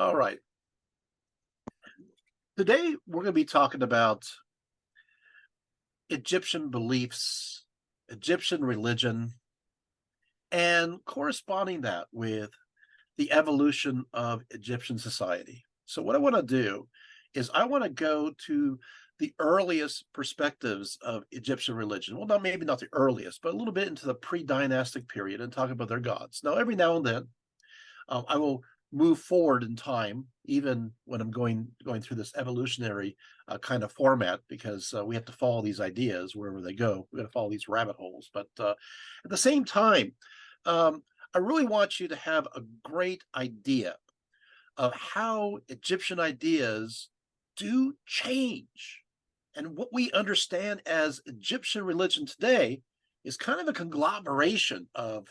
All right. Today, we're going to be talking about Egyptian beliefs, Egyptian religion, and corresponding that with the evolution of Egyptian society. So, what I want to do is I want to go to the earliest perspectives of Egyptian religion. Well, not maybe not the earliest, but a little bit into the pre-dynastic period and talk about their gods. Now, every now and then, I will move forward in time, even when I'm going through this evolutionary kind of format, because we have to follow these ideas wherever they go. We're going to follow these rabbit holes, but at the same time, I really want you to have a great idea of how Egyptian ideas do change. And what we understand as Egyptian religion today is kind of a conglomeration of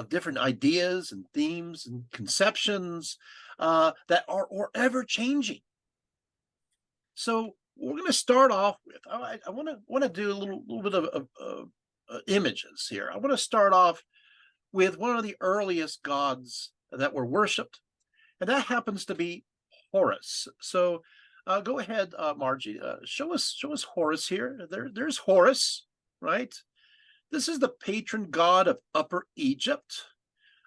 different ideas and themes and conceptions that are ever changing. So we're going to start off with, I want to do a little bit of images here. I want to start off with one of the earliest gods that were worshipped, and that happens to be Horus. So go ahead, Margie. Show us Horus here. There's Horus, right? This is the patron god of Upper Egypt.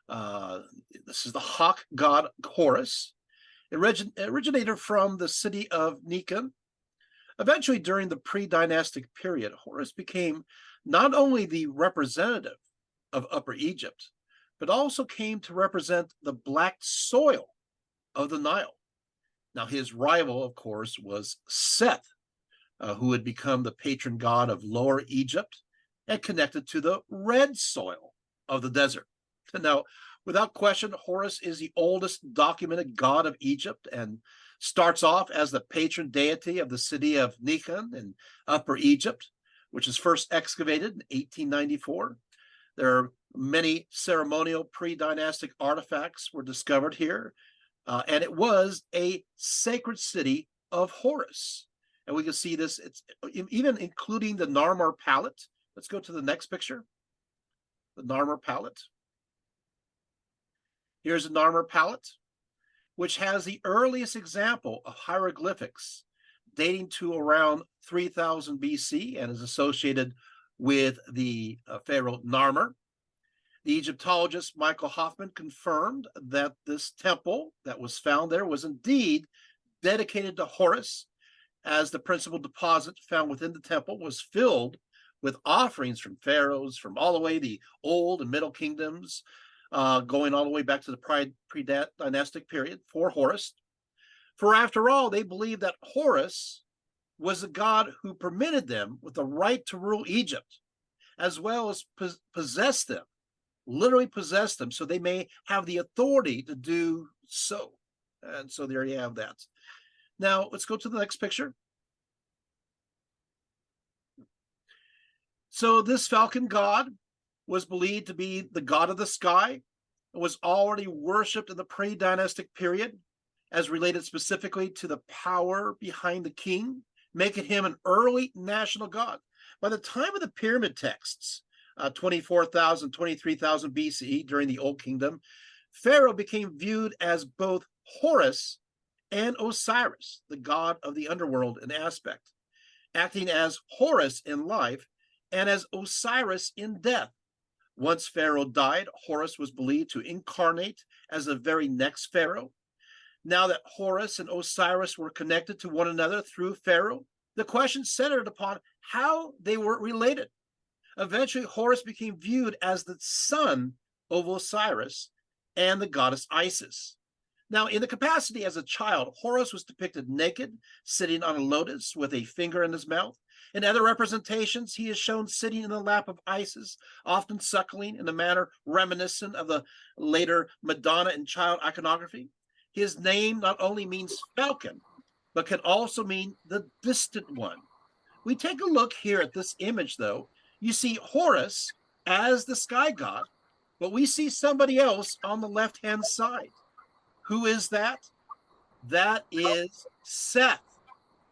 This is the hawk god Horus. It originated from the city of Nikon. Eventually, during the pre-dynastic period, Horus became not only the representative of Upper Egypt, but also came to represent the black soil of the Nile. Now, his rival, of course, was Seth, who had become the patron god of Lower Egypt and connected to the red soil of the desert. Now, without question, Horus is the oldest documented god of Egypt and starts off as the patron deity of the city of Nikon in Upper Egypt, which is first excavated in 1894. There are many ceremonial pre-dynastic artifacts were discovered here, and it was a sacred city of Horus. And we can see this, it's even including the Narmer palette. Let's go to the next picture, the Narmer palette. Here's a Narmer palette, which has the earliest example of hieroglyphics dating to around 3000 BC and is associated with the pharaoh Narmer. The Egyptologist Michael Hoffman confirmed that this temple that was found there was indeed dedicated to Horus, as the principal deposit found within the temple was filled with offerings from pharaohs from all the way the Old and Middle Kingdoms, going all the way back to the pre-dynastic period for Horus. For after all, they believed that Horus was the god who permitted them with the right to rule Egypt, as well as possess them, literally possess them, so they may have the authority to do so. And so there you have that. Now, let's go to the next picture. So this falcon god was believed to be the god of the sky and was already worshipped in the pre-dynastic period, as related specifically to the power behind the king, making him an early national god. By the time of the pyramid texts, 24,000, 23,000 BCE, during the Old Kingdom, Pharaoh became viewed as both Horus and Osiris, the god of the underworld in aspect, acting as Horus in life and as Osiris in death. Once Pharaoh died, Horus was believed to incarnate as the very next Pharaoh. Now that Horus and Osiris were connected to one another through Pharaoh, the question centered upon how they were related. Eventually, Horus became viewed as the son of Osiris and the goddess Isis. Now, in the capacity as a child, Horus was depicted naked, sitting on a lotus with a finger in his mouth. In other representations, he is shown sitting in the lap of Isis, often suckling in a manner reminiscent of the later Madonna and child iconography. His name not only means falcon, but can also mean the distant one. We take a look here at this image, though. You see Horus as the sky god, but we see somebody else on the left-hand side. Who is that? That is Seth.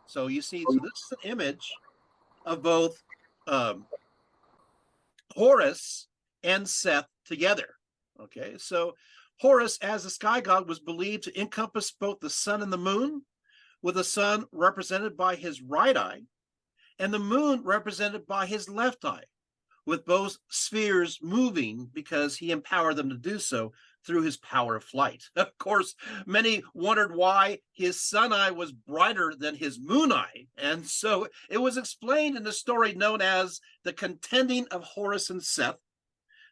So you see, so this is an image of both Horus and Seth together. Okay, so Horus, as the sky god, was believed to encompass both the sun and the moon, with the sun represented by his right eye and the moon represented by his left eye, with both spheres moving because he empowered them to do so through his power of flight. Of course, many wondered why his sun eye was brighter than his moon eye, and so it was explained in the story known as the contending of Horus and Seth,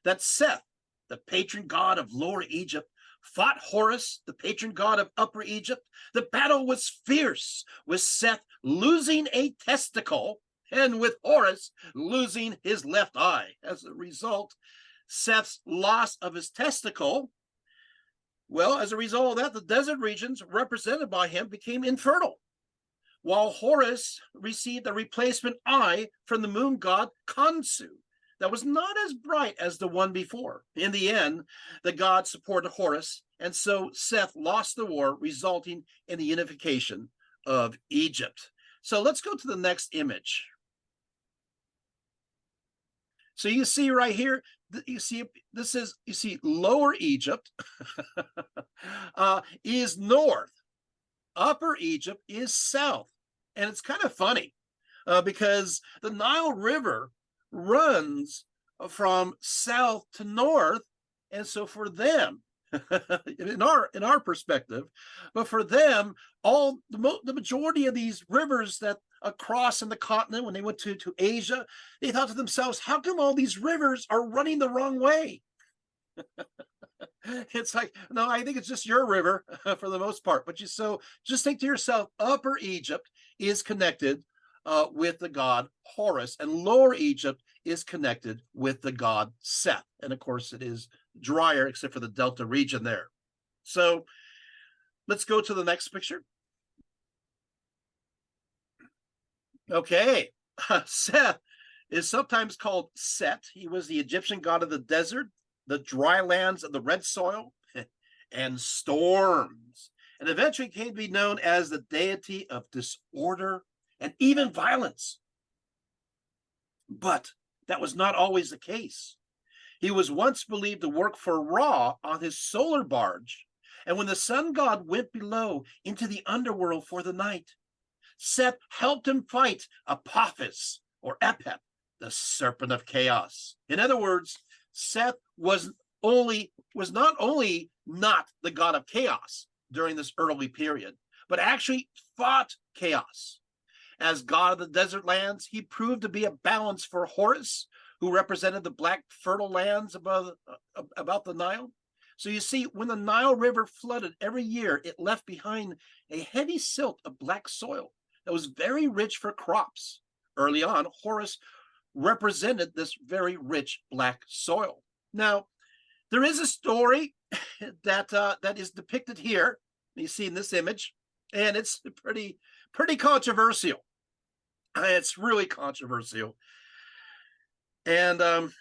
that Seth, the patron god of Lower Egypt, fought Horus, the patron god of Upper Egypt. The battle was fierce, with Seth losing a testicle and with Horus losing his left eye. As a result, Seth's loss of his testicle, well, as a result of that, the desert regions represented by him became infertile, while Horus received a replacement eye from the moon god Khonsu that was not as bright as the one before. In the end, the god supported Horus, and so Seth lost the war, resulting in the unification of Egypt. So let's go to the next image. So you see right here, you see Lower Egypt is north, Upper Egypt is south. And it's kind of funny because the Nile River runs from south to north. And so for them, in our perspective, but for them, the majority of these rivers that across in the continent, when they went to Asia, they thought to themselves, how come all these rivers are running the wrong way? It's like, no, I think it's just your river for the most part. But just think to yourself, Upper Egypt is connected with the god Horus, and Lower Egypt is connected with the god Seth. And of course, it is drier except for the delta region there. So let's go to the next picture. Okay, Seth is sometimes called Set. He was the Egyptian god of the desert, the dry lands of the red soil, and storms, and eventually came to be known as the deity of disorder and even violence. But that was not always the case. He was once believed to work for Ra on his solar barge, and when the sun god went below into the underworld for the night, Seth helped him fight Apophis, or Epep, the serpent of chaos. In other words, Seth was not only not the god of chaos during this early period, but actually fought chaos. As god of the desert lands, he proved to be a balance for Horus, who represented the black fertile lands about the Nile. So you see, when the Nile River flooded every year, it left behind a heavy silt of black soil that was very rich for crops. Early on, Horus represented this very rich black soil. Now, there is a story that is depicted here. You see in this image, and it's pretty controversial. It's really controversial. And I'm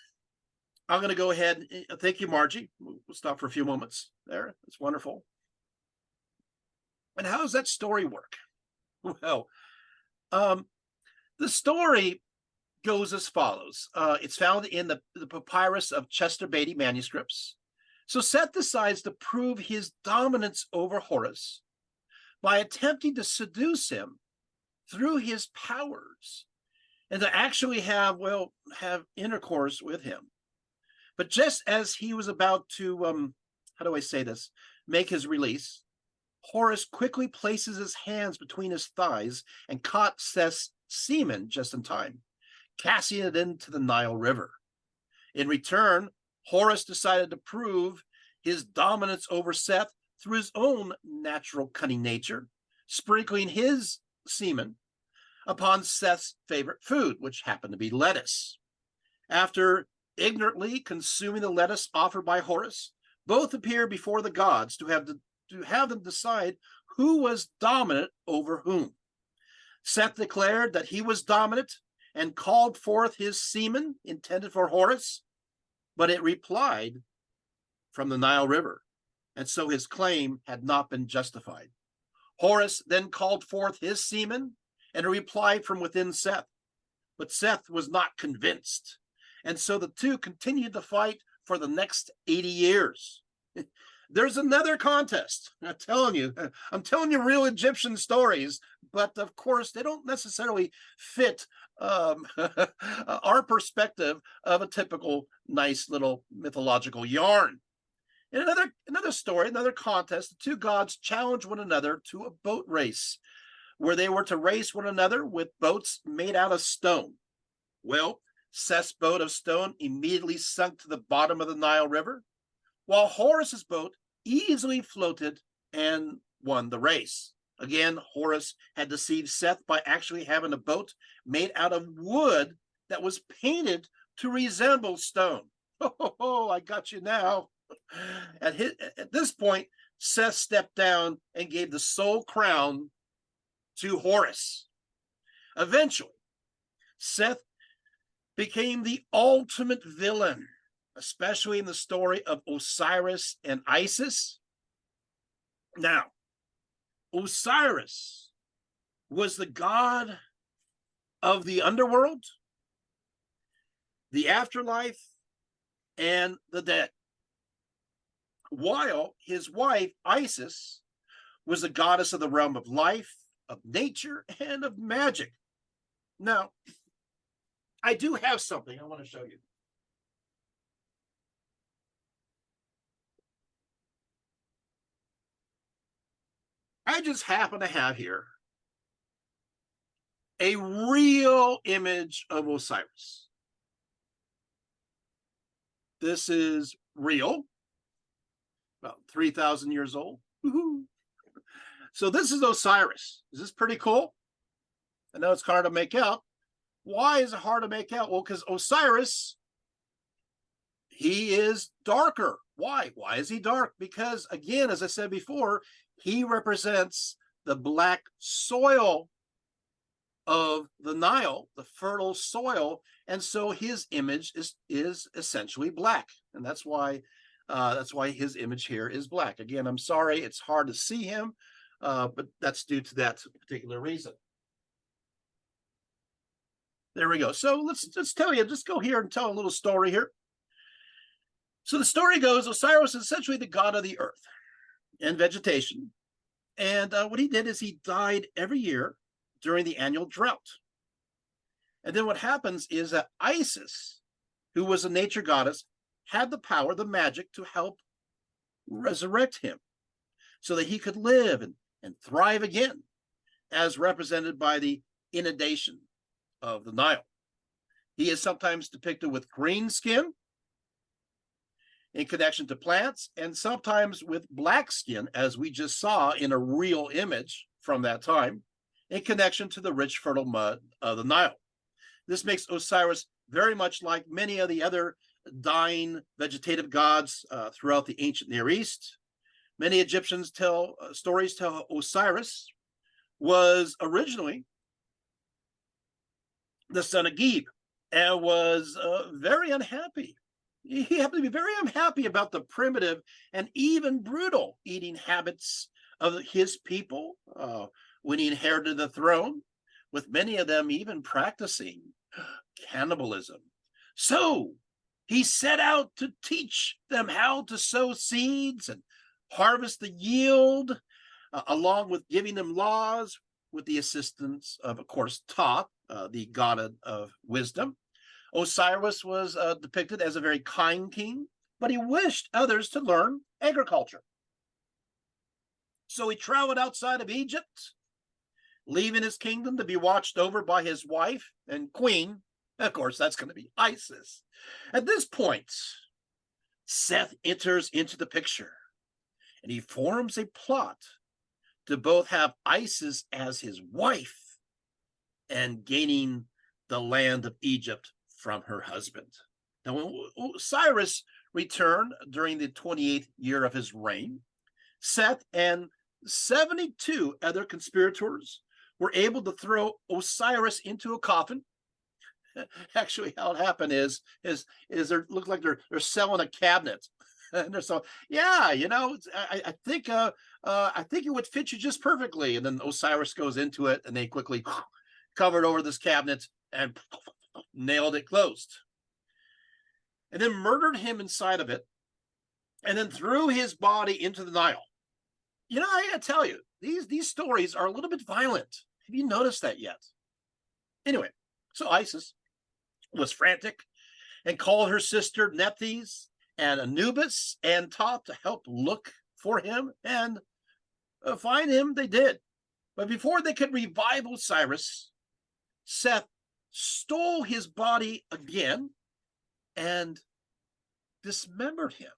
going to go ahead. Thank you, Margie. We'll stop for a few moments there. It's wonderful. And how does that story work? Well, the story goes as follows. It's found in the papyrus of Chester Beatty manuscripts. So Seth decides to prove his dominance over Horus by attempting to seduce him through his powers and to actually have intercourse with him. But just as he was about to, make his release, Horus quickly places his hands between his thighs and caught Seth's semen just in time, casting it into the Nile River. In return, Horus decided to prove his dominance over Seth through his own natural cunning nature, sprinkling his semen upon Seth's favorite food, which happened to be lettuce. After ignorantly consuming the lettuce offered by Horus, both appear before the gods to have them decide who was dominant over whom. Seth declared that he was dominant and called forth his semen intended for Horus, but it replied from the Nile River, and so his claim had not been justified. Horus then called forth his semen, and a reply from within Seth, but Seth was not convinced, and so the two continued to fight for the next 80 years. There's another contest. I'm telling you real Egyptian stories, but of course they don't necessarily fit our perspective of a typical nice little mythological yarn. In another story, another contest, the two gods challenge one another to a boat race where they were to race one another with boats made out of stone. Well, Seth's boat of stone immediately sunk to the bottom of the Nile River, while Horus's boat easily floated and won the race. Again, Horus had deceived Seth by actually having a boat made out of wood that was painted to resemble stone. Oh, I got you now. At this point, Seth stepped down and gave the sole crown to Horus. Eventually, Seth became the ultimate villain, especially in the story of Osiris and Isis. Now, Osiris was the god of the underworld, the afterlife, and the dead, while his wife, Isis, was the goddess of the realm of life, of nature, and of magic. Now, I do have something I want to show you. I just happen to have here a real image of Osiris. This is real, about 3,000 years old. Woo-hoo. So this is Osiris. Is this pretty cool? I know it's hard to make out. Why is it hard to make out? Well, because Osiris, he is darker. Why? Why is he dark? Because, again, as I said before, he represents the black soil of the Nile, the fertile soil, and so his image is essentially black, and that's why his image here is black. Again, I'm sorry, it's hard to see him, but that's due to that particular reason. There we go. So let's tell you, just go here and tell a little story here. So the story goes, Osiris is essentially the god of the earth and vegetation. And what he did is he died every year during the annual drought. And then what happens is that Isis, who was a nature goddess, had the power, the magic, to help resurrect him so that he could live and thrive again, as represented by the inundation of the Nile. He is sometimes depicted with green skin in connection to plants, and sometimes with black skin, as we just saw in a real image from that time, in connection to the rich, fertile mud of the Nile. This makes Osiris very much like many of the other dying vegetative gods throughout the ancient Near East. Many Egyptians stories tell Osiris was originally the son of Geb and was very unhappy. He happened to be very unhappy about the primitive and even brutal eating habits of his people when he inherited the throne, with many of them even practicing cannibalism. So he set out to teach them how to sow seeds and harvest the yield, along with giving them laws with the assistance of course, Thoth, the god of wisdom. Osiris was depicted as a very kind king, but he wished others to learn agriculture. So he traveled outside of Egypt, leaving his kingdom to be watched over by his wife and queen. Of course, that's going to be Isis. At this point, Seth enters into the picture, and he forms a plot to both have Isis as his wife and gaining the land of Egypt from her husband. Now, when Osiris returned during the 28th year of his reign, Seth and 72 other conspirators were able to throw Osiris into a coffin. Actually, how it happened is they look like they're selling a cabinet, and they're so, yeah, you know, I think it would fit you just perfectly. And then Osiris goes into it, and they quickly covered over this cabinet and nailed it closed, and then murdered him inside of it, and then threw his body into the Nile. You know, I gotta tell you, these stories are a little bit violent. Have you noticed that yet? Anyway, so Isis was frantic and called her sister Nephthys and Anubis and taught to help look for him, and find him they did. But before they could revive Osiris, Seth stole his body again and dismembered him,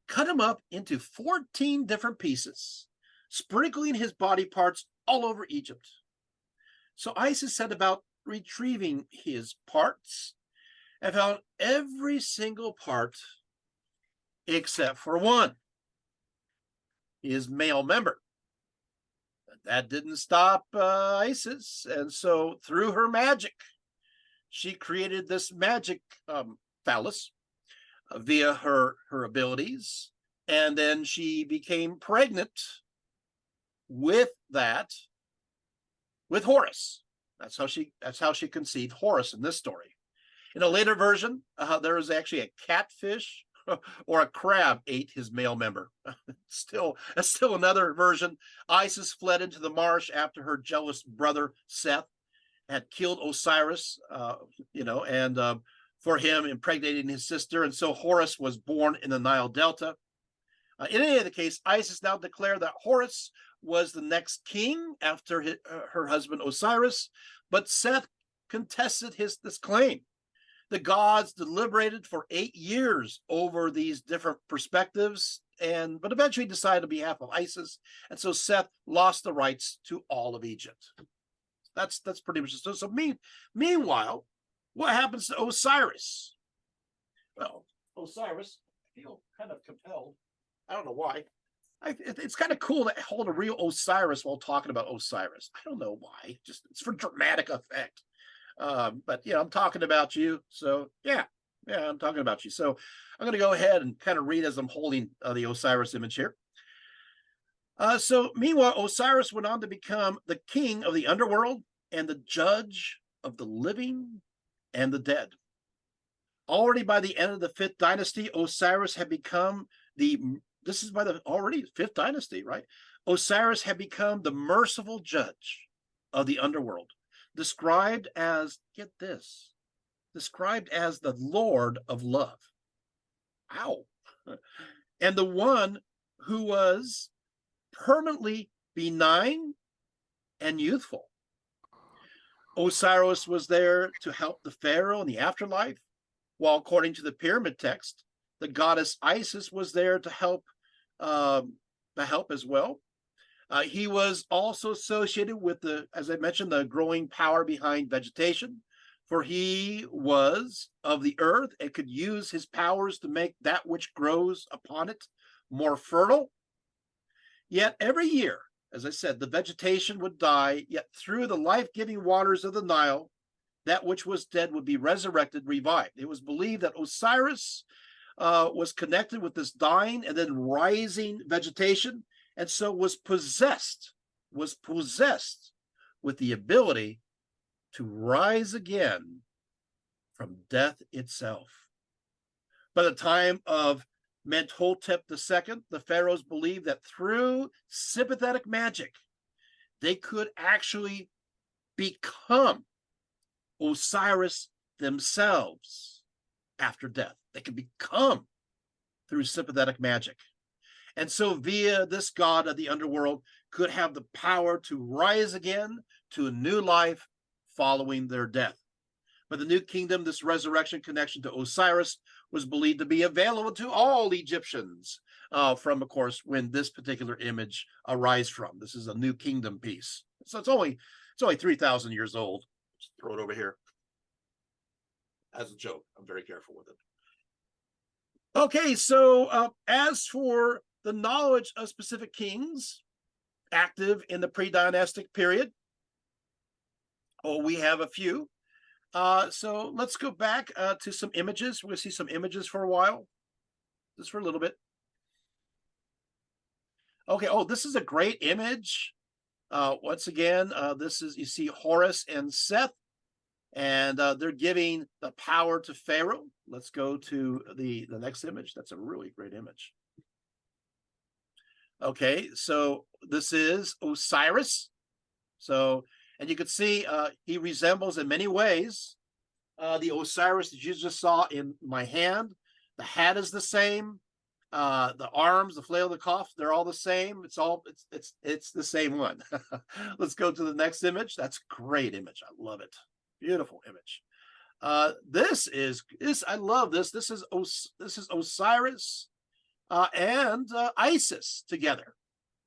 cut him up into 14 different pieces, sprinkling his body parts all over Egypt. So Isis set about retrieving his parts and found every single part except for one, his male member. But that didn't stop Isis, and so through her magic, she created this magic phallus via her abilities, and then she became pregnant with Horus. That's how she conceived Horus in this story. In a later version, there was actually a catfish or a crab ate his male member. That's still another version. Isis fled into the marsh after her jealous brother Seth had killed Osiris, and for him impregnating his sister, and so Horus was born in the Nile Delta. In any other case, Isis now declared that Horus was the next king after her husband Osiris, but Seth contested this claim. The gods deliberated for 8 years over these different perspectives, but eventually decided on behalf of Isis, and so Seth lost the rights to all of Egypt. That's pretty much it. So meanwhile, what happens to Osiris? Well, Osiris, I feel kind of compelled. I don't know why. It's kind of cool to hold a real Osiris while talking about Osiris. I don't know why. Just it's for dramatic effect. But I'm talking about you. So yeah, I'm talking about you. So I'm going to go ahead and kind of read as I'm holding the Osiris image here. So meanwhile, Osiris went on to become the king of the underworld and the judge of the living and the dead. Already by the end of the 5th dynasty, Osiris had become this is by the already 5th dynasty, right? Osiris had become the merciful judge of the underworld, described as, get this, described as the Lord of Love. Ow. And the one who was permanently benign and youthful. Osiris was there to help the pharaoh in the afterlife, while according to the pyramid text, the goddess Isis was there to help as well. He was also associated with as I mentioned, the growing power behind vegetation, for he was of the earth and could use his powers to make that which grows upon it more fertile. Yet every year, as I said, the vegetation would die, yet through the life-giving waters of the Nile, that which was dead would be resurrected, revived. It was believed that Osiris was connected with this dying and then rising vegetation, and so was possessed with the ability to rise again from death itself. By the time of Mentuhotep II, the pharaohs believed that through sympathetic magic, they could actually become Osiris themselves after death. They could become through sympathetic magic. And so via this god of the underworld could have the power to rise again to a new life following their death. But the new kingdom, this resurrection connection to Osiris, was believed to be available to all Egyptians from, of course, when this particular image arises from. This is a new kingdom piece. So it's only 3,000 years old. Just throw it over here as a joke. I'm very careful with it. Okay, so as for the knowledge of specific kings active in the pre-dynastic period, we have a few. So let's go back to some images. We're going to see some images for a while, just for a little bit. Okay, this is a great image. Once again, this is, you see Horus and Seth, and they're giving the power to Pharaoh. Let's go to the next image. That's a really great image. Okay, so this is Osiris. So, and you can see he resembles in many ways the Osiris that you just saw in my hand. The hat is the same. The arms, the flail, the cough, they're all the same. It's the same one. Let's go to the next image. That's a great image. I love it. Beautiful image. I love this. This is Osiris and Isis together,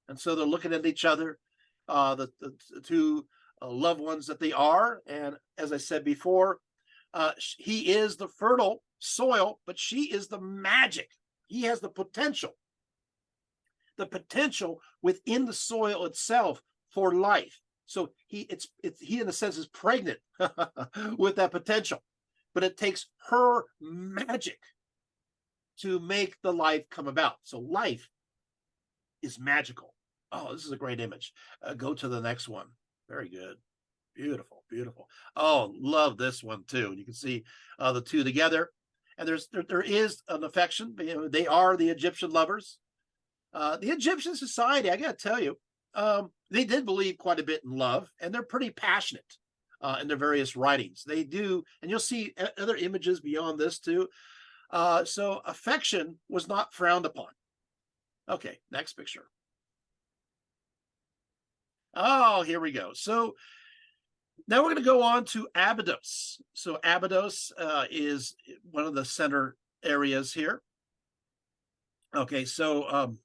and so they're looking at each other, the two loved ones that they are. And as I said before, he is the fertile soil, but she is the magic. He has the potential within the soil itself for life. So he in a sense is pregnant with that potential, but it takes her magic to make the life come about. So life is magical. Oh, this is a great image. Go to the next one. Very good. Beautiful, beautiful. Oh, love this one too. You can see the two together, and there is an affection. They are the Egyptian lovers. The Egyptian society, I got to tell you, they did believe quite a bit in love, and they're pretty passionate in their various writings. They do, and you'll see other images beyond this too. So affection was not frowned upon. Okay, next picture. Oh, here we go. So now we're going to go on to Abydos. So Abydos is one of the center areas here. Okay, so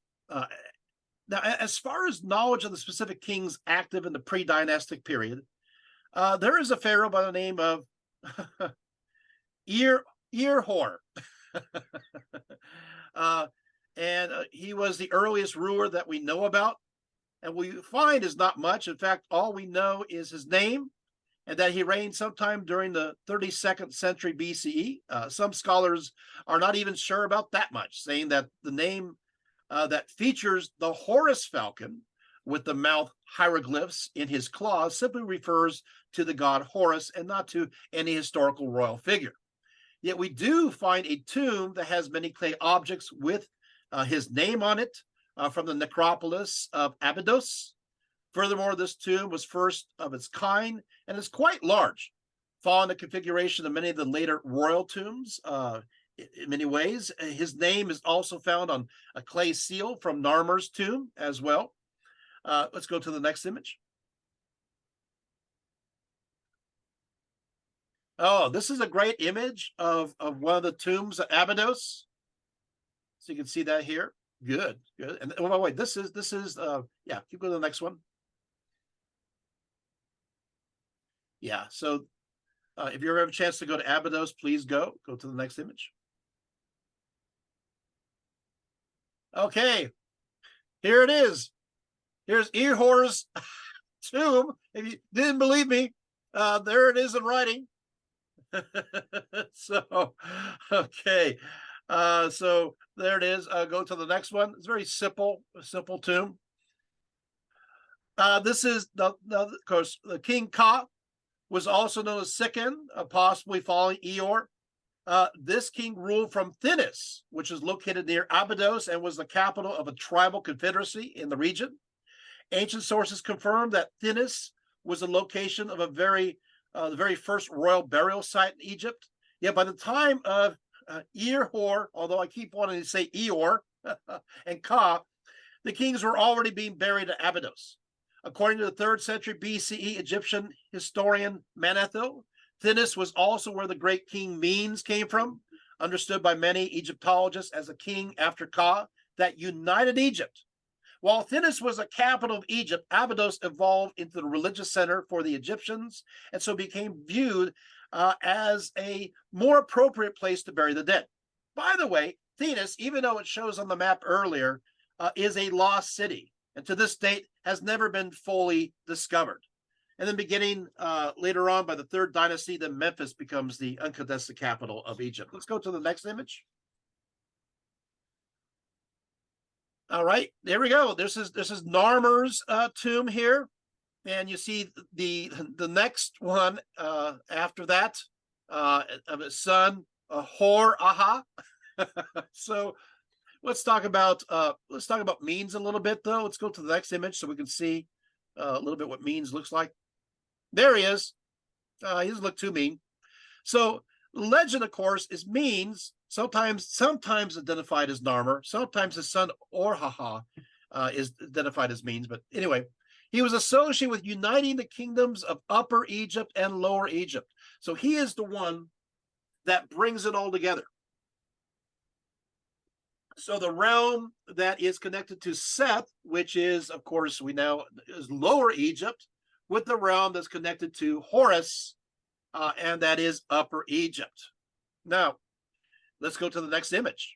now as far as knowledge of the specific kings active in the pre-dynastic period, there is a pharaoh by the name of Herhor. And he was the earliest ruler that we know about. And we find is not much. In fact, all we know is his name and that he reigned sometime during the 32nd century BCE. Some scholars are not even sure about that much, saying that the name that features the Horus falcon with the mouth hieroglyphs in his claws simply refers to the god Horus and not to any historical royal figure. Yet we do find a tomb that has many clay objects with his name on it from the necropolis of Abydos. Furthermore, this tomb was first of its kind and is quite large, following the configuration of many of the later royal tombs. In many ways, his name is also found on a clay seal from Narmer's tomb as well. Let's go to the next image. Oh, this is a great image of one of the tombs at Abydos. So you can see that here. Good, good. And oh, wait, this is yeah, keep going to the next one. Yeah, so if you ever have a chance to go to Abydos, please go to the next image. Okay, here it is. Here's Herhor's tomb. If you didn't believe me, there it is in writing. So, okay. So there it is. Go to the next one. It's very simple tomb. This is of course, the King Ka was also known as Sikhen, possibly following Eeyore. This king ruled from Thinis, which is located near Abydos and was the capital of a tribal confederacy in the region. Ancient sources confirm that Thinis was the location of the very first royal burial site in Egypt. Yet by the time of Herhor, although I keep wanting to say Eeyore and Ka, the kings were already being buried at Abydos. According to the 3rd century BCE Egyptian historian Manetho, Thinis was also where the great king Menes came from, understood by many Egyptologists as a king after Ka that united Egypt. While Thinis was a capital of Egypt, Abydos evolved into the religious center for the Egyptians and so became viewed as a more appropriate place to bury the dead. By the way, Thinis, even though it shows on the map earlier, is a lost city and to this date has never been fully discovered. And then beginning later on by the 3rd dynasty, then Memphis becomes the uncontested capital of Egypt. Let's go to the next image. All right, there we go. This is Narmer's tomb here. And you see the next one after that of his son, Hor Aha. So let's talk about means a little bit, though. Let's go to the next image so we can see a little bit what means looks like. There he is. He doesn't look too mean. So legend, of course, is means. Sometimes identified as Narmer. Sometimes his son Orhaha is identified as means. But anyway, he was associated with uniting the kingdoms of Upper Egypt and Lower Egypt. So he is the one that brings it all together. So the realm that is connected to Seth, which is, of course, we now is Lower Egypt, with the realm that's connected to Horus, and that is Upper Egypt. Now, let's go to the next image.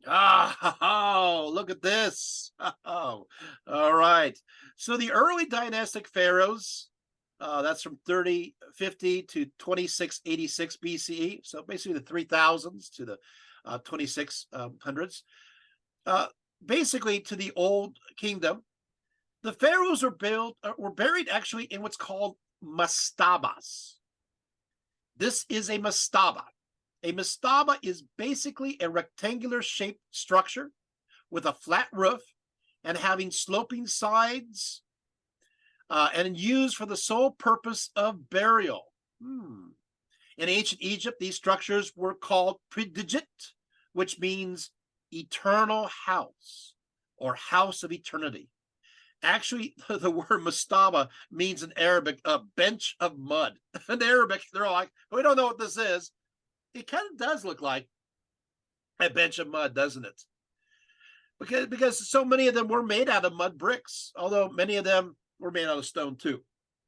Oh, look at this. Oh, all right. So the early dynastic pharaohs, that's from 3050 to 2686 BCE. So basically the 3000s to the 2600s. Basically to the Old Kingdom. The pharaohs were buried actually in what's called mastabas. This is a mastaba. A mastaba is basically a rectangular shaped structure with a flat roof and having sloping sides and used for the sole purpose of burial. In ancient Egypt, these structures were called predigit, which means eternal house or house of eternity. Actually, the word mastaba means in Arabic a bench of mud. In Arabic, they're all like, we don't know what this is. It kind of does look like a bench of mud, doesn't it? Because so many of them were made out of mud bricks, although many of them were made out of stone too.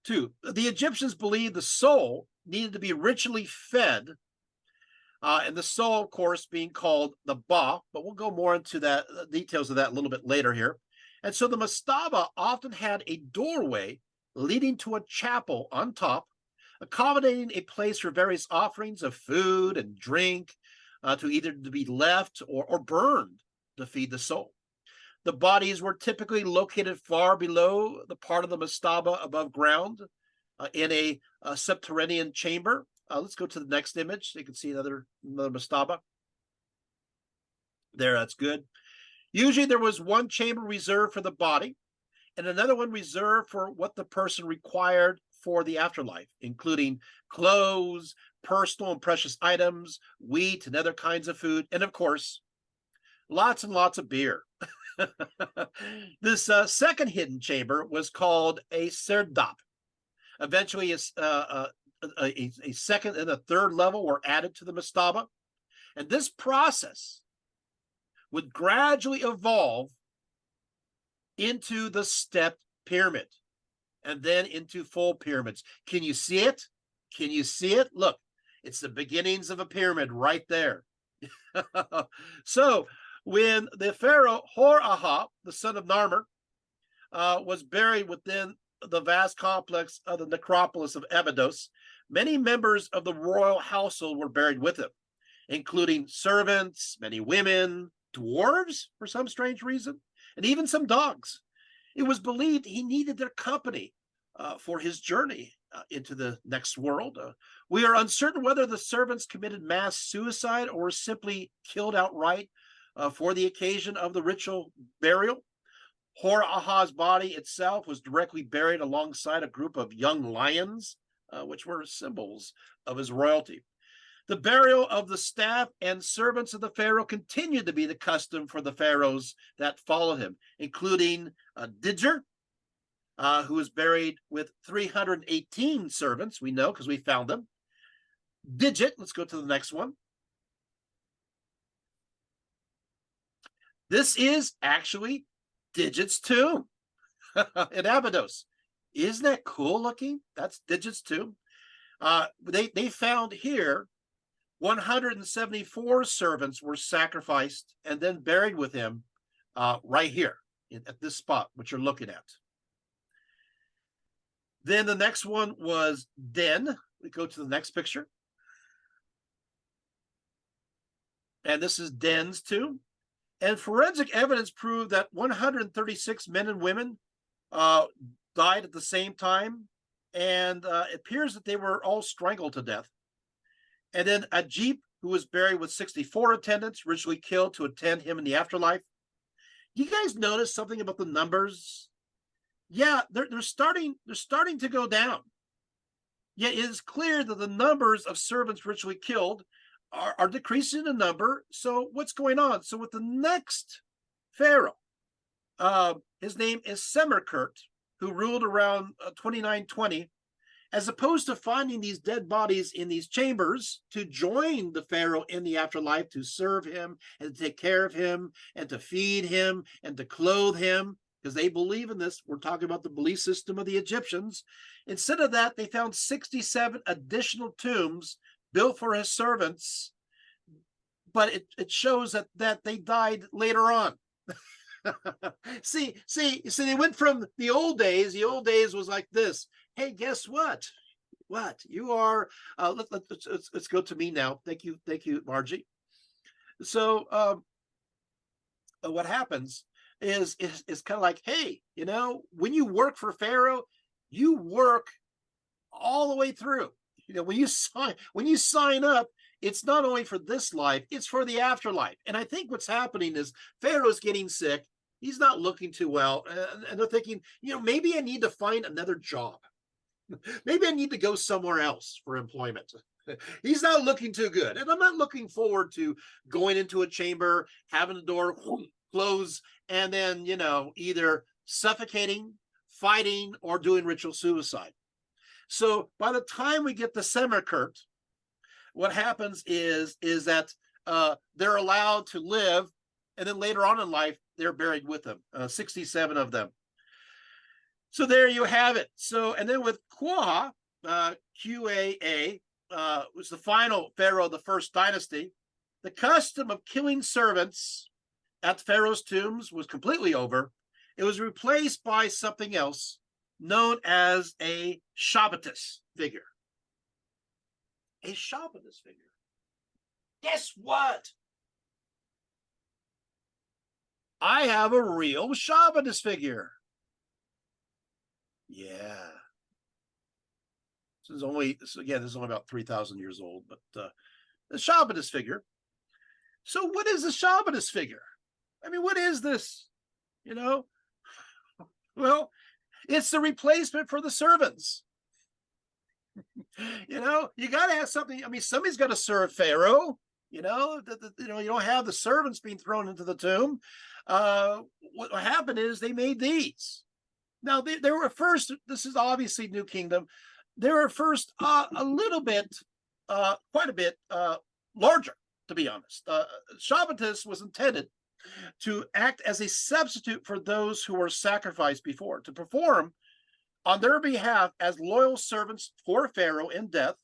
The Egyptians believed the soul needed to be ritually fed, and the soul, of course, being called the Ba, but we'll go more into that details of that a little bit later here. And so the mastaba often had a doorway leading to a chapel on top, accommodating a place for various offerings of food and drink to either to be left or burned to feed the soul. The bodies were typically located far below the part of the mastaba above ground in a subterranean chamber. Let's go to the next image so you can see another mastaba. There, that's good. Usually there was one chamber reserved for the body and another one reserved for what the person required for the afterlife, including clothes, personal and precious items, wheat and other kinds of food, and of course, lots and lots of beer. This second hidden chamber was called a serdap. Eventually, a second and a third level were added to the mastaba, and this process would gradually evolve into the stepped pyramid and then into full pyramids. Can you see it? Can you see it? Look, it's the beginnings of a pyramid right there. So when the pharaoh Hor-Aha, the son of Narmer, was buried within the vast complex of the necropolis of Abydos, many members of the royal household were buried with him, including servants, many women, dwarves for some strange reason, and even some dogs. It was believed he needed their company for his journey into the next world. We are uncertain whether the servants committed mass suicide or were simply killed outright for the occasion of the ritual burial. Hor-Aha's body itself was directly buried alongside a group of young lions, which were symbols of his royalty. The burial of the staff and servants of the pharaoh continued to be the custom for the pharaohs that followed him, including Didger, who was buried with 318 servants. We know because we found them. Digit, let's go to the next one. This is actually Digit's tomb in Abydos. Isn't that cool looking? That's Digit's tomb. They found here 174 servants were sacrificed and then buried with him right here at this spot, which you're looking at. Then the next one was Den. We go to the next picture. And this is Den's tomb. And forensic evidence proved that 136 men and women uh, died at the same time. And it appears that they were all strangled to death. And then Ajib, who was buried with 64 attendants, ritually killed to attend him in the afterlife. You guys notice something about the numbers? Yeah, they're starting to go down. Yet it is clear that the numbers of servants ritually killed are decreasing in number. So what's going on? So with the next pharaoh, his name is Semerkert, who ruled around 2920. As opposed to finding these dead bodies in these chambers to join the pharaoh in the afterlife, to serve him and to take care of him and to feed him and to clothe him, because they believe in this. We're talking about the belief system of the Egyptians. Instead of that, they found 67 additional tombs built for his servants, but it shows that they died later on. see, they went from the old days. The old days was like this. Hey, guess what? What you are? Let's go to me now. Thank you, Margie. So, what happens is kind of like, hey, when you work for Pharaoh, you work all the way through. When you sign up, it's not only for this life, it's for the afterlife. And I think what's happening is Pharaoh's getting sick. He's not looking too well. And they're thinking, maybe I need to find another job. Maybe I need to go somewhere else for employment. He's not looking too good. And I'm not looking forward to going into a chamber, having the door close, and then, either suffocating, fighting, or doing ritual suicide. So by the time we get to Semerkert, what happens is that they're allowed to live, and then later on in life, they're buried with them, 67 of them. So there you have it. So, and then with Quaa, Qaa, was the final pharaoh of the first dynasty. The custom of killing servants at the pharaoh's tombs was completely over. It was replaced by something else known as a Shabbatus figure. A Shabbatus figure. Guess what? I have a real Shabbatus figure. Yeah. This is only about 3,000 years old, but the Shabbatus figure. So what is a Shabbatus figure? I mean, what is this? Well, it's the replacement for the servants. You got to have something. I mean, somebody's got to serve Pharaoh. You don't have the servants being thrown into the tomb. What happened is they made these. Now, they were first, this is obviously New Kingdom. They were first a little bit, quite a bit larger, to be honest. Shabbatus was intended to act as a substitute for those who were sacrificed before, to perform on their behalf as loyal servants for Pharaoh in death.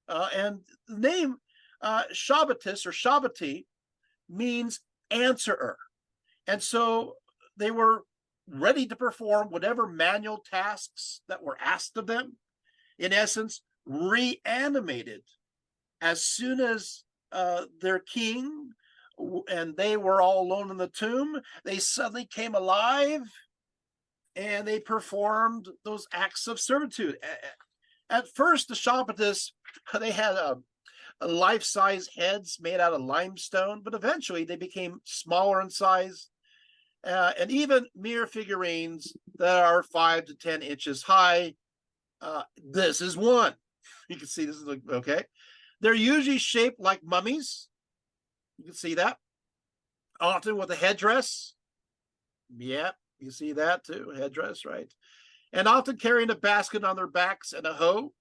And the name Shabbatus or Shabbati means answerer. And so they were ready to perform whatever manual tasks that were asked of them. In essence, reanimated as soon as their king and they were all alone in the tomb, they suddenly came alive and they performed those acts of servitude. At first, the Shabbatus, they had a life-size heads made out of limestone, but eventually they became smaller in size. And even mere figurines that are 5 to 10 inches high. This is one. You can see this is okay. They're usually shaped like mummies. You can see that. Often with a headdress. Yeah, you see that too. A headdress, right? And often carrying a basket on their backs and a hoe.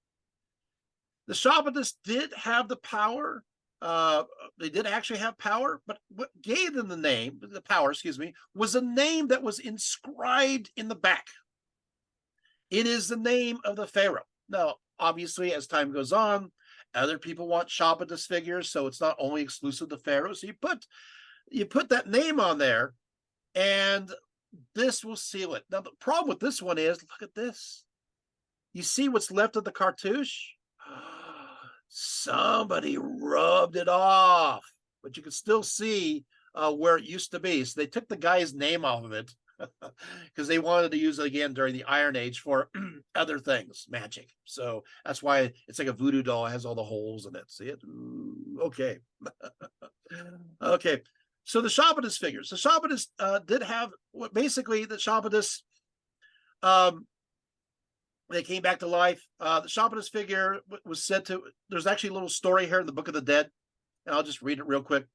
The Shabbatus did have the power. They did actually have power, but what gave them the power, was a name that was inscribed in the back. It is the name of the pharaoh. Now, obviously, as time goes on, other people want Shabbatus figures, so it's not only exclusive to pharaoh. So you put that name on there, and this will seal it. Now, the problem with this one is, look at this. You see what's left of the cartouche? Somebody rubbed it off, but you can still see where it used to be. So they took the guy's name off of it because they wanted to use it again during the Iron Age for other things, magic. So that's why it's like a voodoo doll. It has all the holes in it. See it? Ooh, okay. Okay. So the Shabbatus figures. The Shabbatus did have basically the Shabbatus. They came back to life. The Shabbatus figure was said to. There's actually a little story here in the Book of the Dead, and I'll just read it real quick.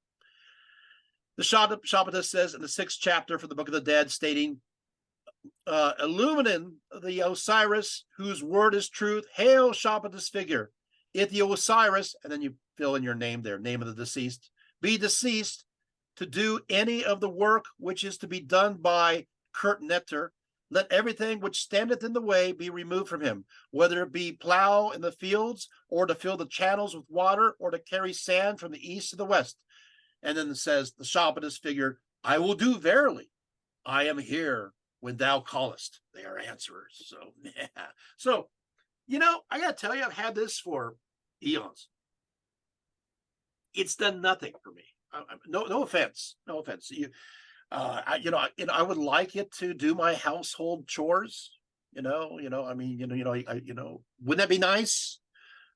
The Shabbatus says in the 6th chapter for the Book of the Dead, stating, illumining the Osiris, whose word is truth, hail Shabbatus figure. If the Osiris, and then you fill in your name there, name of the deceased, be deceased to do any of the work which is to be done by Kurt Netter, let everything which standeth in the way be removed from him, whether it be plow in the fields, or to fill the channels with water, or to carry sand from the east to the west. And then it says, the Shabbatus figure, I will do verily. I am here when thou callest. They are answerers. So, yeah. So, I got to tell you, I've had this for eons. It's done nothing for me. No offense. No offense. I would like it to do my household chores. Wouldn't that be nice?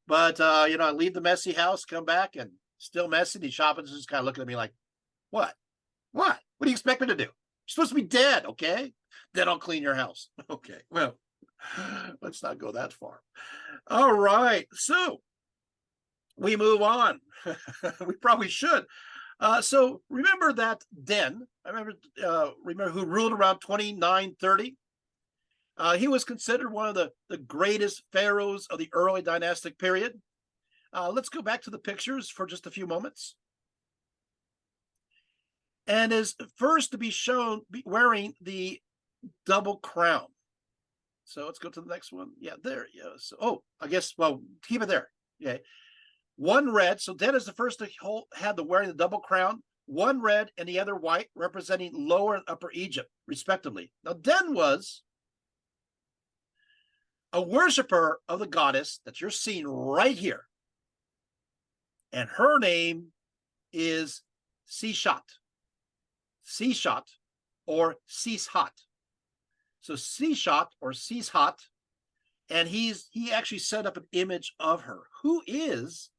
But, I leave the messy house, come back, and still messy. The Shabbatus is kind of looking at me like, what? What do you expect me to do? You're supposed to be dead, okay? Then I'll clean your house. Okay, well, let's not go that far. All right, so we move on. We probably should. So remember that Den, remember who ruled around 2930? He was considered one of the greatest pharaohs of the early dynastic period. Let's go back to the pictures for just a few moments. And is first to be shown wearing the double crown. So let's go to the next one. Yeah, there. Yes. Oh, I guess, well, keep it there. Okay. One red. So Den is the first to have the wearing the double crown, one red and the other white, representing Lower and Upper Egypt, respectively. Now, Den was a worshiper of the goddess that you're seeing right here. And her name is Seshat. Seshat or Seshat. So Seshat or Seshat, and he actually set up an image of her. Who is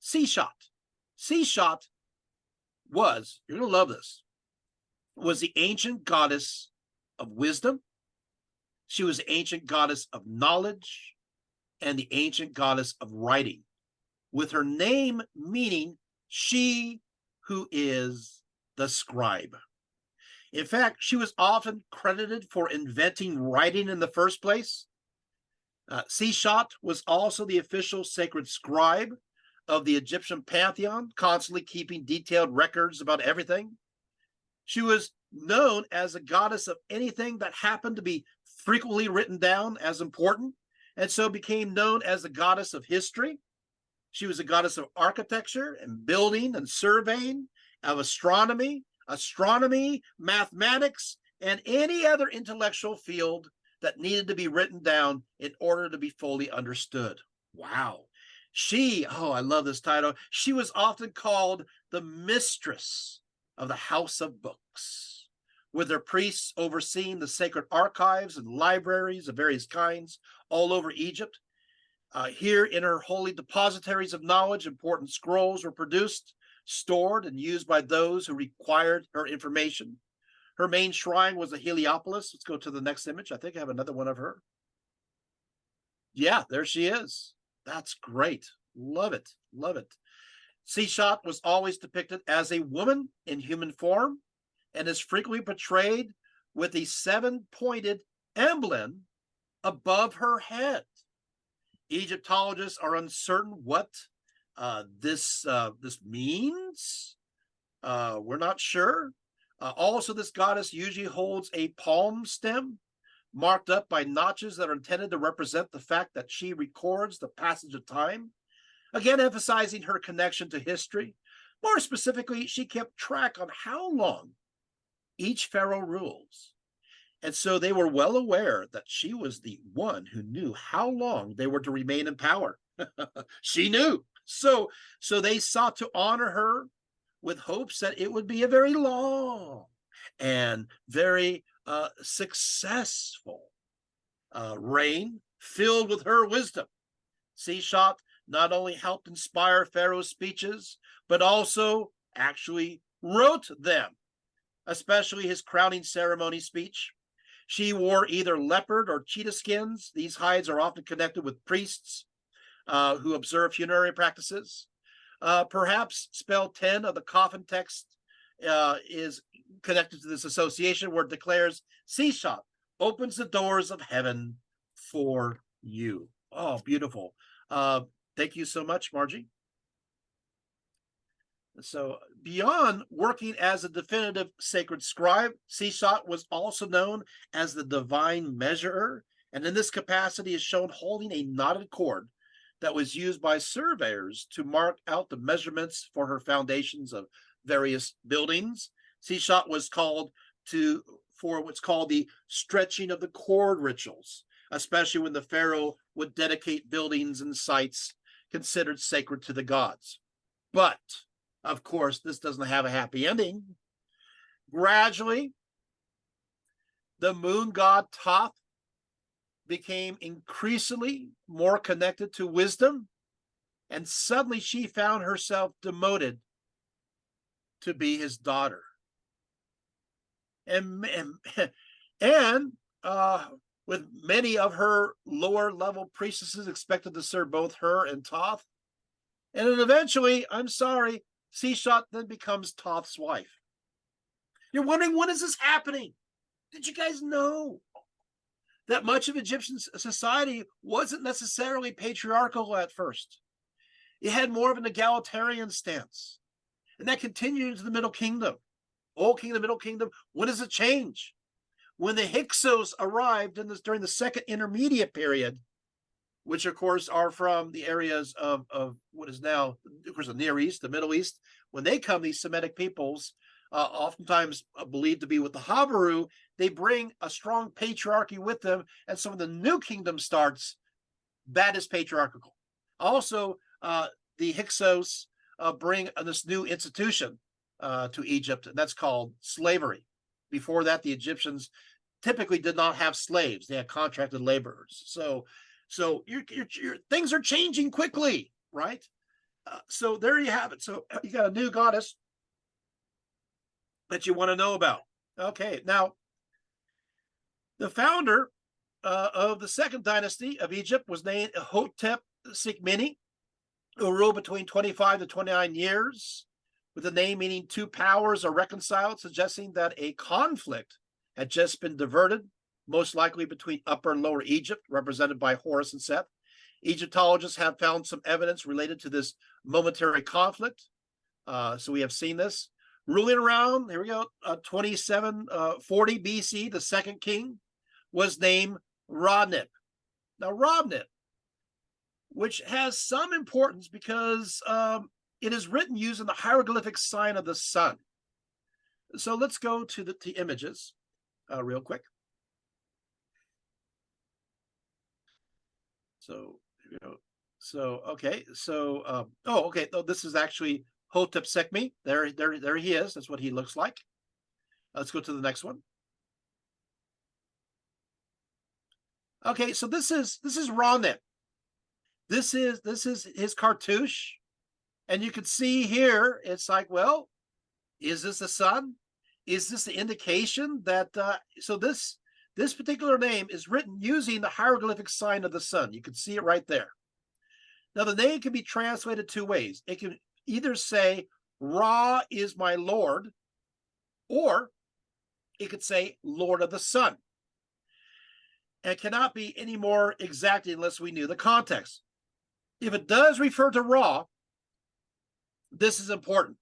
Seshat? Seshat was, you're going to love this, was the ancient goddess of wisdom. She was the ancient goddess of knowledge and the ancient goddess of writing, with her name meaning she who is the scribe. In fact, she was often credited for inventing writing in the first place. Seshat was also the official sacred scribe of the Egyptian pantheon, constantly keeping detailed records about everything. She was known as a goddess of anything that happened to be frequently written down as important, and so became known as the goddess of history. She was a goddess of architecture and building and surveying, of astronomy, mathematics, and any other intellectual field that needed to be written down in order to be fully understood. Wow. I love this title. She was often called the mistress of the house of books, with her priests overseeing the sacred archives and libraries of various kinds all over Egypt. Here in her holy depositories of knowledge, important scrolls were produced, stored, and used by those who required her information. Her main shrine was the Heliopolis. Let's go to the next image. I think I have another one of her. Yeah, there she is. That's great. Love it. Love it. Seshat was always depicted as a woman in human form and is frequently portrayed with a 7-pointed emblem above her head. Egyptologists are uncertain what this means. We're not sure. Also, this goddess usually holds a palm stem marked up by notches that are intended to represent the fact that she records the passage of time, again emphasizing her connection to history. More specifically, she kept track on how long each pharaoh rules. And so they were well aware that she was the one who knew how long they were to remain in power. She knew. So they sought to honor her with hopes that it would be a very long and very successful reign filled with her wisdom. Seshat not only helped inspire Pharaoh's speeches, but also actually wrote them, especially his crowning ceremony speech. She wore either leopard or cheetah skins. These hides are often connected with priests who observe funerary practices. Perhaps spell 10 of the coffin text is connected to this association, where it declares, Seshat opens the doors of heaven for you. Oh, beautiful. Thank you so much, Margie. So beyond working as a definitive sacred scribe, Seshat was also known as the divine measurer, and in this capacity is shown holding a knotted cord that was used by surveyors to mark out the measurements for her foundations of various buildings. Seshat was called for what's called the stretching of the cord rituals, especially when the pharaoh would dedicate buildings and sites considered sacred to the gods. But of course, this doesn't have a happy ending. Gradually, the moon god Thoth became increasingly more connected to wisdom, and suddenly she found herself demoted to be his daughter. And with many of her lower level priestesses expected to serve both her and Thoth. And then eventually, I'm sorry, Seshat then becomes Thoth's wife. You're wondering, when is this happening? Did you guys know that much of Egyptian society wasn't necessarily patriarchal at first? It had more of an egalitarian stance. And that continued into the Middle Kingdom. Old Kingdom, Middle Kingdom. When does it change? When the Hyksos arrived during the Second Intermediate Period, which of course are from the areas of what is now, of course, the Near East, the Middle East. When they come, these Semitic peoples, oftentimes believed to be with the Habaru, they bring a strong patriarchy with them, and so when the New Kingdom starts, that is patriarchal. Also, the Hyksos bring this new institution to Egypt, and that's called slavery. Before that, the Egyptians typically did not have slaves; they had contracted laborers. So your things are changing quickly, right? So there you have it. So you got a new goddess that you want to know about. Okay, now the founder of the second dynasty of Egypt was named Hotep Sikmini, who ruled between 25 to 29 years, with the name meaning two powers are reconciled, suggesting that a conflict had just been diverted, most likely between Upper and Lower Egypt, represented by Horus and Seth. Egyptologists have found some evidence related to this momentary conflict. So we have seen this. Ruling around, here we go, 2740 BC, the second king was named Ra-Nip. Now, Ra-Nip, which has some importance because it is written using the hieroglyphic sign of the sun. So let's go to the images real quick. So, you know, so okay, so okay. Oh, this is actually Hotep Sekmi. There he is. That's what he looks like. Let's go to the next one. Okay, so this is Ra-Nip. This is his cartouche, and you can see here. It's like, well, is this the sun? Is this the indication that? So this particular name is written using the hieroglyphic sign of the sun. You can see it right there. Now, the name can be translated two ways. It can either say, Ra is my Lord, or it could say, Lord of the Sun. And it cannot be any more exact unless we knew the context. If it does refer to Ra, this is important.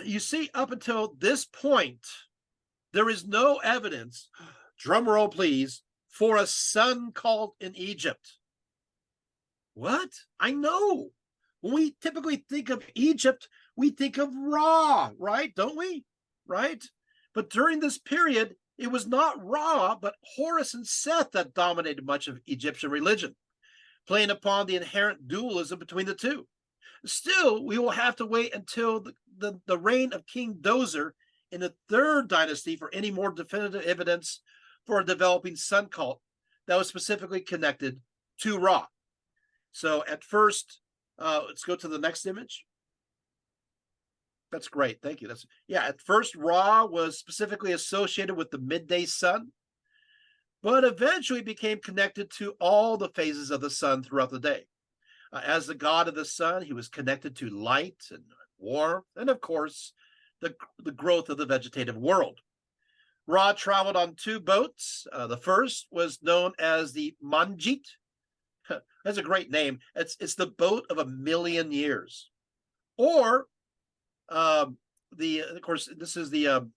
You see, up until this point, there is no evidence, drum roll please, for a sun cult in Egypt. What? I know. When we typically think of Egypt, we think of Ra, right? Don't we? Right? But during this period, it was not Ra, but Horus and Seth that dominated much of Egyptian religion, playing upon the inherent dualism between the two. Still, we will have to wait until the reign of King Dozer in the third dynasty for any more definitive evidence for a developing sun cult that was specifically connected to Ra. So at first, let's go to the next image. That's great. Thank you. At first, Ra was specifically associated with the midday sun, but eventually became connected to all the phases of the sun throughout the day. As the god of the sun, he was connected to light and warmth, and of course, the growth of the vegetative world. Ra traveled on two boats. The first was known as the Manjit. That's a great name. It's the boat of 1,000,000 years. Or of course, this is the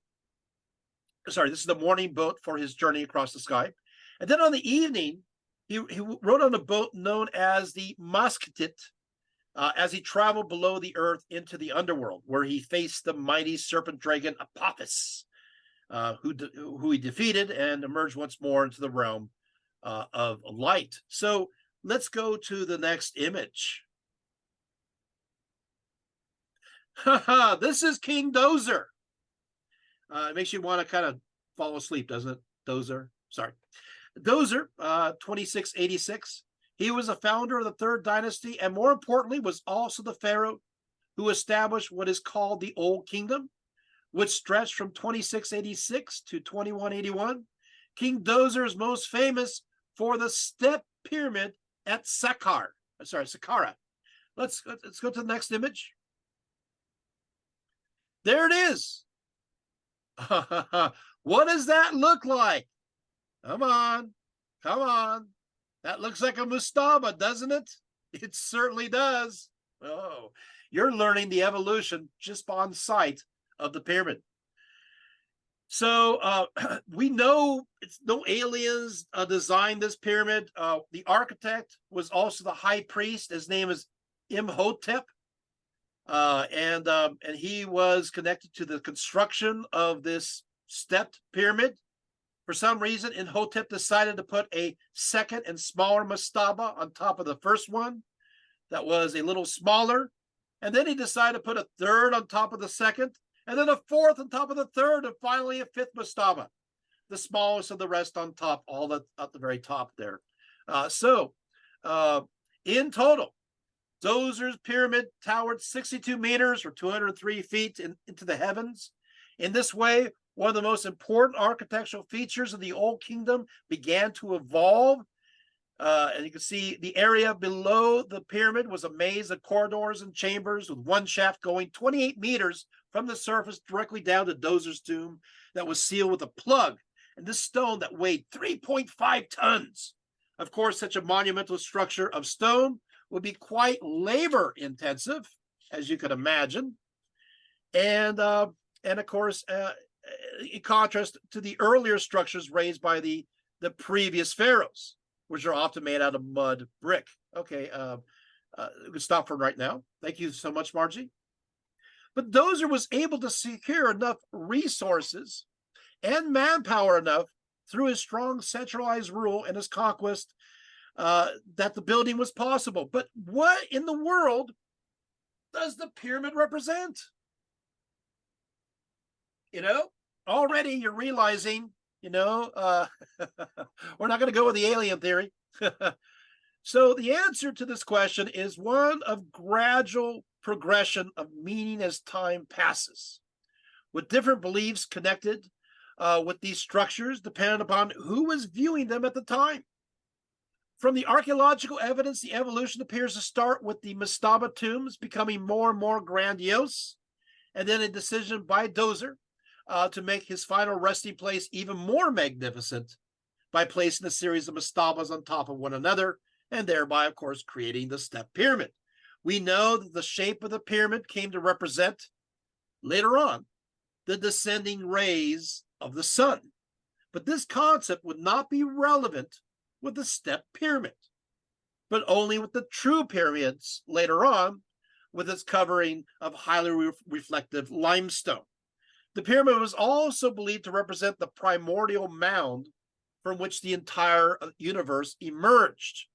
morning boat for his journey across the sky. And then on the evening, he rode on a boat known as the Masketit, as he traveled below the earth into the underworld, where he faced the mighty serpent dragon Apophis, who he defeated and emerged once more into the realm of light. So let's go to the next image. This is King Dozer. It makes you want to kind of fall asleep, doesn't it? Dozer. Sorry. Dozer, 2686. He was a founder of the third dynasty, and more importantly, was also the pharaoh who established what is called the Old Kingdom, which stretched from 2686 to 2181. King Dozer is most famous for the step pyramid at Saqqara. Let's go to the next image. There it is. What does that look like? Come on. That looks like a mastaba, doesn't it? It certainly does. Oh, you're learning the evolution just on sight of the pyramid. So we know it's no aliens designed this pyramid. The architect was also the high priest. His name is Imhotep. And he was connected to the construction of this stepped pyramid. For some reason, Imhotep decided to put a second and smaller mastaba on top of the first one that was a little smaller. And then he decided to put a third on top of the second, and then a fourth on top of the third, and finally a fifth mastaba, the smallest of the rest on top, all at the very top there. In total, Dozer's pyramid towered 62 meters or 203 feet into the heavens. In this way, one of the most important architectural features of the Old Kingdom began to evolve. And you can see the area below the pyramid was a maze of corridors and chambers with one shaft going 28 meters from the surface directly down to Dozer's tomb that was sealed with a plug. And this stone that weighed 3.5 tons. Of course, such a monumental structure of stone would be quite labor intensive, as you could imagine. And of course, in contrast to the earlier structures raised by the previous pharaohs, which are often made out of mud brick. Okay, we can stop for right now. Thank you so much, Margie. But Dozer was able to secure enough resources and manpower enough through his strong centralized rule and his conquest that the building was possible. But what in the world does the pyramid represent? Already you're realizing, we're not going to go with the alien theory. So the answer to this question is one of gradual progression of meaning as time passes, with different beliefs connected with these structures depending upon who was viewing them at the time. From the archaeological evidence, the evolution appears to start with the mastaba tombs becoming more and more grandiose, and then a decision by Dozer to make his final resting place even more magnificent by placing a series of mastabas on top of one another, and thereby, of course, creating the step pyramid. We know that the shape of the pyramid came to represent, later on, the descending rays of the sun. But this concept would not be relevant with the step pyramid, but only with the true pyramids later on, with its covering of highly reflective limestone. The pyramid was also believed to represent the primordial mound from which the entire universe emerged.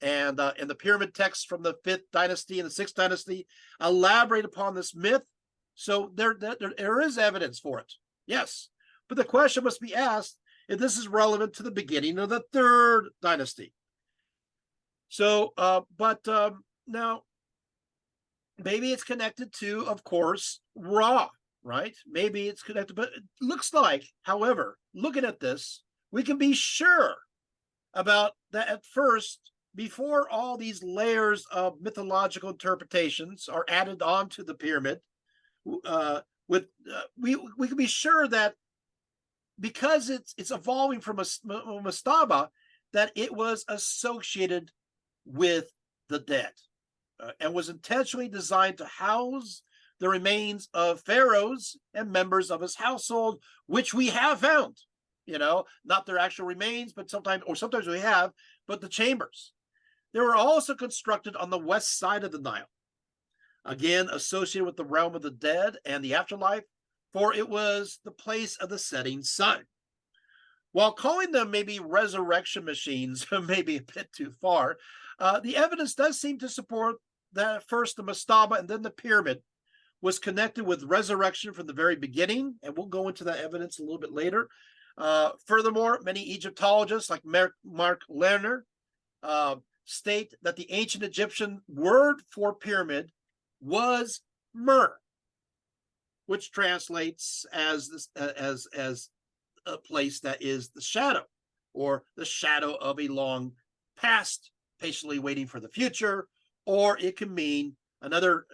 and the pyramid texts from the 5th dynasty and the 6th dynasty elaborate upon this myth. So there is evidence for it, yes. But the question must be asked if this is relevant to the beginning of the 3rd dynasty. So, now, maybe it's connected to, of course, Ra, right? Maybe it's connected, but it looks like, however, looking at this, we can be sure about that at first, before all these layers of mythological interpretations are added onto the pyramid, we can be sure that because it's evolving from a mastaba, that it was associated with the dead, and was intentionally designed to house the remains of pharaohs and members of his household, which we have found. Not their actual remains, but sometimes we have, but the chambers. They were also constructed on the west side of the Nile, again associated with the realm of the dead and the afterlife, for it was the place of the setting sun. While calling them maybe resurrection machines may be a bit too far, the evidence does seem to support that first the mastaba and then the pyramid was connected with resurrection from the very beginning, and we'll go into that evidence a little bit later. Furthermore, many Egyptologists like Mark Lerner state that the ancient Egyptian word for pyramid was myrrh, which translates as a place that is the shadow, or the shadow of a long past, patiently waiting for the future, or it can mean another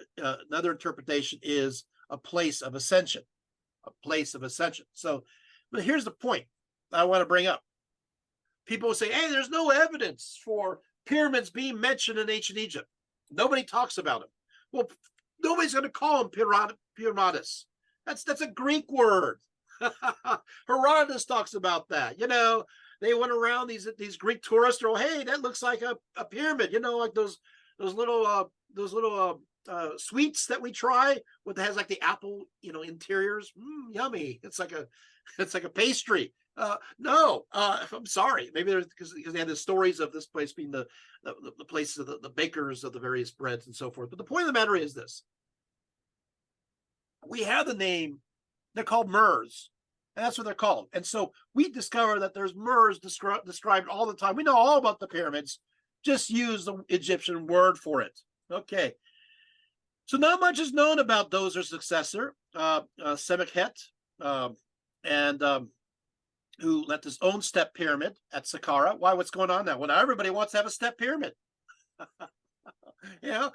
interpretation is a place of ascension, So, but here's the point I want to bring up. People will say, hey, there's no evidence for pyramids being mentioned in ancient Egypt. Nobody talks about them. Well, nobody's going to call them pyramides. That's a Greek word. Herodotus talks about that. They went around these Greek tourists. Oh, hey, that looks like a pyramid. Like those little sweets that we try with has like the apple interiors. Yummy. It's like a pastry. No, I'm sorry. Maybe there's because they had the stories of this place being the place of the bakers of the various breads and so forth. But the point of the matter is this: we have the name. They're called myrrhs, and that's what they're called. And so we discover that there's myrrhs described all the time. We know all about the pyramids. Just use the Egyptian word for it. Okay. So not much is known about Dozer's successor, Semekhet, and who left his own step pyramid at Saqqara. Why? What's going on now? Well, now everybody wants to have a step pyramid. The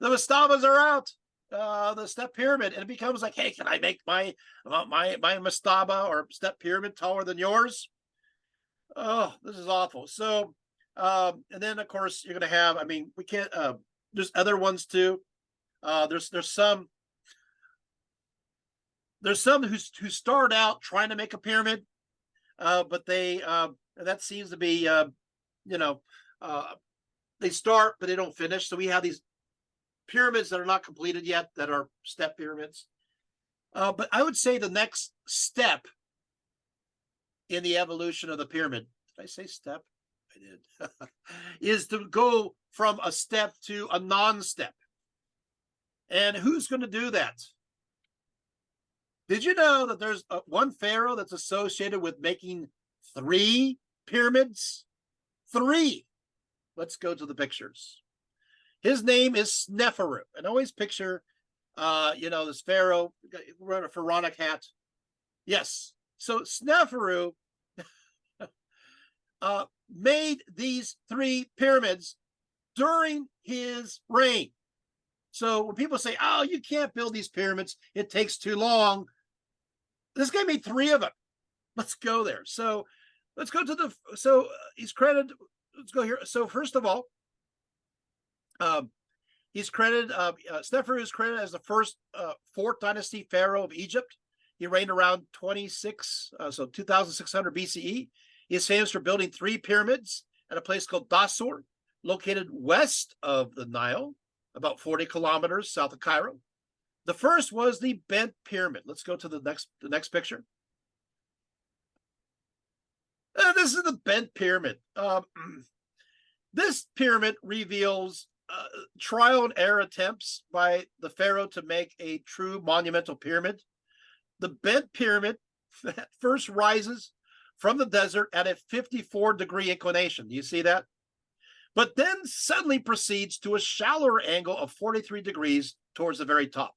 mastabas are out. The step pyramid, and it becomes like, hey, can I make my mastaba or step pyramid taller than yours? Oh, this is awful. So, and then of course you're going to have. We can't. There's other ones too. There's some who start out trying to make a pyramid, but that seems to be they start but they don't finish. So we have these pyramids that are not completed yet that are step pyramids. But I would say the next step in the evolution of the pyramid, did I say step? I did. Is to go from a step to a non-step. And who's going to do that? Did you know that there's one pharaoh that's associated with making 3 pyramids? 3. Let's go to the pictures. His name is Sneferu. And always picture, this pharaoh wearing a pharaonic hat. Yes. So Sneferu made these 3 pyramids during his reign. So when people say, oh, you can't build these pyramids, it takes too long. This guy made 3 of them. Let's go there. So let's go to he's credited. Let's go here. So first of all, he's credited, Sneferu is credited as the first 4th dynasty pharaoh of Egypt. He reigned around 2600 BCE. He is famous for building 3 pyramids at a place called Dasur, located west of the Nile, about 40 kilometers south of Cairo. The first was the bent pyramid. Let's go to the next picture. This is the bent pyramid. This pyramid reveals trial and error attempts by the pharaoh to make a true monumental pyramid. The bent pyramid first rises from the desert at a 54-degree inclination. Do you see that? But then suddenly proceeds to a shallower angle of 43 degrees towards the very top,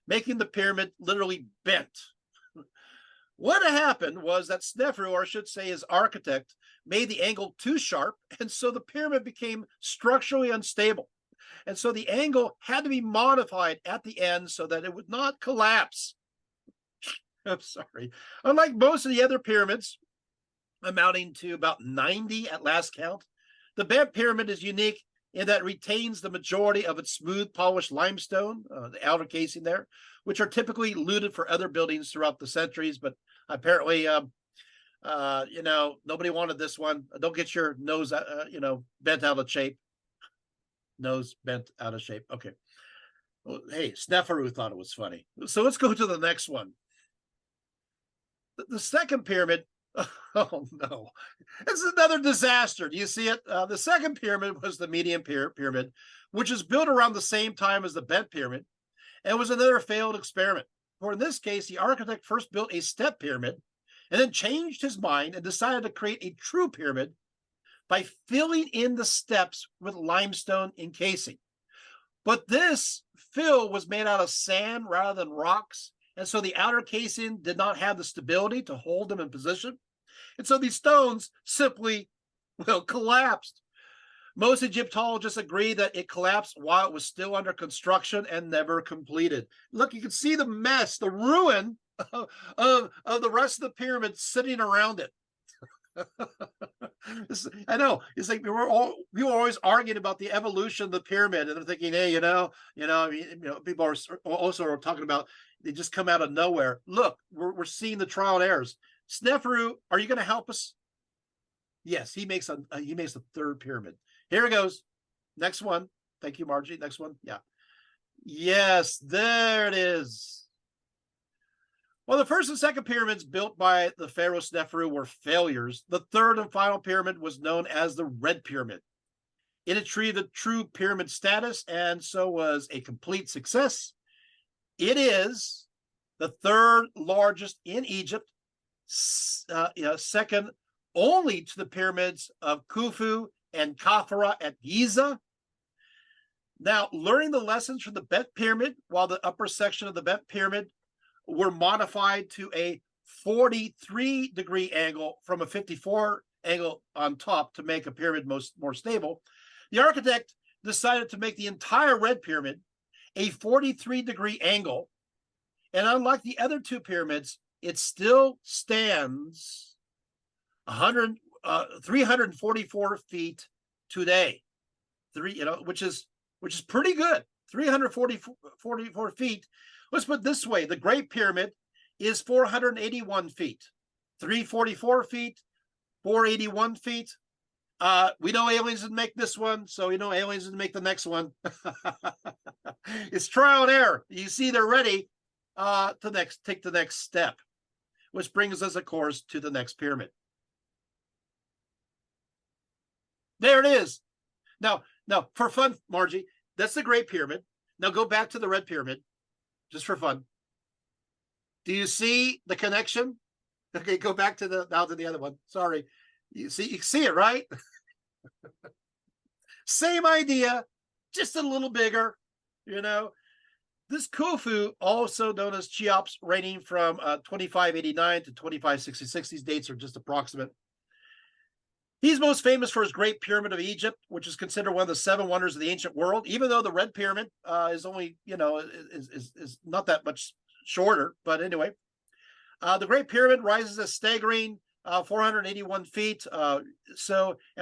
making the pyramid literally bent. What happened was that Snefru, or I should say his architect, made the angle too sharp, and so the pyramid became structurally unstable. And so the angle had to be modified at the end so that it would not collapse. I'm sorry. Unlike most of the other pyramids, amounting to about 90 at last count, the bent pyramid is unique in that it retains the majority of its smooth, polished limestone, the outer casing there, which are typically looted for other buildings throughout the centuries. But apparently, nobody wanted this one. Don't get your nose, bent out of shape. Nose bent out of shape. Okay. Well, hey, Sneferu thought it was funny. So let's go to the next one. The second pyramid. Oh no, it's another disaster. Do you see it? The second pyramid was the median pyramid, which is built around the same time as the bent pyramid, and was another failed experiment. For in this case, the architect first built a step pyramid and then changed his mind and decided to create a true pyramid by filling in the steps with limestone encasing. But this fill was made out of sand rather than rocks, and so the outer casing did not have the stability to hold them in position. And so these stones simply, collapsed. Most Egyptologists agree that it collapsed while it was still under construction and never completed. Look, you can see the mess, the ruin of the rest of the pyramid sitting around it. I know. It's like we were always arguing about the evolution of the pyramid, and they're thinking, hey, people are also talking about they just come out of nowhere. Look, we're seeing the trial and errors. Sneferu, are you going to help us? Yes, he makes a third pyramid. Here it goes. Next one. Thank you, Margie. Next one. Yeah. Yes, there it is. Well, the first and second pyramids built by the pharaoh Sneferu were failures. The third and final pyramid was known as the Red Pyramid. It achieved the true pyramid status and so was a complete success. It is the third largest in Egypt, second only to the pyramids of Khufu and Khafra at Giza. Now, learning the lessons from the bent pyramid, while the upper section of the bent pyramid were modified to a 43-degree angle from a 54 angle on top to make a pyramid more stable, the architect decided to make the entire Red Pyramid a 43-degree angle. And unlike the other two pyramids, it still stands 344 feet today. Which is pretty good. 344 feet. Let's put it this way: the Great Pyramid is 481 feet, 344 feet, 481 feet. We know aliens didn't make this one, so aliens didn't make the next one. It's trial and error. You see, they're ready to take the next step, which brings us, of course, to the next pyramid. There it is. Now, for fun, Margie, that's the Great Pyramid. Now go back to the Red Pyramid, just for fun. Do you see the connection? Okay, go back to the other one. Sorry. You see it, right? Same idea, just a little bigger, This Khufu, also known as Cheops, reigning from 2589 to 2566. These dates are just approximate. He's most famous for his Great Pyramid of Egypt, which is considered one of the seven wonders of the ancient world, even though the Red Pyramid is only, is not that much shorter. But anyway, the Great Pyramid rises a staggering 481 feet, and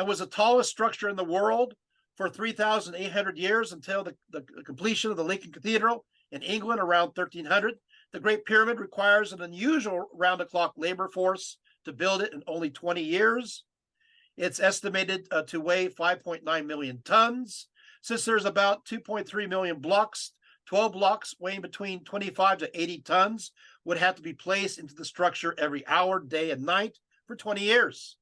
was the tallest structure in the world for 3,800 years until the completion of the Lincoln Cathedral in England around 1300. The Great Pyramid requires an unusual round-the-clock labor force to build it in only 20 years. It's estimated to weigh 5.9 million tons. Since there's about 2.3 million blocks, 12 blocks weighing between 25 to 80 tons would have to be placed into the structure every hour, day and night for 20 years.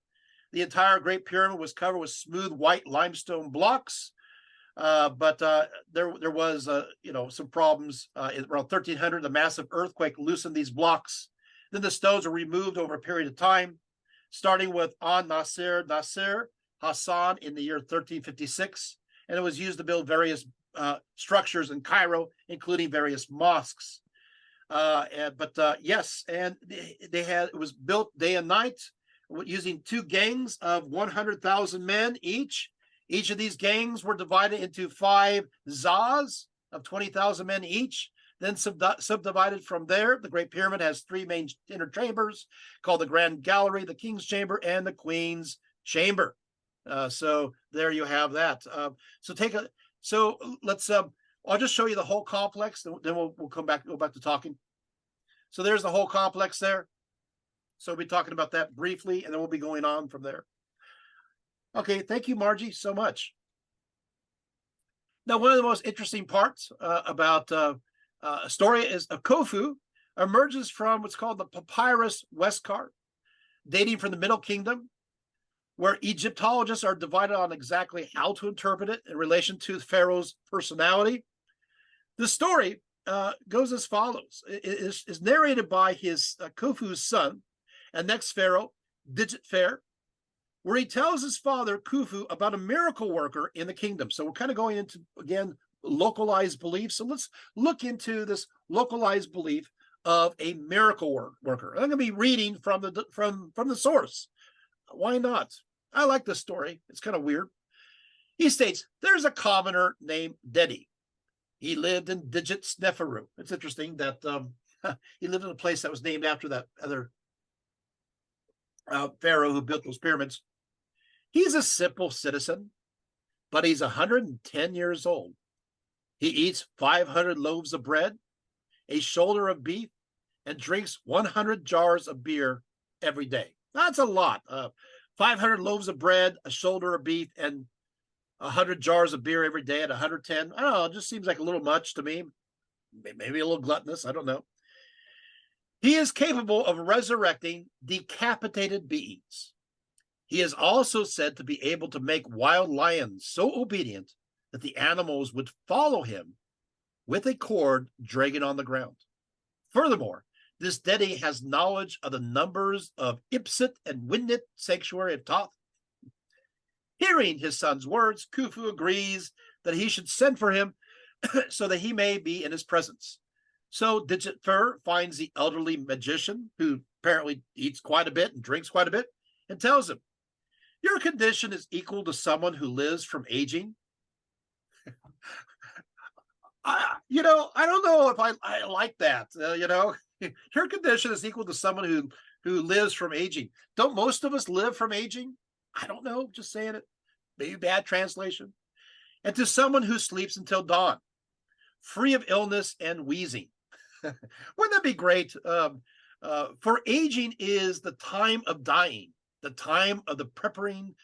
The entire Great Pyramid was covered with smooth white limestone blocks. But there was some problems. Around 1300, the massive earthquake loosened these blocks. Then the stones were removed over a period of time, starting with Nasir Hassan in the year 1356, and it was used to build various structures in Cairo, including various mosques. Yes, and it was built day and night using two gangs of 100,000 men each. Each of these gangs were divided into 5 zaz of 20,000 men each. Then subdivided from there, the Great Pyramid has 3 main inner chambers called the Grand Gallery, the King's Chamber, and the Queen's Chamber. So there you have that. I'll just show you the whole complex. Then we'll go back to talking. So there's the whole complex there. So we'll be talking about that briefly, and then we'll be going on from there. Okay, thank you, Margie, so much. Now, one of the most interesting parts about a story is Khufu emerges from what's called the Papyrus Westcar, dating from the Middle Kingdom, where Egyptologists are divided on exactly how to interpret it in relation to Pharaoh's personality. The story goes as follows. It is narrated by his Khufu's son and next pharaoh, Djed-Fer, where he tells his father, Khufu, about a miracle worker in the kingdom. So we're kind of going into, again, localized belief. So let's look into this localized belief of a miracle worker. I'm going to be reading from the source. Why not? I like this story. It's kind of weird. He states, there's a commoner named Dedi. He lived in Djed-Neferu. It's interesting that he lived in a place that was named after that other pharaoh who built those pyramids. He's a simple citizen, but he's 110 years old. He eats 500 loaves of bread, a shoulder of beef, and drinks 100 jars of beer every day. That's a lot. 500 loaves of bread, a shoulder of beef, and 100 jars of beer every day at 110. I don't know. It just seems like a little much to me. Maybe a little gluttonous. I don't know. He is capable of resurrecting decapitated beings. He is also said to be able to make wild lions so obedient that the animals would follow him with a cord dragging on the ground. Furthermore, this Dedi has knowledge of the numbers of Ipsit and Winnit sanctuary of Thoth. Hearing his son's words, Khufu agrees that he should send for him so that he may be in his presence. So Djed-Fer finds the elderly magician, who apparently eats quite a bit and drinks quite a bit, and tells him, your condition is equal to someone who lives from aging. I don't know if I like that. Your condition is equal to someone who lives from aging. Don't most of us live from aging? I don't know, just saying it. Maybe bad translation. And to someone who sleeps until dawn, free of illness and wheezing. Wouldn't that be great? For aging is the time of dying, the time of the preparing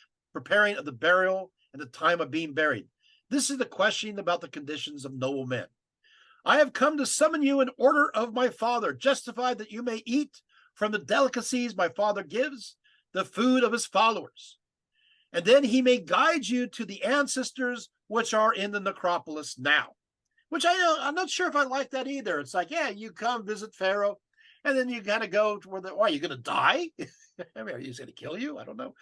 of the burial, and the time of being buried. This is the question about the conditions of noble men. I have come to summon you in order of my father, justified that you may eat from the delicacies my father gives, the food of his followers. And then he may guide you to the ancestors which are in the necropolis now. Which I'm not sure if I like that either. It's like, yeah, you come visit Pharaoh, and then you gotta go to where are you gonna die? I mean, are you going to kill you? I don't know.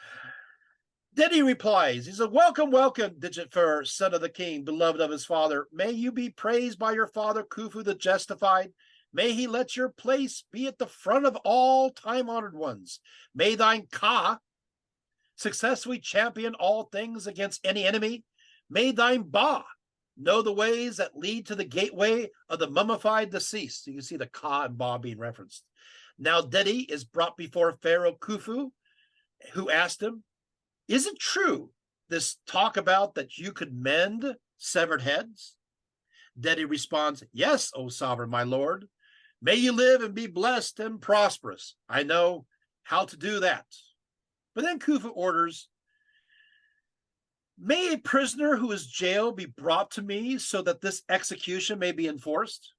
Then he replies, he said, welcome, Djed-Fer, son of the king, beloved of his father. May you be praised by your father, Khufu the Justified. May he let your place be at the front of all time-honored ones. May thine Ka successfully champion all things against any enemy. May thine Ba know the ways that lead to the gateway of the mummified deceased. So you can see the Ka and Ba being referenced. Now Dedi is brought before Pharaoh Khufu, who asked him, is it true, this talk about that you could mend severed heads? Dedi responds, yes, O sovereign, my lord. May you live and be blessed and prosperous. I know how to do that. But then Khufu orders, may a prisoner who is jailed be brought to me so that this execution may be enforced?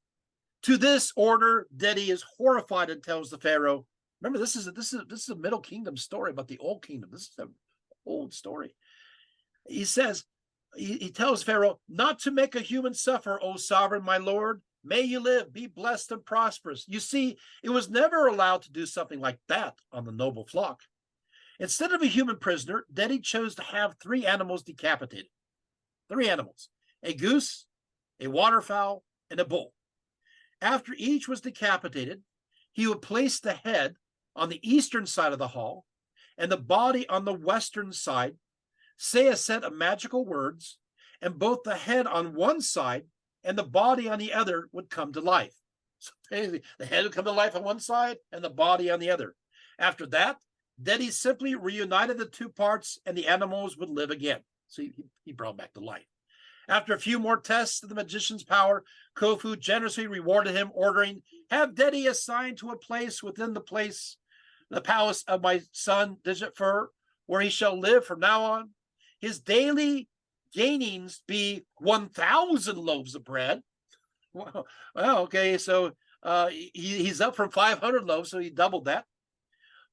To this order, Dedi is horrified and tells the Pharaoh, Remember, this is a Middle Kingdom story about the Old Kingdom. This is an old story. He says, he tells Pharaoh not to make a human suffer, O sovereign, my lord. May you live, be blessed and prosperous. You see, it was never allowed to do something like that on the noble flock. Instead of a human prisoner, Dedi chose to have 3 animals decapitated. 3 animals, a goose, a waterfowl, and a bull. After each was decapitated, he would place the head on the eastern side of the hall and the body on the western side, say a set of magical words, and both the head on one side and the body on the other would come to life. So basically, the head would come to life on one side and the body on the other. After that, Dedi simply reunited the 2 parts and the animals would live again. So he brought back to life. After a few more tests of the magician's power, Khufu generously rewarded him, ordering, have Dedi assigned to a place within the palace of my son Dijitfur, where he shall live from now on. His daily gainings be 1,000 loaves of bread. Well, okay, so he's up from 500 loaves, so he doubled that.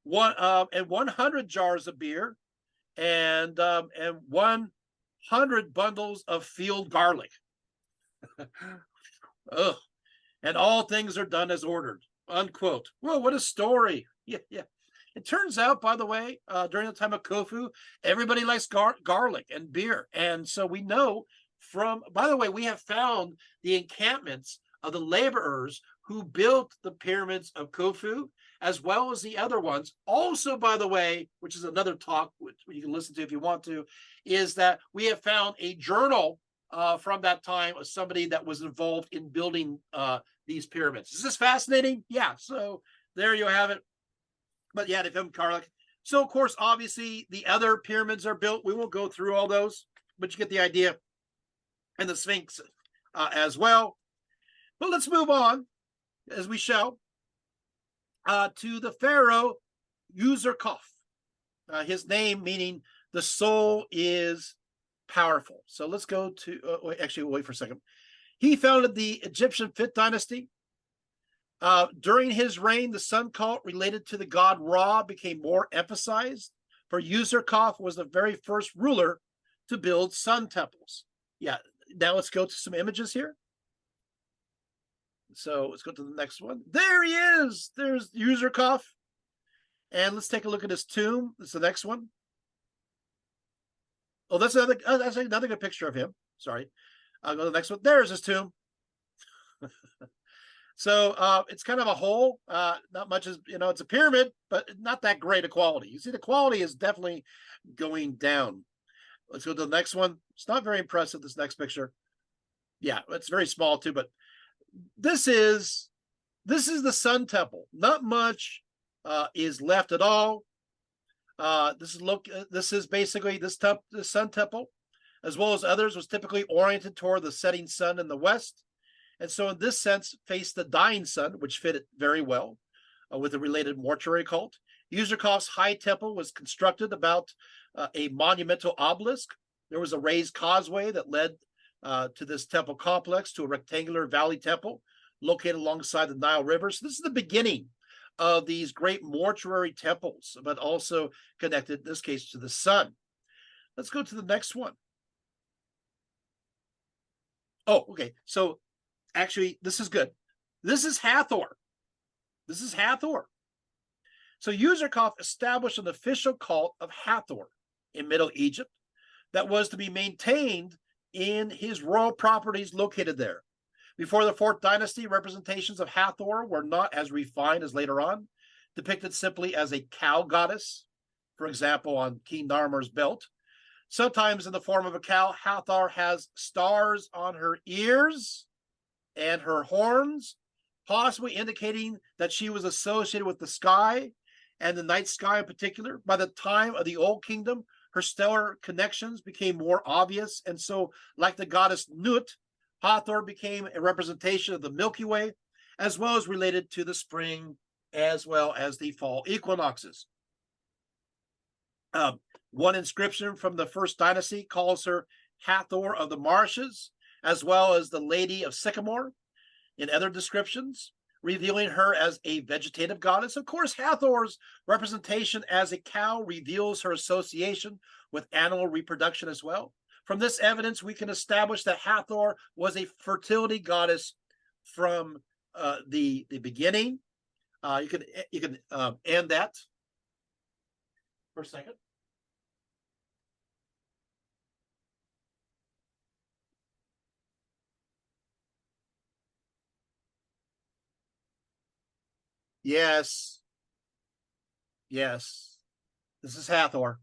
And 100 jars of beer, and 100 bundles of field garlic. Ugh. And all things are done as ordered. Unquote. Well, what a story. Yeah. It turns out, by the way, during the time of Khufu, everybody likes garlic and beer. And so we know by the way, we have found the encampments of the laborers who built the pyramids of Khufu, as well as the other ones. Also, by the way, which is another talk, which you can listen to if you want to, is that we have found a journal from that time of somebody that was involved in building these pyramids. Is this fascinating? Yeah, so there you have it. But yeah, they filmed garlic. So, of course, obviously, the other pyramids are built. We won't go through all those, but you get the idea. And the Sphinx as well. But let's move on, as we shall, to the pharaoh Userkaf. His name meaning the soul is powerful. So let's go to, actually, wait for a second. He founded the Egyptian 5th dynasty. During his reign, the sun cult related to the god Ra became more emphasized, for Userkaf was the very first ruler to build sun temples. Yeah, now let's go to some images here. So let's go to the next one. There he is. There's Userkaf. And let's take a look at his tomb. That's the next one. Oh, that's another good picture of him. Sorry. I'll go to the next one. There's his tomb. So it's kind of a hole. Not much as, it's a pyramid, but not that great a quality. You see, the quality is definitely going down. Let's go to the next one. It's not very impressive, this next picture. Yeah, it's very small too, but this is the Sun Temple. Not much is left at all. This is basically the Sun Temple, as well as others, was typically oriented toward the setting sun in the west. And so in this sense, faced the dying sun, which fit it very well with a related mortuary cult. Userkaf's high temple was constructed about a monumental obelisk. There was a raised causeway that led to this temple complex to a rectangular valley temple located alongside the Nile River. So this is the beginning of these great mortuary temples, but also connected, in this case, to the sun. Let's go to the next one. Oh, okay. So actually, this is good. This is Hathor. So Userkaf established an official cult of Hathor in Middle Egypt that was to be maintained in his royal properties located there. Before the 4th dynasty, representations of Hathor were not as refined as later on, depicted simply as a cow goddess, for example, on King Narmer's belt. Sometimes in the form of a cow, Hathor has stars on her ears and her horns, possibly indicating that she was associated with the sky and the night sky in particular. By the time of the Old Kingdom, her stellar connections became more obvious. And so, like the goddess Nut, Hathor became a representation of the Milky Way, as well as related to the spring, as well as the fall equinoxes. One inscription from the 1st dynasty calls her Hathor of the Marshes, as well as the Lady of Sycamore. In other descriptions, revealing her as a vegetative goddess. Of course, Hathor's representation as a cow reveals her association with animal reproduction as well. From this evidence, we can establish that Hathor was a fertility goddess from the beginning. You can end that for a second. Yes, yes. This is Hathor.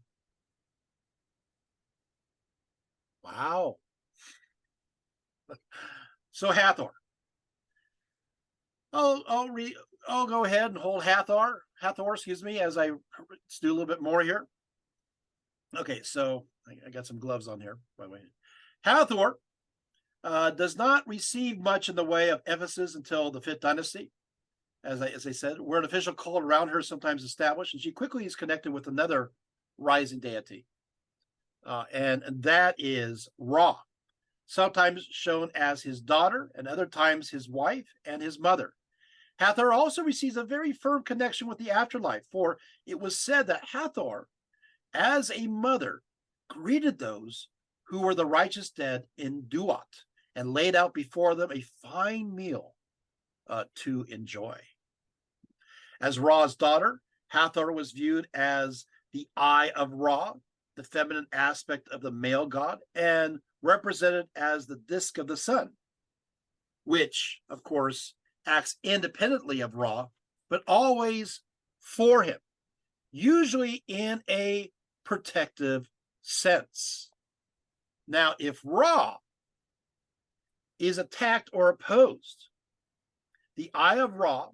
Wow. So Hathor. I'll go ahead and hold Hathor, excuse me, as I do a little bit more here. Okay, so I got some gloves on here, by the way. Hathor does not receive much in the way of emphasis until the 5th dynasty, as I said, where an official cult around her is sometimes established, and she quickly is connected with another rising deity, and that is Ra, sometimes shown as his daughter, and other times his wife and his mother. Hathor also receives a very firm connection with the afterlife, for it was said that Hathor, as a mother, greeted those who were the righteous dead in Duat and laid out before them a fine meal to enjoy. As Ra's daughter, Hathor was viewed as the eye of Ra, the feminine aspect of the male god, and represented as the disk of the sun, which, of course, acts independently of Ra, but always for him, usually in a protective sense. Now, if Ra is attacked or opposed, the eye of Ra,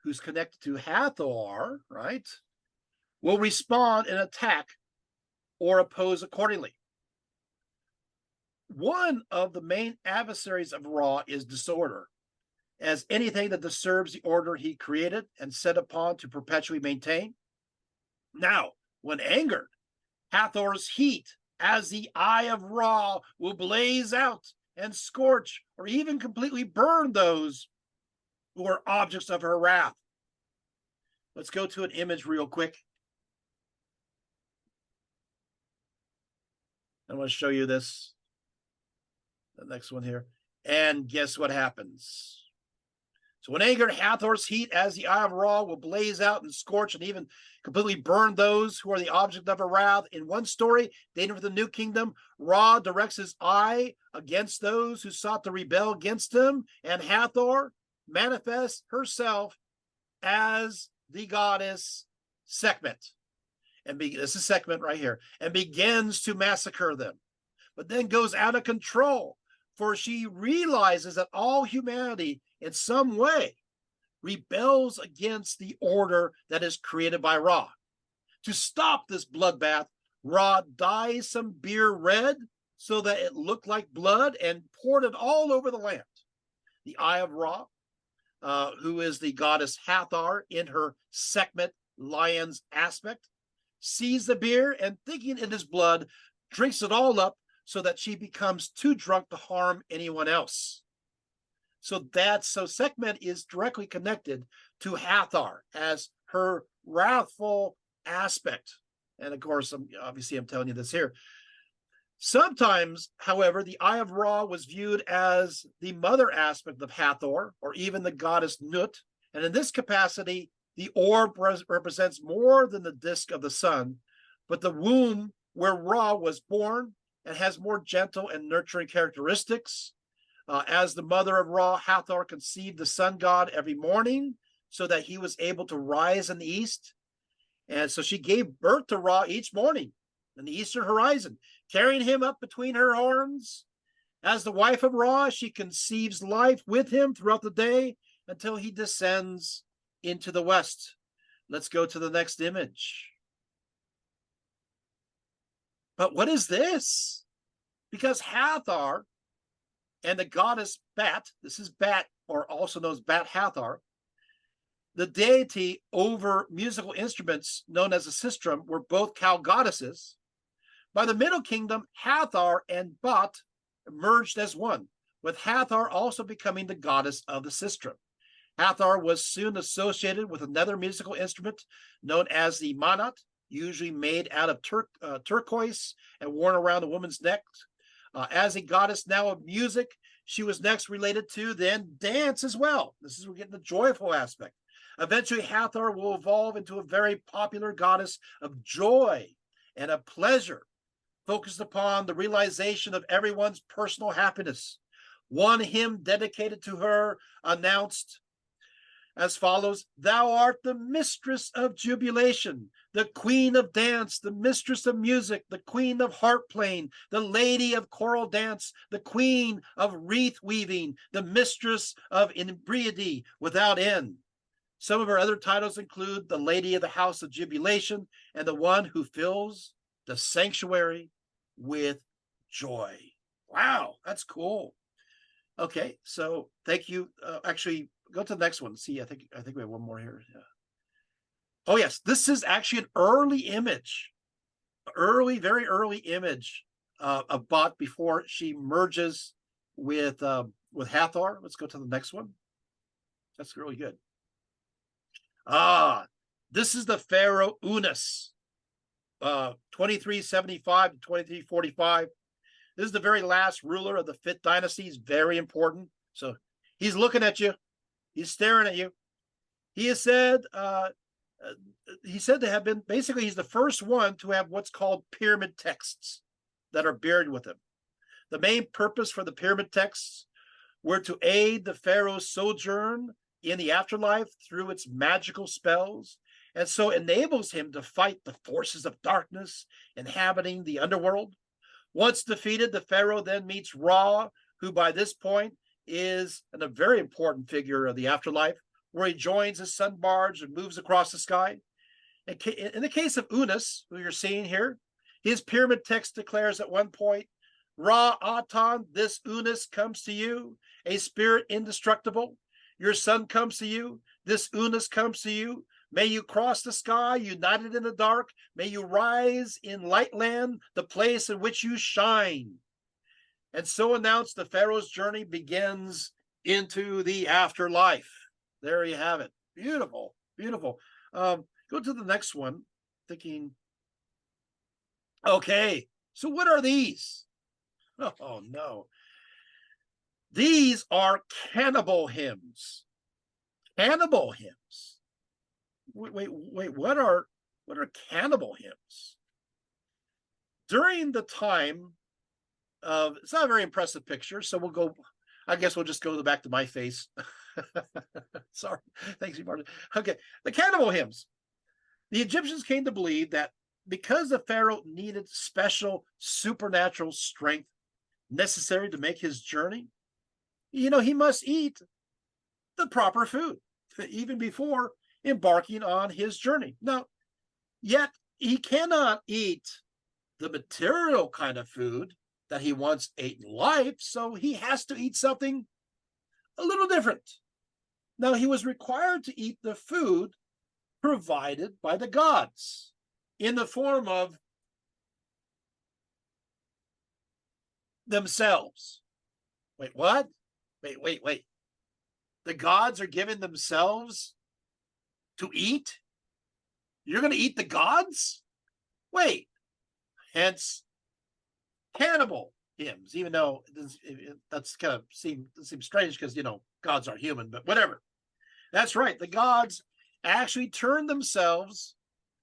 who's connected to Hathor, right, will respond and attack or oppose accordingly. One of the main adversaries of Ra is disorder, as anything that disturbs the order he created and set upon to perpetually maintain. Now, when angered, Hathor's heat, as the eye of Ra, will blaze out and scorch or even completely burn those who are objects of her wrath. Let's go to an image real quick. I want to show you this. The next one here. And guess what happens? So when angered, Hathor's heat, as the eye of Ra, will blaze out and scorch and even completely burn those who are the object of her wrath. In one story, dating for the New Kingdom, Ra directs his eye against those who sought to rebel against him, and Hathor manifests herself as the goddess Sekhmet. And this is Sekhmet right here, and begins to massacre them, but then goes out of control, for she realizes that all humanity in some way rebels against the order that is created by Ra. To stop this bloodbath, Ra dyes some beer red so that it looked like blood and poured it all over the land. The eye of Ra, who is the goddess Hathor in her Sekhmet lion's aspect, sees the beer and, thinking it is blood, drinks it all up so that she becomes too drunk to harm anyone else. So Sekhmet is directly connected to Hathor as her wrathful aspect. And of course, obviously I'm telling you this here. Sometimes, however, the eye of Ra was viewed as the mother aspect of Hathor, or even the goddess Nut. And in this capacity, the orb represents more than the disk of the sun, but the womb where Ra was born, and has more gentle and nurturing characteristics. As the mother of Ra, Hathor conceived the sun god every morning so that he was able to rise in the east. And so she gave birth to Ra each morning in the eastern horizon, carrying him up between her horns. As the wife of Ra, she conceives life with him throughout the day until he descends into the west. Let's go to the next image. But what is this? Because Hathor and the goddess Bat, this is Bat, or also known as Bat Hathor, the deity over musical instruments known as the sistrum, were both cow goddesses. By the Middle Kingdom, Hathor and Bat merged as one, with Hathor also becoming the goddess of the sistrum. Hathor was soon associated with another musical instrument known as the manat, usually made out of turquoise and worn around a woman's neck. As a goddess now of music, she was next related to then dance as well. This is, we're getting the joyful aspect. Eventually, Hathor will evolve into a very popular goddess of joy and of pleasure, focused upon the realization of everyone's personal happiness. One hymn dedicated to her announced as follows: "Thou art the mistress of jubilation, the queen of dance, the mistress of music, the queen of harp playing, the lady of choral dance, the queen of wreath weaving, the mistress of inebriety without end." Some of her other titles include the Lady of the House of Jubilation and the one who fills the sanctuary with joy. Wow, that's cool. Okay, so thank you. Actually, go to the next one. See, I think we have one more here. Yeah. Oh yes, this is actually an early image, very early image of Bot before she merges with Hathor. Let's go to the next one. That's really good. This is the pharaoh Unas, 2375 to 2345. This is the very last ruler of the 5th dynasty. He's very important. So he's looking at you. He's staring at you. He is said to have been, basically, he's the first one to have what's called pyramid texts that are buried with him. The main purpose for the pyramid texts were to aid the pharaoh's sojourn in the afterlife through its magical spells, and so enables him to fight the forces of darkness inhabiting the underworld. Once defeated, the pharaoh then meets Ra, who by this point is a very important figure of the afterlife, where he joins his sun barge and moves across the sky. In the case of Unas, who you're seeing here, his pyramid text declares at one point, "Ra Atan, this Unas comes to you, a spirit indestructible. Your son comes to you, this Unas comes to you. May you cross the sky, united in the dark. May you rise in light land, the place in which you shine." And so announced, the pharaoh's journey begins into the afterlife. There you have it. Beautiful, beautiful. Go to the next one. Thinking, okay, so what are these? Oh no. These are cannibal hymns. Cannibal hymns. Wait, what are cannibal hymns? During the time of, it's not a very impressive picture, so we'll go, I guess we'll just go back to my face. Sorry. Thanks, Martin. Okay, the cannibal hymns. The Egyptians came to believe that because the pharaoh needed special supernatural strength necessary to make his journey, he must eat the proper food even before embarking on his journey. Now, yet he cannot eat the material kind of food that he once ate in life, so he has to eat something a little different. Now, he was required to eat the food provided by the gods in the form of themselves. Wait, what? Wait. The gods are giving themselves to eat? You're going to eat the gods? Wait. Hence, cannibal hymns, even though that's kind of seems strange because, gods aren't human, but whatever. That's right. The gods actually turned themselves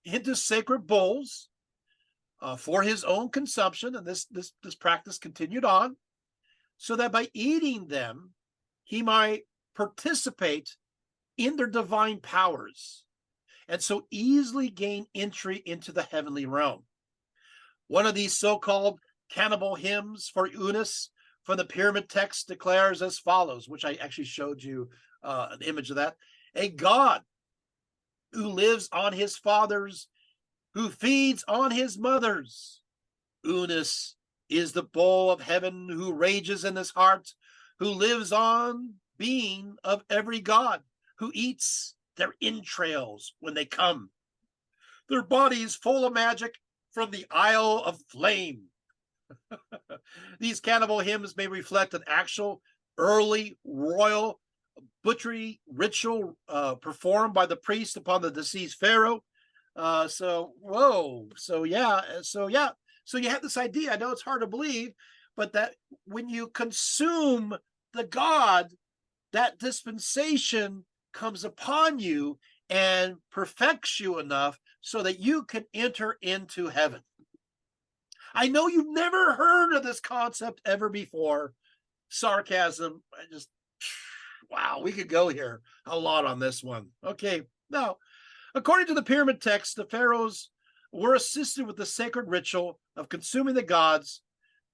into sacred bulls for his own consumption, and this practice continued on, so that by eating them, he might participate in their divine powers, and so easily gain entry into the heavenly realm. One of these so-called cannibal hymns for Unas from the pyramid text declares as follows, which I actually showed you an image of that: "A god who lives on his fathers, who feeds on his mothers. Unas is the bull of heaven who rages in his heart, who lives on being of every god, who eats their entrails when they come. Their bodies full of magic from the Isle of Flame." These cannibal hymns may reflect an actual early royal butchery ritual performed by the priest upon the deceased pharaoh. So whoa, so yeah, so you have this idea. I know it's hard to believe, but that when you consume the god, that dispensation comes upon you and perfects you enough so that you can enter into heaven. I know you've never heard of this concept ever before. Sarcasm. I just, wow, we could go here a lot on this one. Okay, now, according to the pyramid text, the pharaohs were assisted with the sacred ritual of consuming the gods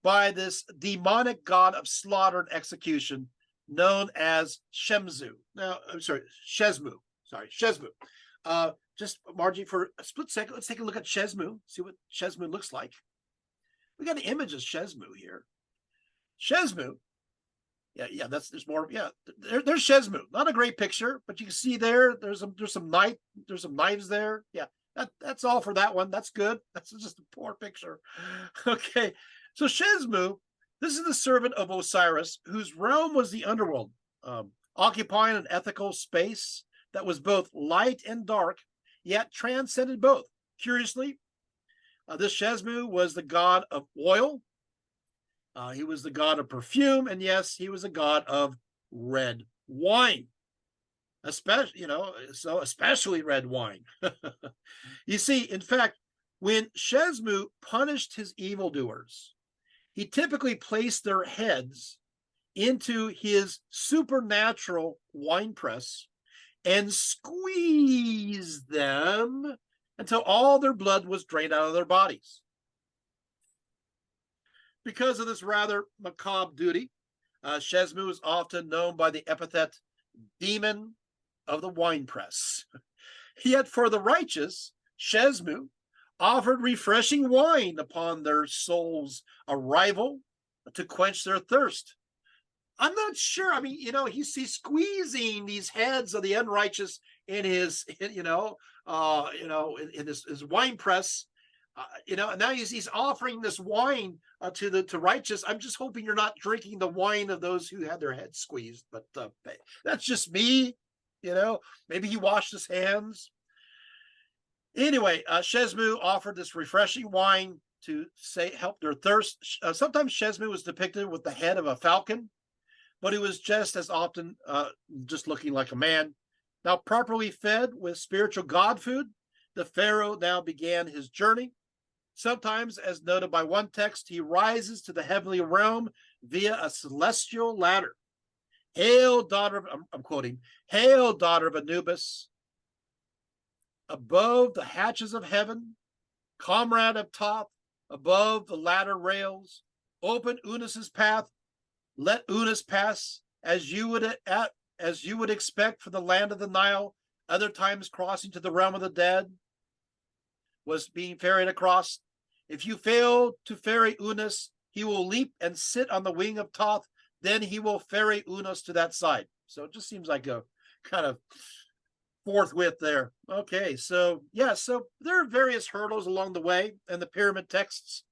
by this demonic god of slaughter and execution known as Shemzu. Now, I'm sorry, Shesmu. Sorry, Shesmu. Just Margie, for a split second, let's take a look at Shesmu, see what Shesmu looks like. We got an image of Shesmu here. Shesmu, yeah, there's more. Yeah, there's Shesmu. Not a great picture, but you can see there's some knives there. Yeah, that's all for that one. That's good. That's just a poor picture. Okay, so Shesmu, this is the servant of Osiris, whose realm was the underworld, occupying an ethical space that was both light and dark, yet transcended both. Curiously, this Shesmu was the god of oil. He was the god of perfume, and yes, he was a god of red wine, especially red wine. You see, in fact, when Shesmu punished his evildoers, he typically placed their heads into his supernatural wine press and squeezed them until all their blood was drained out of their bodies. Because of this rather macabre duty, Shesmu is often known by the epithet demon of the winepress. Yet for the righteous, Shesmu offered refreshing wine upon their soul's arrival to quench their thirst. I'm not sure. I mean, he's squeezing these heads of the unrighteous in his, in his wine press. And now he's offering this wine to righteous. I'm just hoping you're not drinking the wine of those who had their heads squeezed. But that's just me. Maybe he washed his hands. Anyway, Shesmu offered this refreshing wine to help their thirst. Sometimes Shesmu was depicted with the head of a falcon, but he was just as often just looking like a man. Now, properly fed with spiritual god food, the pharaoh now began his journey. Sometimes, as noted by one text, he rises to the heavenly realm via a celestial ladder. Hail, daughter of, I'm quoting, hail, daughter of Anubis, above the hatches of heaven, comrade of Thoth, above the ladder rails, open Unis's path, let Unis pass as you would expect for the land of the Nile, other times crossing to the realm of the dead, was being ferried across. If you fail to ferry Unis, he will leap and sit on the wing of Thoth. Then he will ferry Unis to that side. So it just seems like a kind of forthwith there. Okay, so there are various hurdles along the way, and the pyramid texts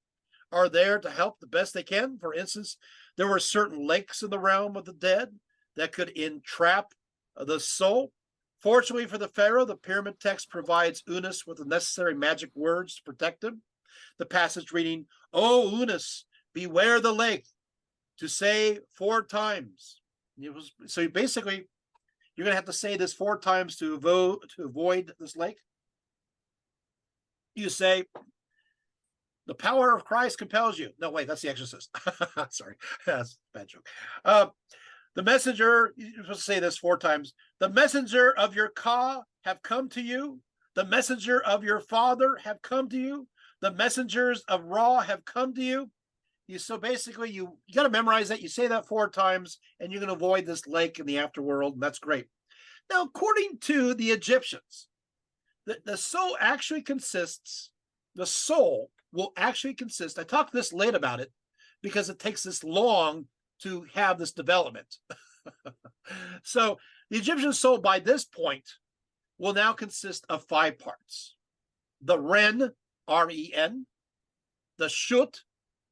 are there to help the best they can. For instance, there were certain lakes in the realm of the dead that could entrap the soul. Fortunately for the pharaoh, the pyramid text provides Unis with the necessary magic words to protect him. The passage reading, "O Unis, beware the lake," to say 4 times. So basically, you're going to have to say this 4 times to avoid this lake. You say, "The power of Christ compels you." No, wait, that's The Exorcist. Sorry, that's a bad joke. The messenger, you're supposed to say this 4 times. "The messenger of your Ka have come to you. The messenger of your father have come to you. The messengers of Ra have come to you." So basically, you got to memorize that. You say that 4 times, and you're going to avoid this lake in the afterworld, and that's great. Now, according to the Egyptians, the soul will actually consist. I talked this late about it because it takes this long to have this development. So the Egyptian soul by this point will now consist of 5 parts: the Ren, R-E-N, the Shut,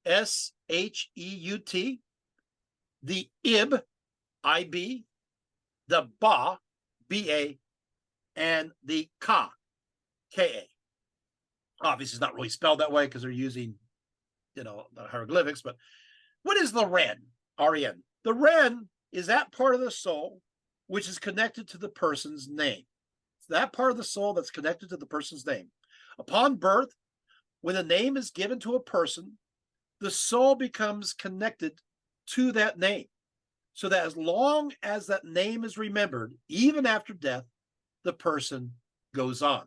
S-H-E-U-T, the Ib, I-B, the Ba, B-A, and the Ka, K-A. Obviously, it's not really spelled that way because they're using, the hieroglyphics, but what is the Ren, R-E-N? The Ren is that part of the soul which is connected to the person's name. It's that part of the soul that's connected to the person's name. Upon birth, when a name is given to a person, the soul becomes connected to that name. So that as long as that name is remembered, even after death, the person goes on.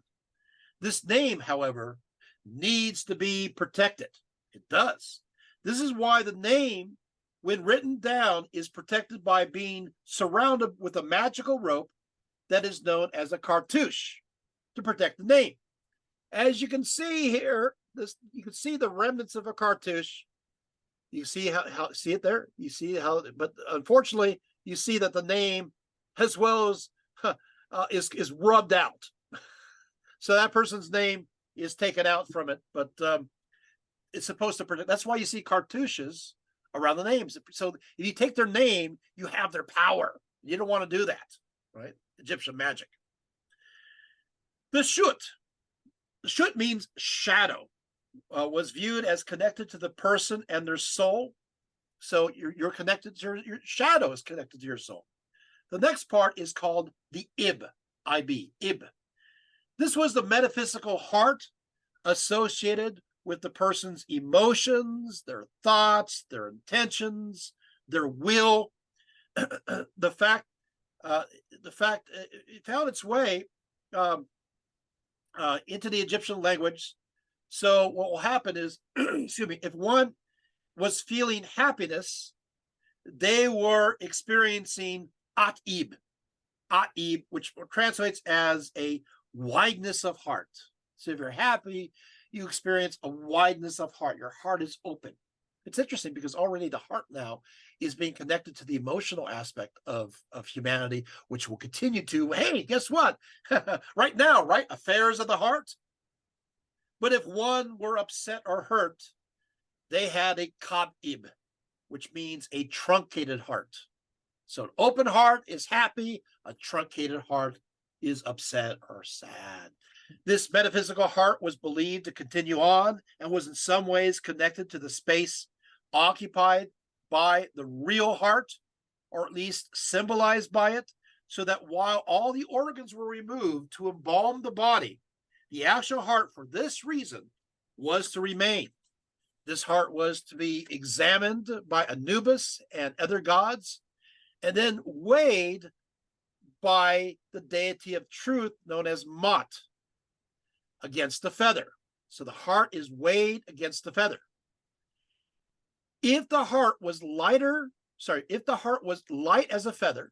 This name, however, needs to be protected. It does. This is why the name, when written down, is protected by being surrounded with a magical rope that is known as a cartouche to protect the name. As you can see here, you can see the remnants of a cartouche. You see how see it there? You see how, but unfortunately, you see that the name, as well as is rubbed out. So that person's name is taken out from it, but it's supposed to protect. That's why you see cartouches around the names. So if you take their name, you have their power. You don't want to do that, right? Egyptian magic. The shut means shadow. Was viewed as connected to the person and their soul. So you're connected to your shadow is connected to your soul. The next part is called the Ib, I-B, Ib. This was the metaphysical heart associated with the person's emotions, their thoughts, their intentions, their will. The fact it found its way into the Egyptian language. So what will happen is, excuse me, if one was feeling happiness, they were experiencing at-ib, which translates as a wideness of heart. So if you're happy, you experience a wideness of heart. Your heart is open. It's interesting because already the heart now is being connected to the emotional aspect of humanity, which will continue to, hey, guess what? Right now, right? Affairs of the heart. But if one were upset or hurt, they had a kabib, which means a truncated heart. So an open heart is happy, a truncated heart is upset or sad. This metaphysical heart was believed to continue on and was in some ways connected to the space occupied by the real heart, or at least symbolized by it, so that while all the organs were removed to embalm the body, the actual heart, for this reason, was to remain. This heart was to be examined by Anubis and other gods, and then weighed by the deity of truth known as Mot against the feather. So the heart is weighed against the feather. If the heart was light as a feather,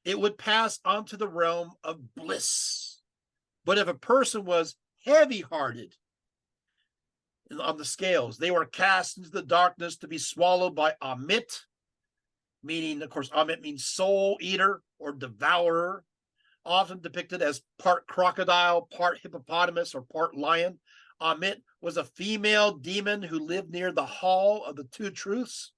it would pass onto the realm of bliss. But if a person was heavy-hearted on the scales, they were cast into the darkness to be swallowed by Amit, meaning, of course, Amit means soul eater or devourer, often depicted as part crocodile, part hippopotamus, or part lion. Amit was a female demon who lived near the Hall of the Two Truths,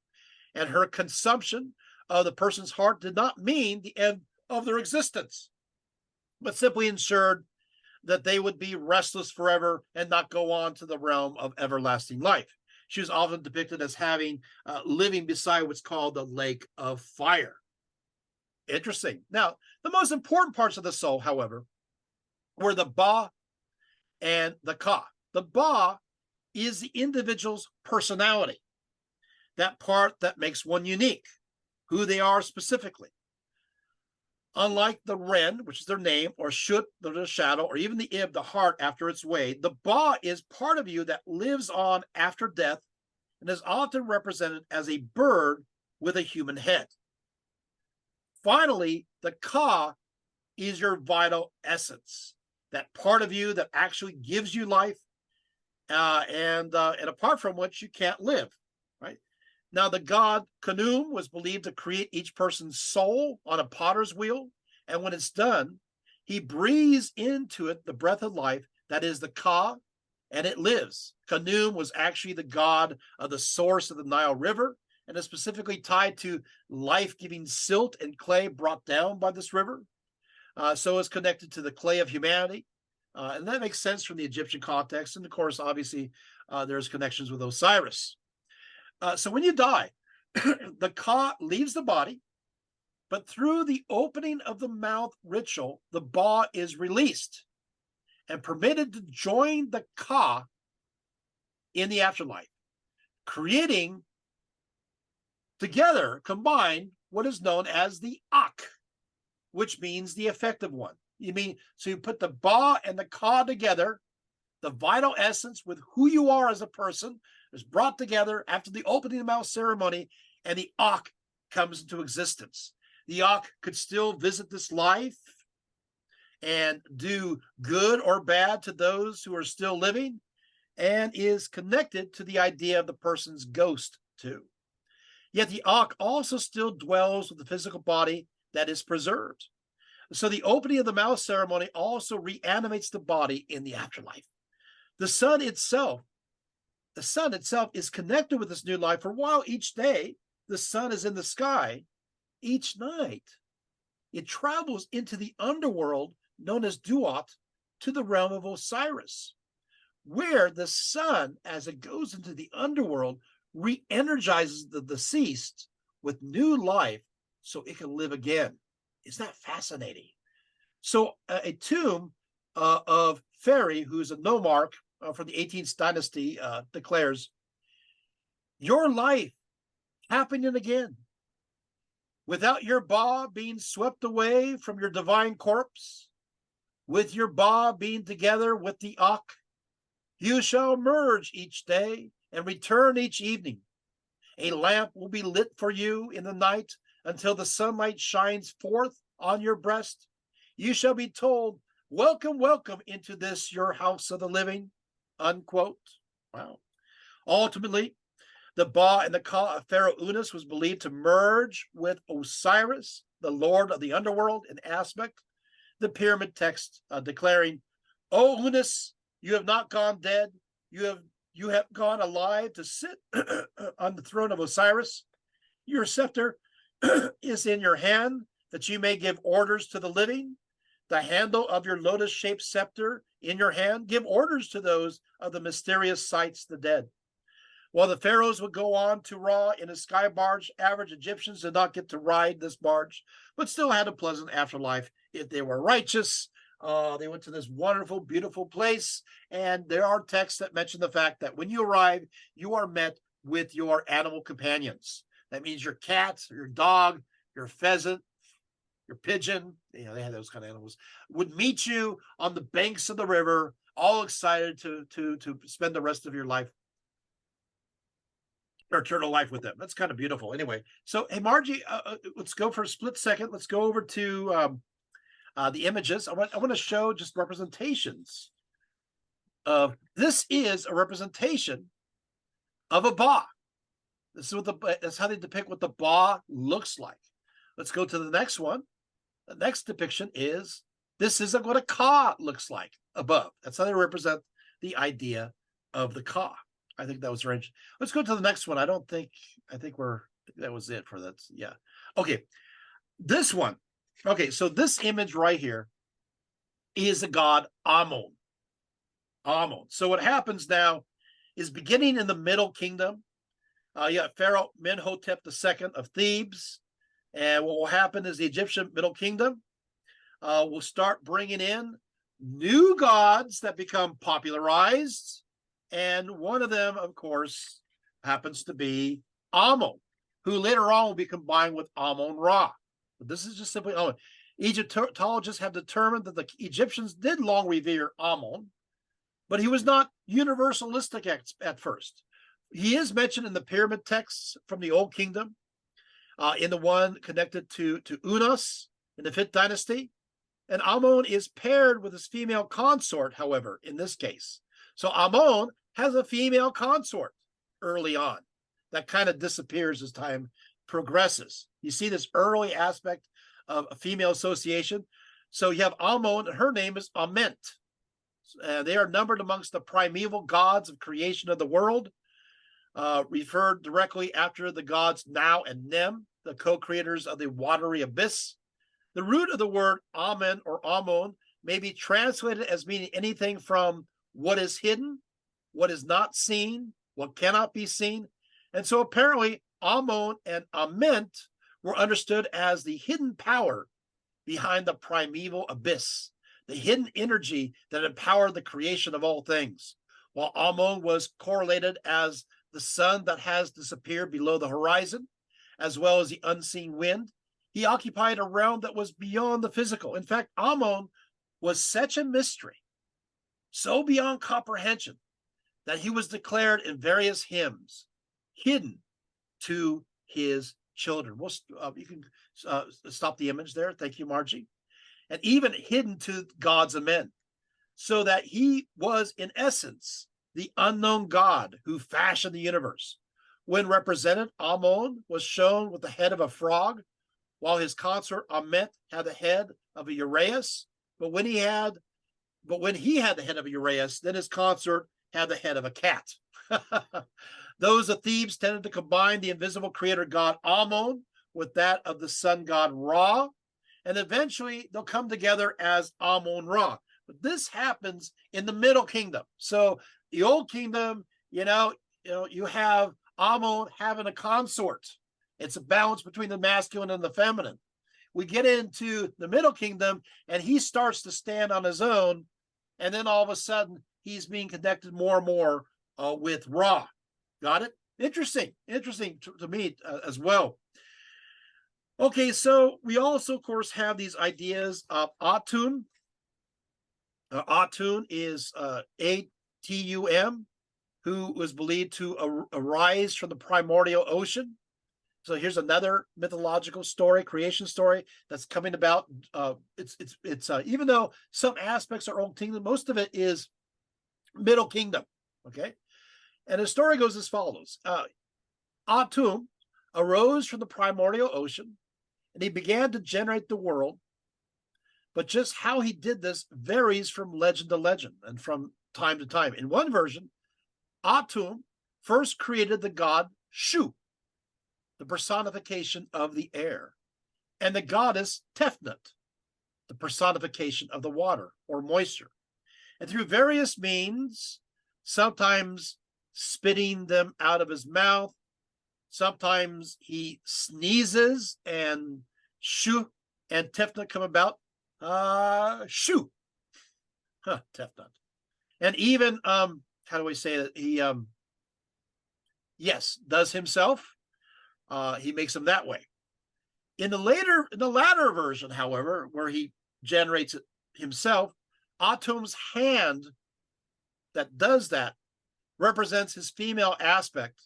and her consumption of the person's heart did not mean the end of their existence, but simply ensured that they would be restless forever and not go on to the realm of everlasting life. She was often depicted as having living beside what's called the lake of fire. Interesting. Now, the most important parts of the soul, however, were the Ba and the Ka. The Ba is the individual's personality, that part that makes one unique, who they are specifically. Unlike the Ren, which is their name, or Shut, the shadow, or even the Ib, the heart after its way, the Ba is part of you that lives on after death and is often represented as a bird with a human head. Finally, the Ka is your vital essence, that part of you that actually gives you life, and apart from which you can't live, right? Now, the god Khnum was believed to create each person's soul on a potter's wheel, and when it's done, he breathes into it the breath of life, that is the Ka, and it lives. Khnum was actually the god of the source of the Nile River, and is specifically tied to life-giving silt and clay brought down by this river. So it's connected to the clay of humanity. And that makes sense from the Egyptian context. And of course, obviously, there's connections with Osiris. So when you die, the ka leaves the body, but through the opening of the mouth ritual, the ba is released and permitted to join the ka in the afterlife, creating together, combined, what is known as the ak, which means the effective one. So you put the ba and the ka together, the vital essence with who you are as a person is brought together after the opening of the mouth ceremony, and the ak comes into existence. The ak could still visit this life and do good or bad to those who are still living, and is connected to the idea of the person's ghost too. Yet the ak also still dwells with the physical body that is preserved. So the opening of the mouth ceremony also reanimates the body in the afterlife. The sun itself is connected with this new life, for while each day the sun is in the sky, each night it travels into the underworld known as Duat, to the realm of Osiris, where the sun, as it goes into the underworld, re-energizes the deceased with new life so it can live again. Isn't that fascinating? So a tomb of Feri, who's a nomarch from the 18th dynasty, declares, your life happening again. Without your ba being swept away from your divine corpse, with your ba being together with the ak, you shall merge each day and return each evening. A lamp will be lit for you in the night until the sunlight shines forth on your breast. You shall be told, welcome, welcome into this, your house of the living, unquote. Wow. Ultimately, the ba and the ka of Pharaoh Unas was believed to merge with Osiris, the lord of the underworld, in aspect. The pyramid text declaring, O Unas, you have not gone dead. You have gone alive to sit on the throne of Osiris. Your scepter is in your hand, that you may give orders to the living. The handle of your lotus-shaped scepter in your hand, give orders to those of the mysterious sights, the dead. While the pharaohs would go on to Ra in a sky barge, average Egyptians did not get to ride this barge, but still had a pleasant afterlife if they were righteous. They went to this wonderful, beautiful place, and there are texts that mention the fact that when you arrive, you are met with your animal companions. That means your cat, your dog, your pheasant, your pigeon, they had those kind of animals, would meet you on the banks of the river, all excited to spend the rest of your life or eternal life with them. That's kind of beautiful. Anyway, so hey, Margie, let's go for a split second. Let's go over to the images. I want to show just representations of, this is a representation of a ba. This is that's how they depict what the ba looks like. Let's go to the next one. The next depiction is, this is what a ka looks like above. That's how they represent the idea of the ka. I think that was arranged. Let's go to the next one. I think that was it for that. Yeah. Okay. This one. Okay. So this image right here is the god Amun. Amun. So what happens now is, beginning in the Middle Kingdom, you have Pharaoh Menhotep II of Thebes. And what will happen is the Egyptian Middle Kingdom will start bringing in new gods that become popularized. And one of them, of course, happens to be Amun, who later on will be combined with Amun-Ra. But this is just simply Amun. Egyptologists have determined that the Egyptians did long revere Amun, but he was not universalistic at first. He is mentioned in the pyramid texts from the Old Kingdom, in the one connected to Unas in the 5th dynasty. And Amun is paired with his female consort, however, in this case. So Amun has a female consort early on that kind of disappears as time progresses. You see this early aspect of a female association. So you have Amun, and her name is Ament. They are numbered amongst the primeval gods of creation of the world. referred directly after the gods Now and Nem, the co-creators of the watery abyss. The root of the word Amen or Amon may be translated as meaning anything from what is hidden, what is not seen, what cannot be seen. And so apparently Amon and Ament were understood as the hidden power behind the primeval abyss, the hidden energy that empowered the creation of all things. While Amon was correlated as the sun that has disappeared below the horizon, as well as the unseen wind, he occupied a realm that was beyond the physical. In fact, Amon was such a mystery, so beyond comprehension, that he was declared in various hymns hidden to his children. You can stop the image there. Thank you, Margie. And even hidden to gods and men, so that he was, in essence, the unknown God who fashioned the universe. When represented, Amon was shown with the head of a frog, while his consort Ament had the head of a uraeus. But when he had the head of a uraeus, then his consort had the head of a cat. Those of Thebes tended to combine the invisible creator god Amon with that of the sun god Ra, and eventually they'll come together as Amon-Ra. But this happens in the Middle Kingdom. So the Old Kingdom, you have Amon having a consort. It's a balance between the masculine and the feminine. We get into the Middle Kingdom, and he starts to stand on his own, and then all of a sudden, he's being connected more and more with Ra. Got it? Interesting to me as well. Okay, so we also, of course, have these ideas of Atum. Atum is A-T-U-M, who was believed to arise from the primordial ocean. So here's another mythological story, creation story that's coming about. It's even though some aspects are Old Kingdom, most of it is Middle Kingdom. Okay, and the story goes as follows: Atum arose from the primordial ocean, and he began to generate the world. But just how he did this varies from legend to legend and from time to time. In one version, Atum first created the god Shu, the personification of the air, and the goddess Tefnut, the personification of the water or moisture. And through various means, sometimes spitting them out of his mouth, sometimes he sneezes and Shu and Tefnut come about. Shu, Tefnut. And even, how do I say it? He, does himself. He makes them that way. In the latter version, however, where he generates it himself, Atum's hand that does that represents his female aspect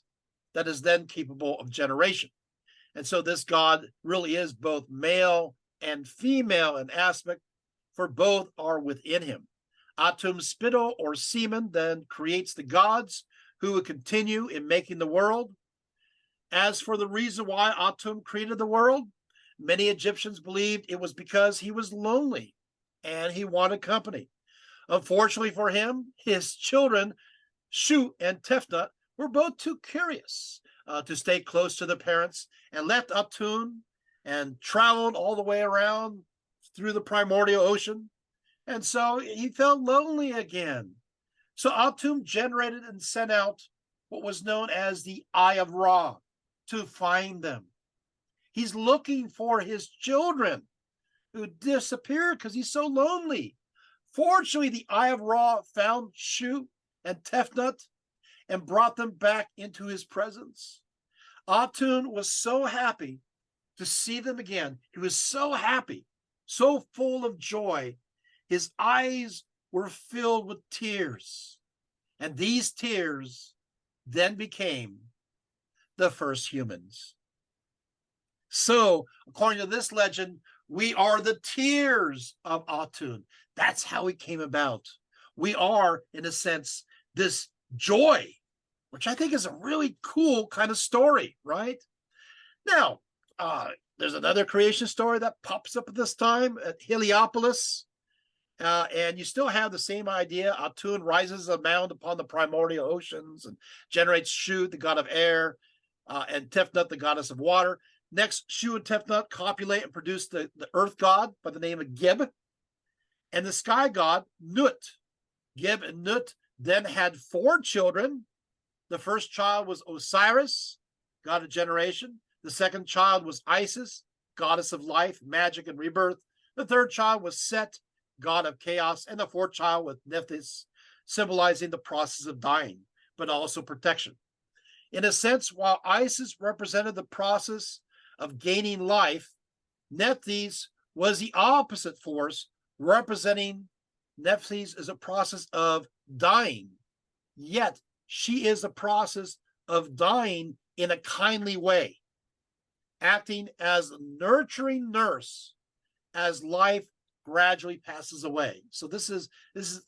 that is then capable of generation. And so this god really is both male and female in aspect, for both are within him. Atum's spittle or semen then creates the gods who would continue in making the world. As for the reason why Atum created the world, many Egyptians believed it was because he was lonely and he wanted company. Unfortunately for him, his children, Shu and Tefnut, were both too curious to stay close to their parents and left Atum and traveled all the way around through the primordial ocean. And so he felt lonely again. So Atum generated and sent out what was known as the Eye of Ra to find them. He's looking for his children who disappeared because he's so lonely. Fortunately, the Eye of Ra found Shu and Tefnut and brought them back into his presence. Atum was so happy to see them again. He was so happy, so full of joy. His eyes were filled with tears. And these tears then became the first humans. So, according to this legend, we are the tears of Atum. That's how it came about. We are, in a sense, this joy, which I think is a really cool kind of story, right? Now, there's another creation story that pops up at this time at Heliopolis. And you still have the same idea. Atun rises a mound upon the primordial oceans and generates Shu, the god of air, and Tefnut, the goddess of water. Next, Shu and Tefnut copulate and produce the earth god by the name of Gib, and the sky god, Nut. Gib and Nut then had 4 children. The first child was Osiris, god of generation. The second child was Isis, goddess of life, magic, and rebirth. The third child was Set, god of chaos. And the fourth child was Nephthys, symbolizing the process of dying, but also protection. In a sense, while Isis represented the process of gaining life, Nephthys was the opposite force, representing Nephthys as a process of dying. Yet she is a process of dying in a kindly way, acting as a nurturing nurse as life gradually passes away. So this is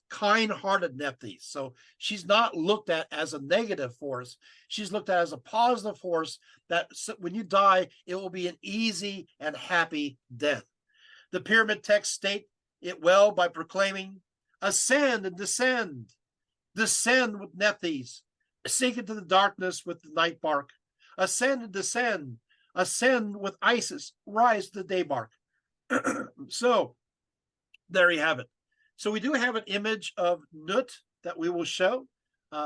kind-hearted Nephthys. So she's not looked at as a negative force. She's looked at as a positive force that when you die, it will be an easy and happy death. The pyramid texts state it well by proclaiming, ascend and descend. Descend with Nephthys. Sink into the darkness with the night bark. Ascend and descend. Ascend with Isis. Rise to the day bark. So there you have it. So we do have an image of Nut that we will show.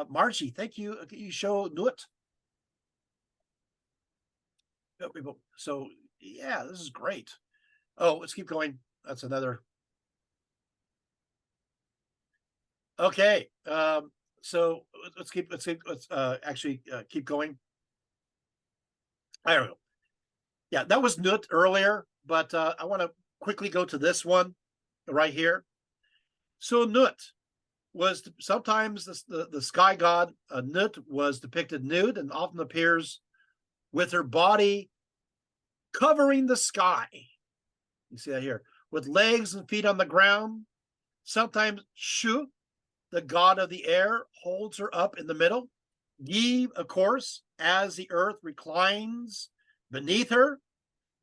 Margie, thank you. Can you show Nut? So yeah, this is great. Oh, let's keep going. That's another. Okay. So let's actually keep going. I don't know. Yeah, that was Nut earlier, but I want to quickly go to this one right here. So Nut was sometimes the sky god Nut was depicted nude and often appears with her body covering the sky. You see that here, with legs and feet on the ground. Sometimes Shu, the god of the air, holds her up in the middle. Yi, of course, as the earth reclines beneath her.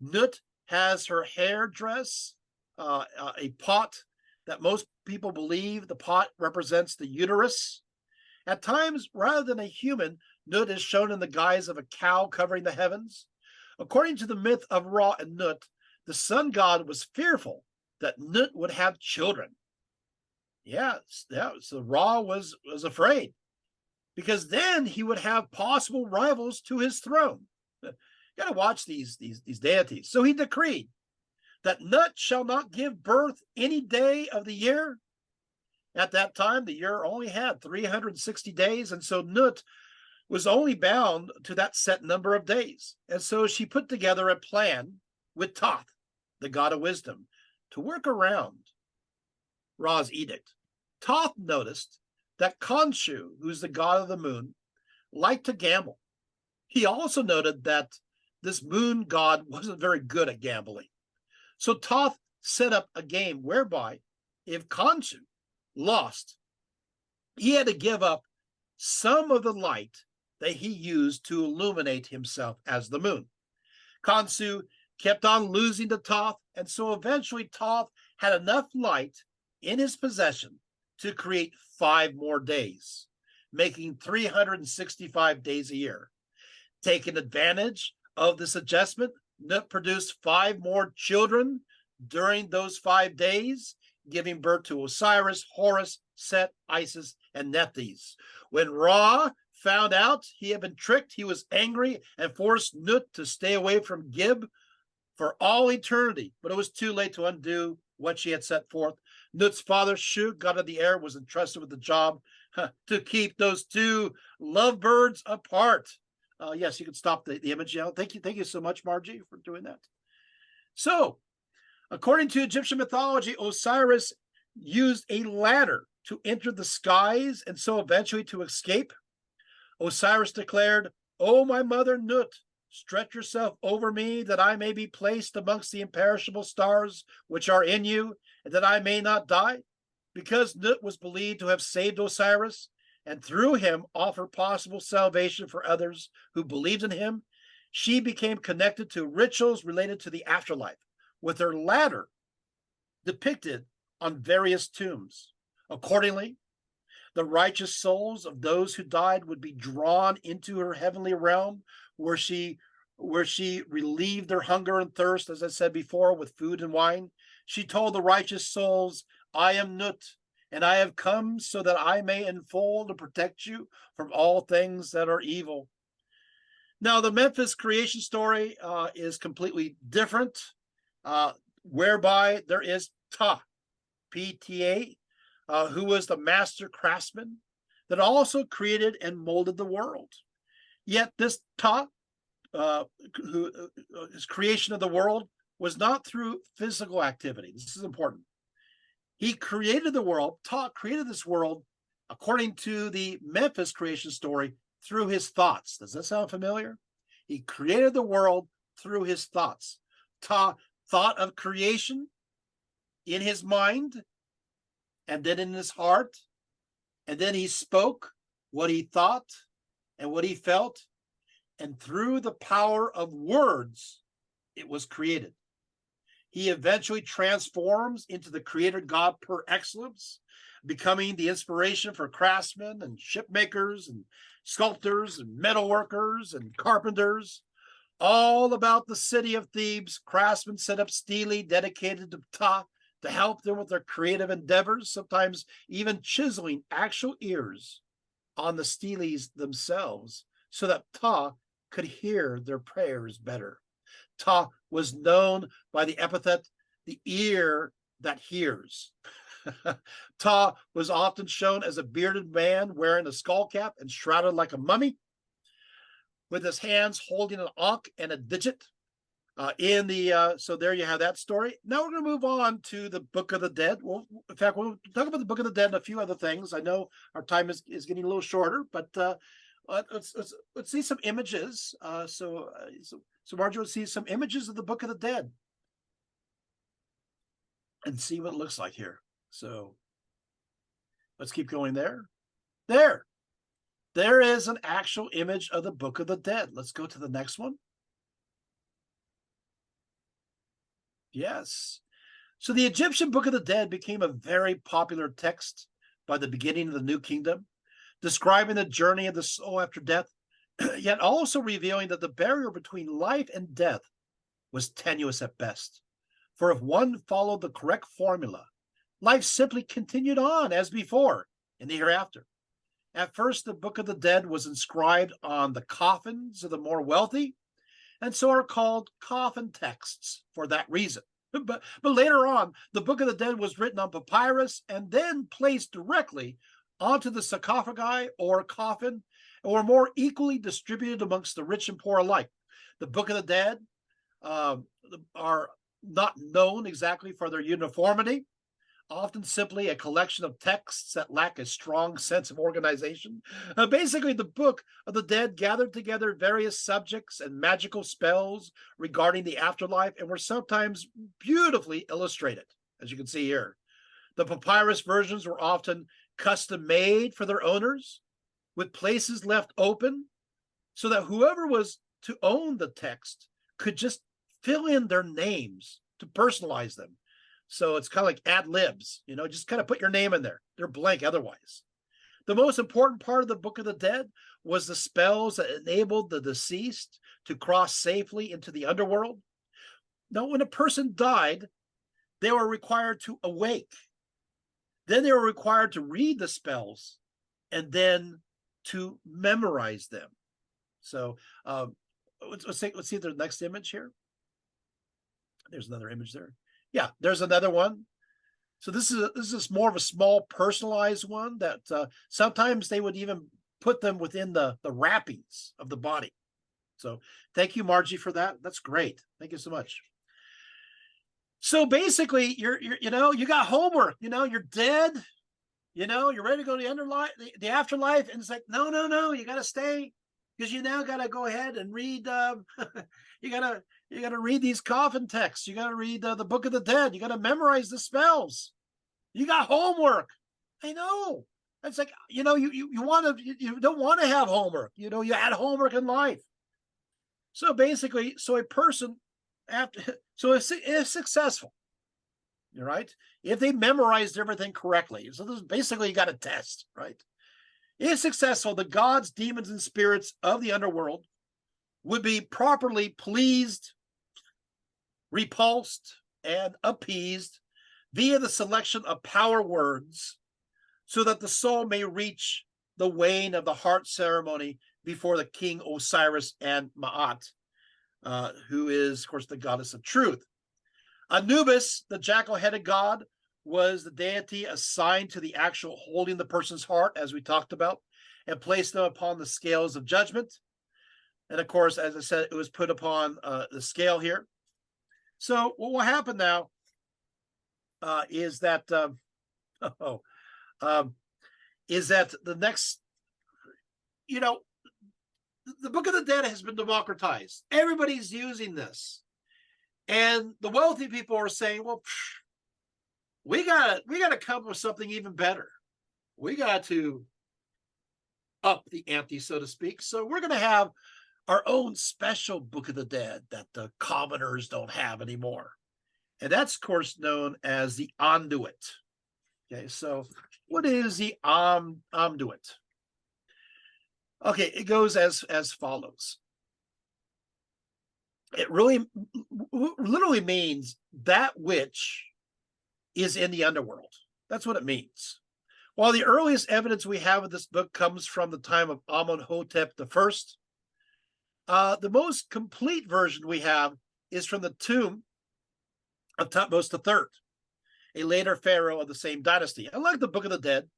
Nut has her hair dress, a pot that most people believe the pot represents the uterus. At times, rather than a human, Nut is shown in the guise of a cow covering the heavens. According to the myth of Ra and Nut, the sun god was fearful that Nut would have children. Yeah, so Ra was afraid, because then he would have possible rivals to his throne. You got to watch these deities. So he decreed that Nut shall not give birth any day of the year. At that time, the year only had 360 days, and so Nut was only bound to that set number of days. And so she put together a plan with Thoth, the god of wisdom, to work around Ra's edict. Thoth noticed that Khonshu, who's the god of the moon, liked to gamble. He also noted that this moon god wasn't very good at gambling. So Thoth set up a game whereby if Khonshu lost, he had to give up some of the light that he used to illuminate himself as the moon. Khonshu kept on losing to Thoth, and so eventually Thoth had enough light in his possession to create 5 more days, making 365 days a year. Taking advantage of this adjustment, Nut produced 5 more children during those 5 days, giving birth to Osiris, Horus, Set, Isis, and Nephthys. When Ra found out he had been tricked, he was angry and forced Nut to stay away from Gib for all eternity, but it was too late to undo what she had set forth. Nut's father, Shu, god of the air, was entrusted with the job to keep those 2 lovebirds apart. Yes, you can stop the image now. Thank you so much, Margie, for doing that. So, according to Egyptian mythology, Osiris used a ladder to enter the skies and so eventually to escape. Osiris declared, "O my mother Nut, stretch yourself over me that I may be placed amongst the imperishable stars which are in you, and that I may not die." Because Nut was believed to have saved Osiris and through him offer possible salvation for others who believed in him, she became connected to rituals related to the afterlife, with her ladder depicted on various tombs. Accordingly, the righteous souls of those who died would be drawn into her heavenly realm, where she relieved their hunger and thirst, as I said before, with food and wine. She told the righteous souls, I am Nut, and I have come so that I may enfold and protect you from all things that are evil. Now, the Memphis creation story is completely different, whereby there is Ta, P-T-A, who was the master craftsman that also created and molded the world. Yet this Ta, his creation of the world, was not through physical activity. This is important. He created the world, Ta created this world, according to the Memphis creation story, through his thoughts. Does that sound familiar? He created the world through his thoughts. Ta thought of creation in his mind, and then in his heart, and then he spoke what he thought and what he felt, and through the power of words, it was created. He eventually transforms into the creator God per excellence, becoming the inspiration for craftsmen and shipmakers and sculptors and metalworkers and carpenters. All about the city of Thebes, craftsmen set up stele dedicated to Ta to help them with their creative endeavors, sometimes even chiseling actual ears on the steles themselves so that Ta could hear their prayers better. Ta was known by the epithet, the ear that hears. Ta was often shown as a bearded man wearing a skull cap and shrouded like a mummy, with his hands holding an ankh and a digit. So there you have that story. Now we're going to move on to the Book of the Dead. Well, in fact, we'll talk about the Book of the Dead and a few other things. I know our time is getting a little shorter, but let's see some images. So Margie, let's see some images of the Book of the Dead and see what it looks like here. So let's keep going there. There is an actual image of the Book of the Dead. Let's go to the next one. Yes. So the Egyptian Book of the Dead became a very popular text by the beginning of the New Kingdom, describing the journey of the soul after death, yet also revealing that the barrier between life and death was tenuous at best. For if one followed the correct formula, life simply continued on as before in the hereafter. At first, the Book of the Dead was inscribed on the coffins of the more wealthy, and so are called coffin texts for that reason. But later on, the Book of the Dead was written on papyrus and then placed directly onto the sarcophagi or coffin, or more equally distributed amongst the rich and poor alike. The Book of the Dead are not known exactly for their uniformity, often simply a collection of texts that lack a strong sense of organization. Basically, the Book of the Dead gathered together various subjects and magical spells regarding the afterlife and were sometimes beautifully illustrated, as you can see here. The papyrus versions were often custom made for their owners, with places left open so that whoever was to own the text could just fill in their names to personalize them. So it's kind of like ad libs, just kind of put your name in there. They're blank otherwise. The most important part of the Book of the Dead was the spells that enabled the deceased to cross safely into the underworld. Now, when a person died, they were required to awake. Then they were required to read the spells and then to memorize them. So let's see the next image here. There's another image there. Yeah, there's another one. So this is more of a small personalized one that sometimes they would even put them within the wrappings of the body. So thank you, Margie, for that. That's great. Thank you so much. So basically, you got homework. You're dead. You're ready to go to the afterlife, and it's like, no, you got to stay because you now got to go ahead and read. You gotta read these coffin texts. You gotta read the Book of the Dead. You gotta memorize the spells. You got homework. I know. It's like you don't want to have homework. You had homework in life. So basically, a person if successful, right? If they memorized everything correctly. So this is basically you got a test, right? If successful, the gods, demons, and spirits of the underworld would be properly pleased, repulsed, and appeased via the selection of power words so that the soul may reach the weighing of the heart ceremony before the king Osiris and Ma'at, who is, of course, the goddess of truth. Anubis, the jackal-headed god, was the deity assigned to the actual holding the person's heart, as we talked about, and placed them upon the scales of judgment. And of course, as I said, it was put upon the scale here. So what will happen now is that is that the next, the Book of the Dead has been democratized. Everybody's using this, and the wealthy people are saying, "Well, we gotta come up with something even better. We got to up the ante, so to speak. So we're going to have our own special Book of the Dead that the commoners don't have anymore." And that's, of course, known as the Onduit. Okay, so what is the Onduit? Okay, it goes as follows. It really literally means that which is in the underworld. That's what it means. While the earliest evidence we have of this book comes from the time of Amenhotep I, the most complete version we have is from the tomb of Thutmose III, a later pharaoh of the same dynasty. Unlike the Book of the Dead,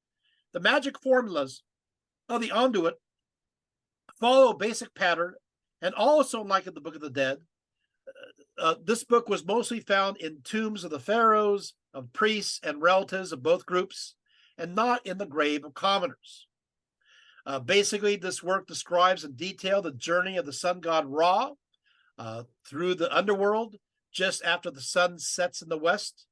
the magic formulas of the Onduit follow a basic pattern, and also unlike the Book of the Dead, this book was mostly found in tombs of the pharaohs, of priests and relatives of both groups, and not in the grave of commoners. Basically, this work describes in detail the journey of the sun god Ra through the underworld just after the sun sets in the west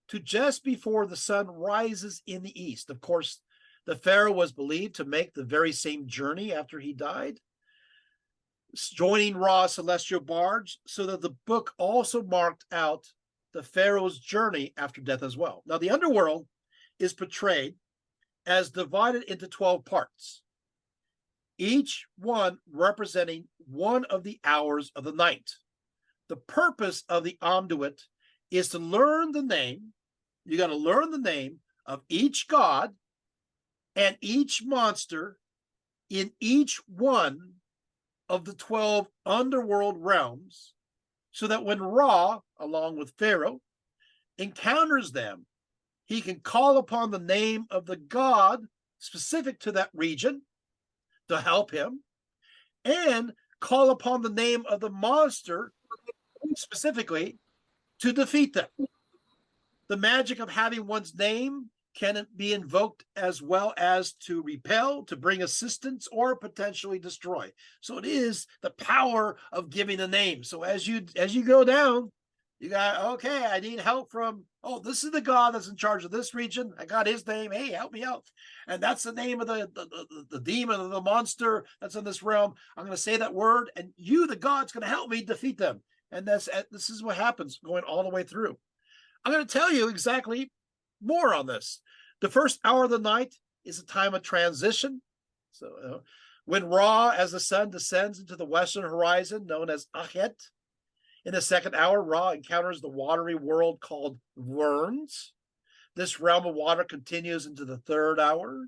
to just before the sun rises in the east. Of course, the pharaoh was believed to make the very same journey after he died, joining Ra's celestial barge, so that the book also marked out the pharaoh's journey after death as well. Now, the underworld is portrayed as divided into 12 parts, each one representing one of the hours of the night. The purpose of the Onduit is to learn the name. You got to learn the name of each god and each monster in each one of the 12 underworld realms, so that when Ra, along with Pharaoh, encounters them, he can call upon the name of the god specific to that region to help him, and call upon the name of the monster specifically to defeat them. The magic of having one's name can be invoked as well as to repel, to bring assistance, or potentially destroy. So it is the power of giving a name. So as you go down, you got, okay, I need help from, oh, this is the god that's in charge of this region. I got his name. Hey, help me out. And that's the name of the demon or the monster that's in this realm. I'm going to say that word, and you, the god's going to help me defeat them. And this is what happens going all the way through. I'm going to tell you exactly more on this. The first hour of the night is a time of transition. So when Ra, as the sun descends into the western horizon, known as Achet. In the second hour, Ra encounters the watery world called Worms. This realm of water continues into the third hour,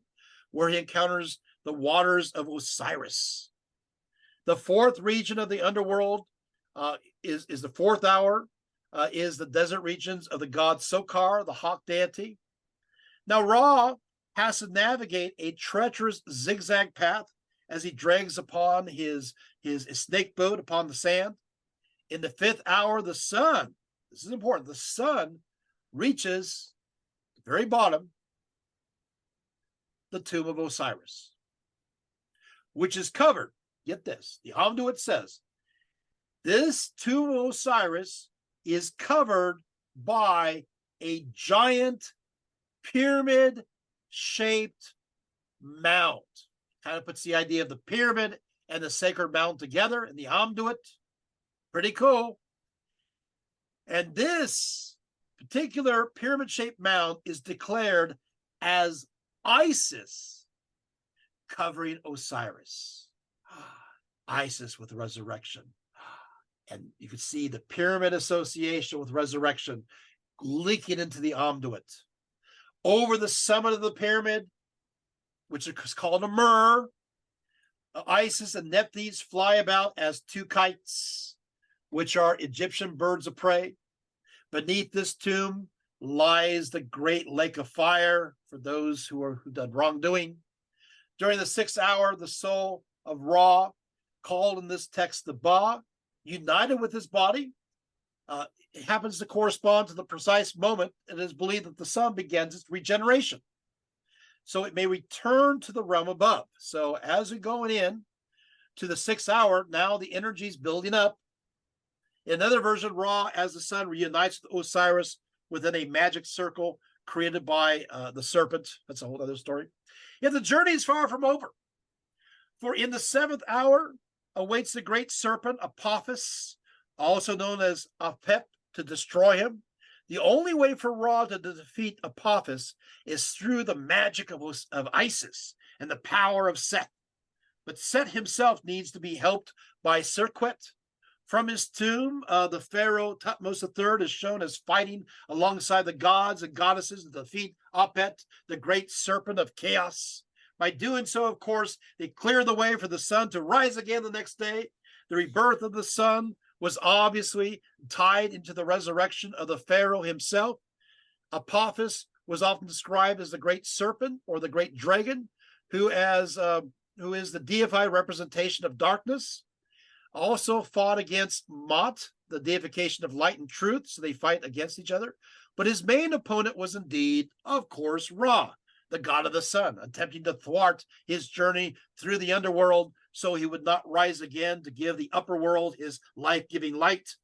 where he encounters the waters of Osiris. The fourth region of the underworld is the fourth hour, is the desert regions of the god Sokar, the hawk deity. Now, Ra has to navigate a treacherous zigzag path as he drags upon his snake boat upon the sand. In the fifth hour, the sun, this is important, the sun reaches the very bottom, the tomb of Osiris, which is covered, get this, the Onduit says, this tomb of Osiris is covered by a giant pyramid-shaped mound. Kind of puts the idea of the pyramid and the sacred mound together in the Onduit. Pretty cool. And this particular pyramid-shaped mound is declared as Isis covering Osiris. Isis with resurrection. And you can see the pyramid association with resurrection leaking into the conduit. Over the summit of the pyramid, which is called a myrrh, Isis and Nephthys fly about as two kites, which are Egyptian birds of prey. Beneath this tomb lies the great lake of fire for those who done wrongdoing. During the 6th hour, the soul of Ra, called in this text the Ba, united with his body. It happens to correspond to the precise moment it is believed that the sun begins its regeneration, so it may return to the realm above. So as we're going in to the 6th hour, now the energy is building up. In another version, Ra, as the sun, reunites with Osiris within a magic circle created by the serpent. That's a whole other story. Yet the journey is far from over. For in the 7th hour awaits the great serpent Apophis, also known as Apep, to destroy him. The only way for Ra to defeat Apophis is through the magic of Isis and the power of Set. But Set himself needs to be helped by Serquet. From his tomb, the pharaoh Thutmose III is shown as fighting alongside the gods and goddesses to defeat Apet, the great serpent of chaos. By doing so, of course, they clear the way for the sun to rise again the next day. The rebirth of the sun was obviously tied into the resurrection of the pharaoh himself. Apophis was often described as the great serpent or the great dragon, who is the deified representation of darkness. Also fought against Mot, the deification of light and truth, so they fight against each other. But his main opponent was indeed, of course, Ra, the god of the sun, attempting to thwart his journey through the underworld so he would not rise again to give the upper world his life-giving light.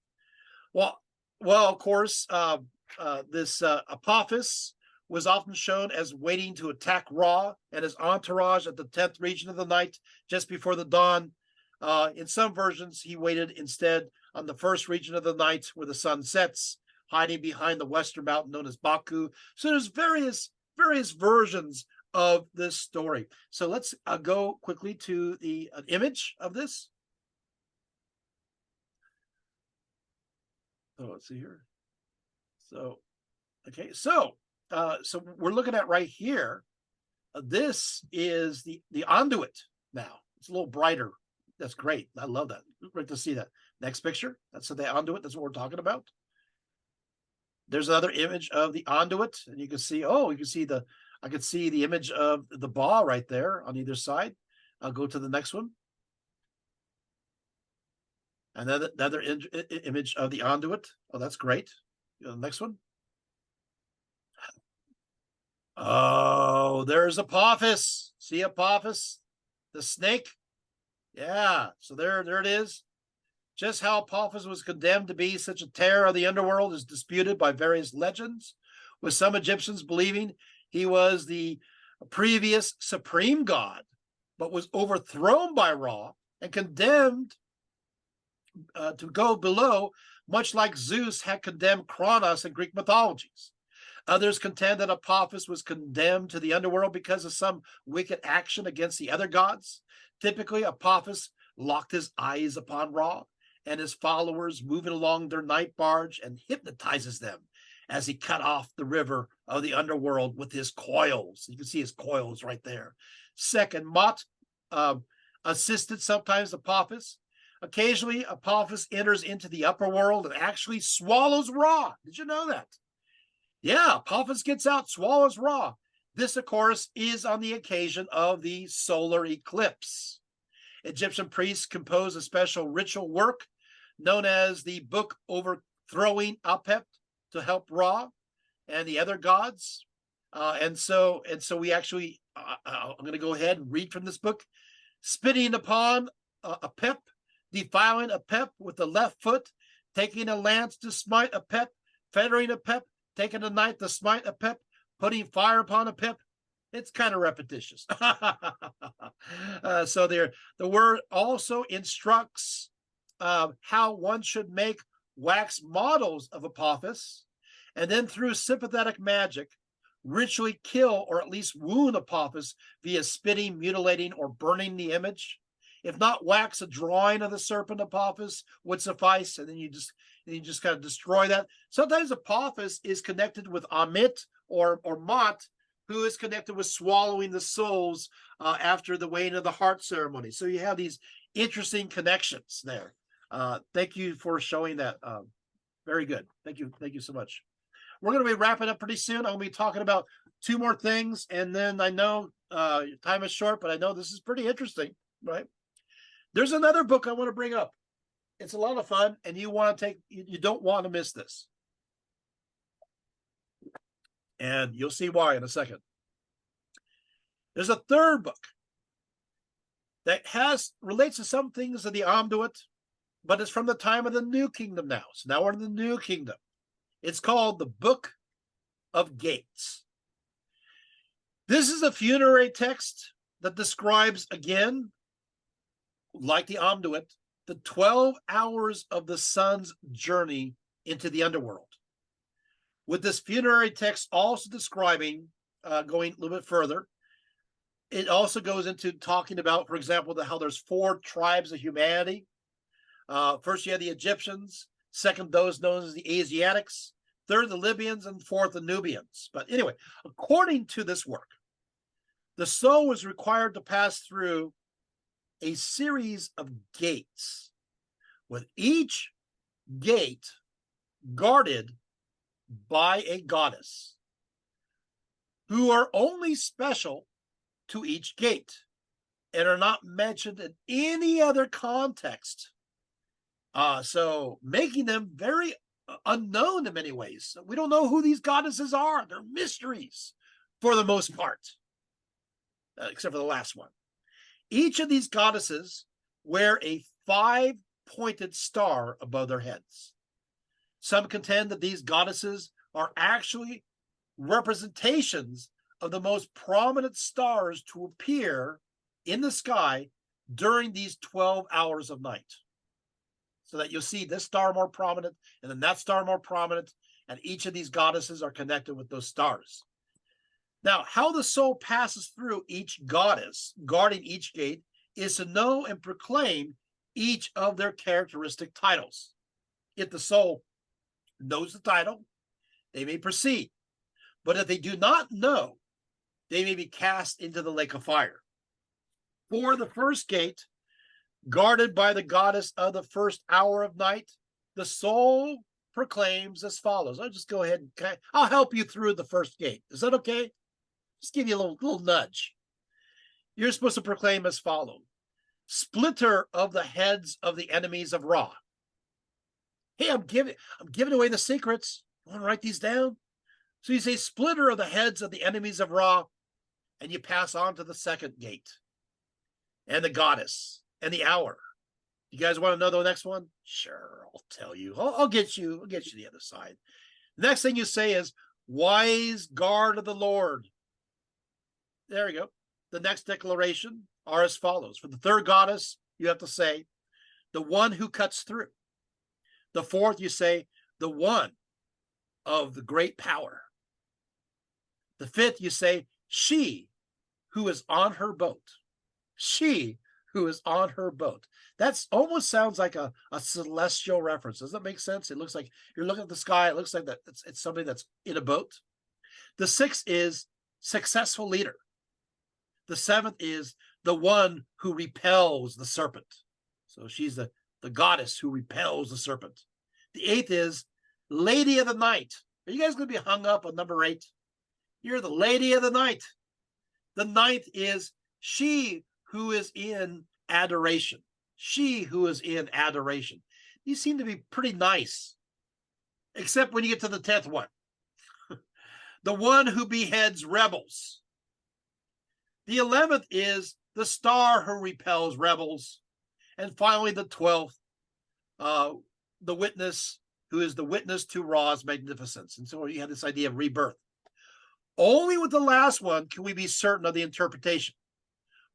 Well, of course, this Apophis was often shown as waiting to attack Ra and his entourage at the 10th region of the night, just before the dawn. In some versions, he waited instead on the 1st region of the night where the sun sets, hiding behind the western mountain known as Baku. So there's various versions of this story. So let's go quickly to an image of this. So let's see here. So, okay, so we're looking at right here. This is the conduit now. It's a little brighter. That's great. I love that. Great to see that. Next picture. That's the conduit. That's what we're talking about. There's another image of the conduit, and you can see, I can see the image of the Ba right there on either side. I'll go to the next one. Another image of the conduit. Oh, that's great. The next one. Oh, there's Apophis. See Apophis, the snake? Yeah, so there it is. Just how Apophis was condemned to be such a terror of the underworld is disputed by various legends, with some Egyptians believing he was the previous supreme god, but was overthrown by Ra and condemned to go below, much like Zeus had condemned Kronos in Greek mythologies. Others contend that Apophis was condemned to the underworld because of some wicked action against the other gods. Typically, Apophis locked his eyes upon Ra and his followers moving along their night barge and hypnotizes them as he cut off the river of the underworld with his coils. You can see his coils right there. Second, Mot assisted sometimes Apophis. Occasionally, Apophis enters into the upper world and actually swallows Ra. Did you know that? Yeah, Apophis gets out, swallows Ra. This, of course, is on the occasion of the solar eclipse. Egyptian priests composed a special ritual work known as the Book Overthrowing Apep to help Ra and the other gods. And so we actually, I'm going to go ahead and read from this book. Spitting upon Apep, defiling Apep with the left foot, taking a lance to smite Apep, fettering Apep, taking a knife to smite Apep, putting fire upon Apep. It's kind of repetitious. So there, the word also instructs how one should make wax models of Apophis and then through sympathetic magic, ritually kill or at least wound Apophis via spitting, mutilating, or burning the image. If not, wax a drawing of the serpent Apophis would suffice, and then you just kind of destroy that. Sometimes Apophis is connected with Amit or Mot, who is connected with swallowing the souls after the weighing of the heart ceremony. So you have these interesting connections there. Thank you for showing that. Very good. Thank you so much. We're going to be wrapping up pretty soon. I'm going to be talking about two more things, and then I know time is short, but I know this is pretty interesting, right? There's another book I want to bring up. It's a lot of fun, and you don't want to miss this. And you'll see why in a second. There's a third book that relates to some things of the Amduat, but it's from the time of the New Kingdom now. So now we're in the New Kingdom. It's called the Book of Gates. This is a funerary text that describes, again, like the Amduat, the 12 hours of the sun's journey into the underworld. With this funerary text also describing, going a little bit further, it also goes into talking about, for example, how there's 4 tribes of humanity. First, you have the Egyptians. Second, those known as the Asiatics. Third, the Libyans. And fourth, the Nubians. But anyway, according to this work, the soul was required to pass through a series of gates, with each gate guarded by a goddess, who are only special to each gate and are not mentioned in any other context. So making them very unknown in many ways. We don't know who these goddesses are. They're mysteries for the most part, except for the last one. Each of these goddesses wear a 5-pointed star above their heads. Some contend that these goddesses are actually representations of the most prominent stars to appear in the sky during these 12 hours of night. So that you'll see this star more prominent, and then that star more prominent, and each of these goddesses are connected with those stars. Now, how the soul passes through each goddess guarding each gate is to know and proclaim each of their characteristic titles. If the soul knows the title, they may proceed. But if they do not know, they may be cast into the lake of fire. For the first gate, guarded by the goddess of the first hour of night, the soul proclaims as follows. I'll just go ahead and I'll help you through the first gate. Is that okay? Just give you a little nudge. You're supposed to proclaim as follows: splitter of the heads of the enemies of Ra. Hey, I'm giving away the secrets. You want to write these down? So you say splitter of the heads of the enemies of Ra, and you pass on to the second gate, and the goddess, and the hour. You guys want to know the next one? Sure, I'll tell you. I'll get you the other side. The next thing you say is wise guard of the Lord. There we go. The next declaration are as follows. For the third goddess, you have to say the one who cuts through. The fourth, you say the one of the great power. The fifth, you say she who is on her boat. She who is on her boat. That's almost sounds like a celestial reference. Does that make sense? It looks like you're looking at the sky. It looks like that it's somebody that's in a boat. The sixth is successful leader. The seventh is the one who repels the serpent. So she's the goddess who repels the serpent. The eighth is lady of the night. Are you guys going to be hung up on number 8? You're the lady of the night. The ninth is she who is in adoration. She who is in adoration. These seem to be pretty nice, except when you get to the 10th one. The one who beheads rebels. The 11th is the star who repels rebels. And finally, the 12th, the witness who is the witness to Ra's magnificence. And so you have this idea of rebirth. Only with the last one can we be certain of the interpretation.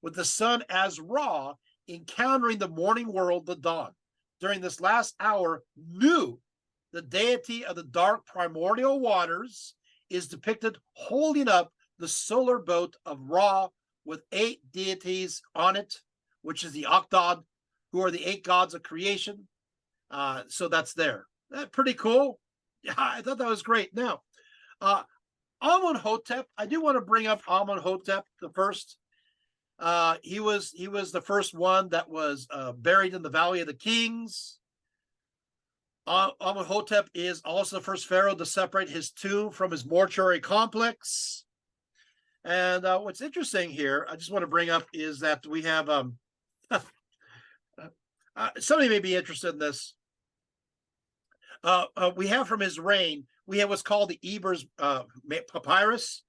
With the sun as Ra encountering the morning world, the dawn, during this last hour, knew the deity of the dark primordial waters, is depicted holding up the solar boat of Ra with 8 deities on it, which is the Octod, who are the 8 gods of creation. So that's there. Pretty cool. Yeah, I thought that was great. Now, Amenhotep, I do want to bring up Amenhotep the first. He was the first one that was buried in the Valley of the Kings. Amenhotep is also the first pharaoh to separate his tomb from his mortuary complex. And what's interesting here, I just want to bring up, is that we have somebody may be interested in this. We have from his reign, we have what's called the Ebers papyrus,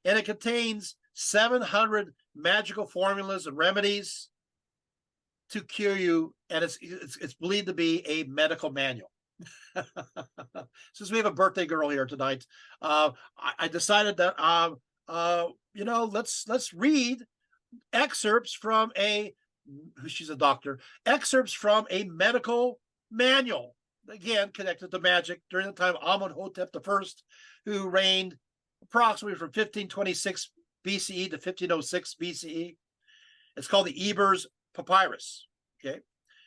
and it contains 700 magical formulas and remedies to cure you, and it's believed to be a medical manual. Since we have a birthday girl here tonight, I decided that let's read excerpts from she's a doctor, excerpts from a medical manual, again connected to magic, during the time of Amenhotep I, who reigned approximately from 1526 BCE to 1506 BCE. It's called the Ebers papyrus. Okay,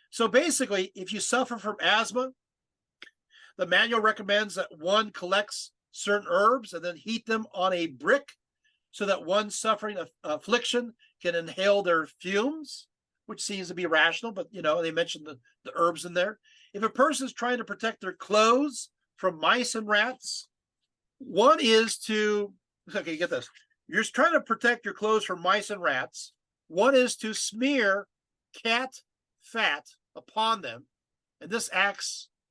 so basically, if you suffer from asthma, the manual recommends that one collects certain herbs and then heat them on a brick so that one suffering affliction can inhale their fumes, which seems to be rational, but they mentioned the herbs in there. If a person is trying to protect their clothes from mice and rats, one is to, okay, get this. You're trying to protect your clothes from mice and rats. One is to smear cat fat upon them, and this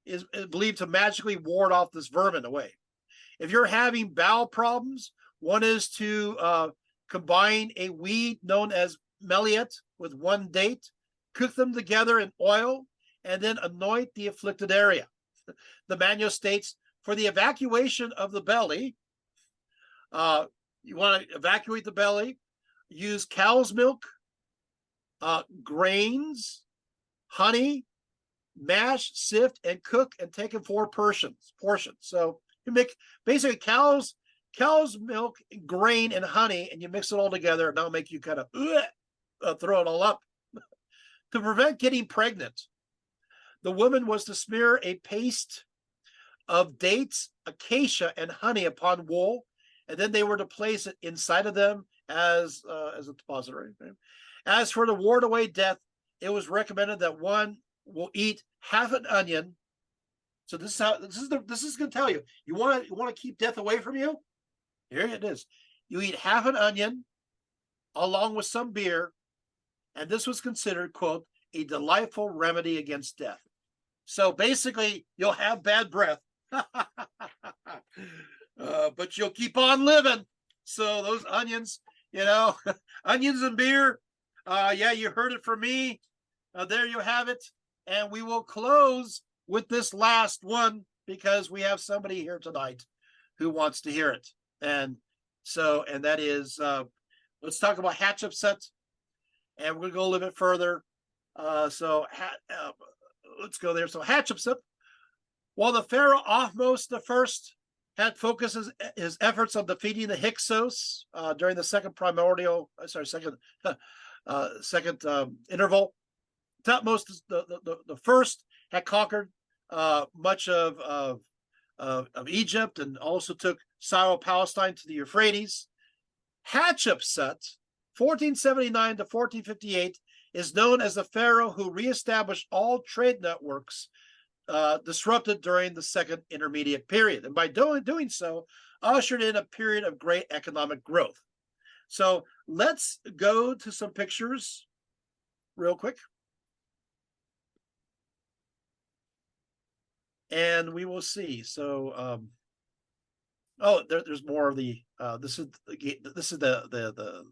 is believed to magically ward off this vermin away. If you're having bowel problems, one is to combine a weed known as melliot with one date, cook them together in oil, and then anoint the afflicted area. The manual states, for the evacuation of the belly, you want to evacuate the belly, use cow's milk, grains, honey, mash, sift, and cook, and take in 4 portions. So you make basically cow's milk, grain, and honey, and you mix it all together, and that'll make you kind of throw it all up. To prevent getting pregnant, the woman was to smear a paste of dates, acacia, and honey upon wool, and then they were to place it inside of them as a depository. As for the ward away death, it was recommended that one will eat half an onion. So this is going to tell you, you want to keep death away from you. Here it is. You eat half an onion along with some beer, and this was considered, quote, a delightful remedy against death. So basically, you'll have bad breath, but you'll keep on living. So those onions, onions and beer. Yeah, you heard it from me. There you have it. And we will close with this last one because we have somebody here tonight who wants to hear it. And that is, let's talk about Hatshepsut, and we're going to go a little bit further. Let's go there. So Hatshepsut, while the pharaoh Ahmose I had focused his efforts on defeating the Hyksos during the second interval, Thutmose the first had conquered much of Egypt and also took Syro-Palestine to the Euphrates. Hatshepsut, 1479 to 1458, is known as the pharaoh who reestablished all trade networks disrupted during the second intermediate period, and by doing so, ushered in a period of great economic growth. So let's go to some pictures real quick, and we will see. So, there's more of the. This is the gate. This is the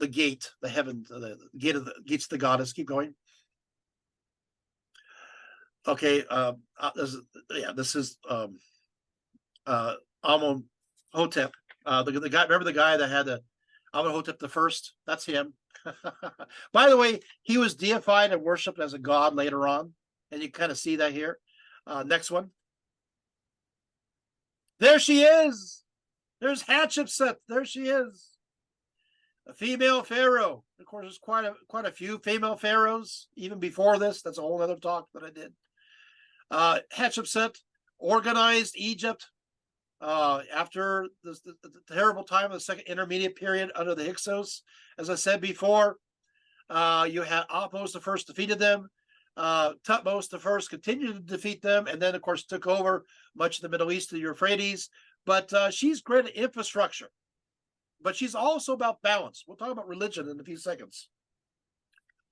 gate, the heaven, the gate of the gates of the goddess. Keep going. Okay. This is Amenhotep. The guy. Remember the guy that had the Amenhotep the first? That's him. By the way, he was deified and worshipped as a god later on, and you kind of see that here. Next one. There she is. There's Hatshepsut. There she is. A female pharaoh. Of course, there's quite a few female pharaohs even before this. That's a whole other talk that I did. Hatshepsut organized Egypt after the terrible time of the second intermediate period under the Hyksos. As I said before, you had Ahmose I defeated them. Thutmose I continued to defeat them, and then, of course, took over much of the Middle East to the Euphrates. But she's great at infrastructure. But she's also about balance. We'll talk about religion in a few seconds.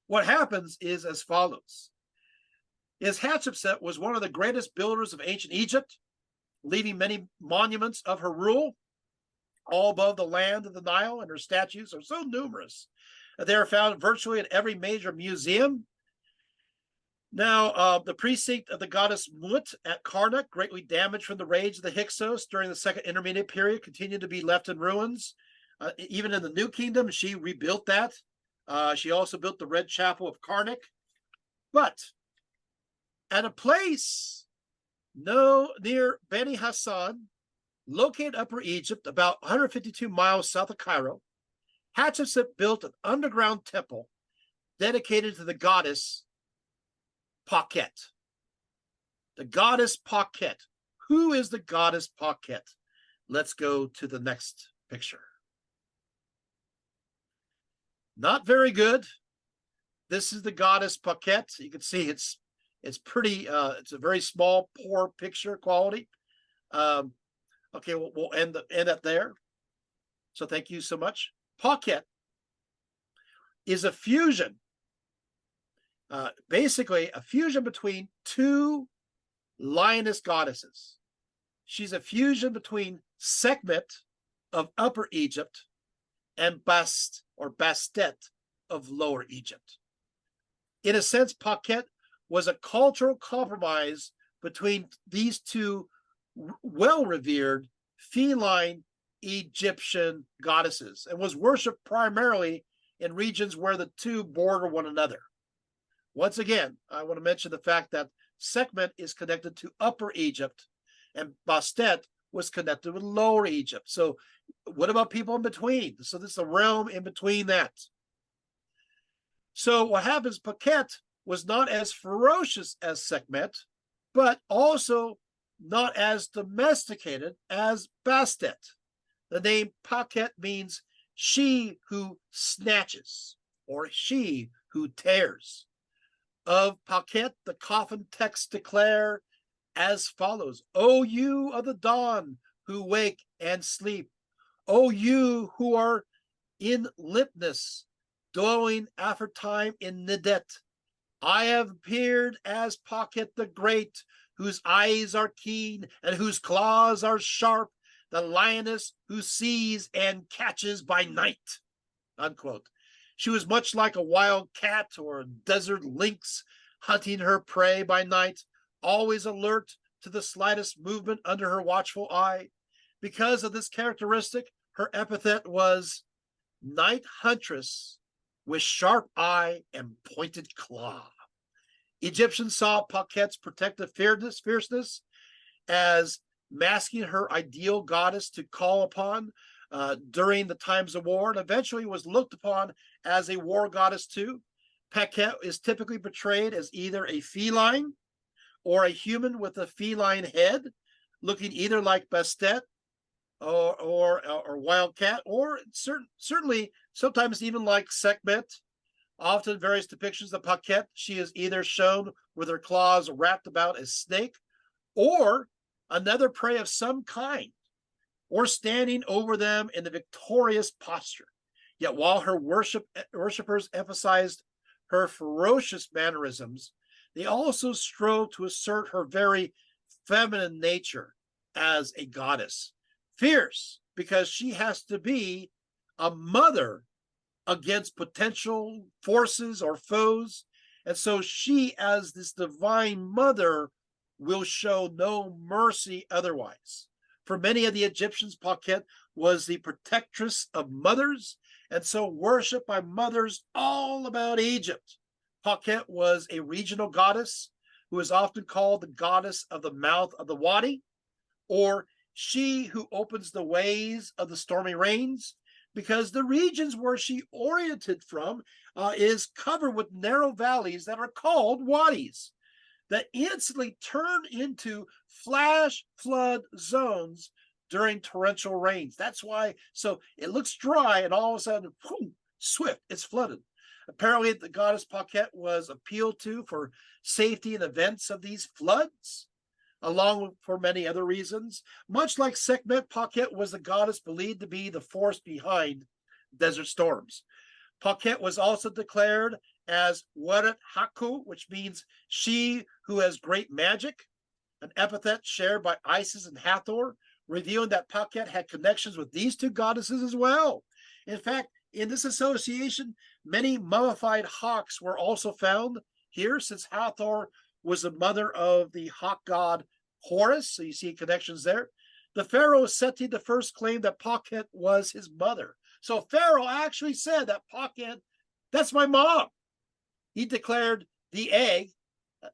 What happens is as follows. Hatshepsut was one of the greatest builders of ancient Egypt, leaving many monuments of her rule all above the land of the Nile, and her statues are so numerous that they are found virtually in every major museum. Now, the precinct of the goddess Mut at Karnak, greatly damaged from the rage of the Hyksos during the second intermediate period, continued to be left in ruins. Even in the New Kingdom, she rebuilt that. She also built the Red Chapel of Karnak. But at a place near Beni Hassan, located in Upper Egypt, about 152 miles south of Cairo, Hatshepsut built an underground temple dedicated to the goddess Pakhet. The goddess Pakhet. Who is the goddess Pakhet? Let's go to the next picture. Not very good. This is the goddess Pakhet. You can see it's pretty. It's a very small, poor picture quality. Okay, we'll end up there. So thank you so much. Pakhet is a fusion. Basically, a fusion between two lioness goddesses. She's a fusion between Sekhmet of Upper Egypt and Bast or Bastet of Lower Egypt. In a sense, Pakhet was a cultural compromise between these two well-revered feline Egyptian goddesses and was worshipped primarily in regions where the two border one another. Once again, I want to mention the fact that Sekhmet is connected to Upper Egypt and Bastet was connected with Lower Egypt. So what about people in between? So this is a realm in between that. So what happens, Pakhet was not as ferocious as Sekhmet, but also not as domesticated as Bastet. The name Pakhet means she who snatches or she who tears. Of Pakhet, the coffin texts declare as follows: O you of the dawn who wake and sleep, O you who are in limpness, dwelling after time in Nedet, I have appeared as Pakhet the Great, whose eyes are keen and whose claws are sharp, the lioness who sees and catches by night. Unquote. She was much like a wild cat or a desert lynx, hunting her prey by night, always alert to the slightest movement under her watchful eye. Because of this characteristic, her epithet was night huntress with sharp eye and pointed claw. Egyptians saw Pakhet's protective fierceness as masking her ideal goddess to call upon during the times of war, and eventually was looked upon as a war goddess too. Pakhet is typically portrayed as either a feline or a human with a feline head, looking either like Bastet or Wildcat, or certainly sometimes even like Sekhmet. Often various depictions of Pakhet, she is either shown with her claws wrapped about a snake or another prey of some kind, or standing over them in the victorious posture. Yet while her worshippers emphasized her ferocious mannerisms, they also strove to assert her very feminine nature as a goddess. Fierce, because she has to be a mother against potential forces or foes. And so she, as this divine mother, will show no mercy otherwise. For many of the Egyptians, Pakhet was the protectress of mothers, and so worshipped by mothers all about Egypt. Pakhet was a regional goddess who is often called the goddess of the mouth of the Wadi, or she who opens the ways of the stormy rains, because the regions where she oriented from is covered with narrow valleys that are called wadis that instantly turn into flash flood zones during torrential rains. That's why, so it looks dry and all of a sudden, whoom, swift, it's flooded. Apparently, the goddess Paquette was appealed to for safety in events of these floods, along with for many other reasons. Much like Sekhmet, Paquette was the goddess believed to be the force behind desert storms. Paquette was also declared as Weret Haku, which means she who has great magic, an epithet shared by Isis and Hathor, revealing that Paquette had connections with these two goddesses as well. In fact, in this association, many mummified hawks were also found here, since Hathor was the mother of the hawk god Horus, so you see connections there. The pharaoh Seti I claimed that Paquette was his mother. So Pharaoh actually said that Paquette, that's my mom. He declared the egg,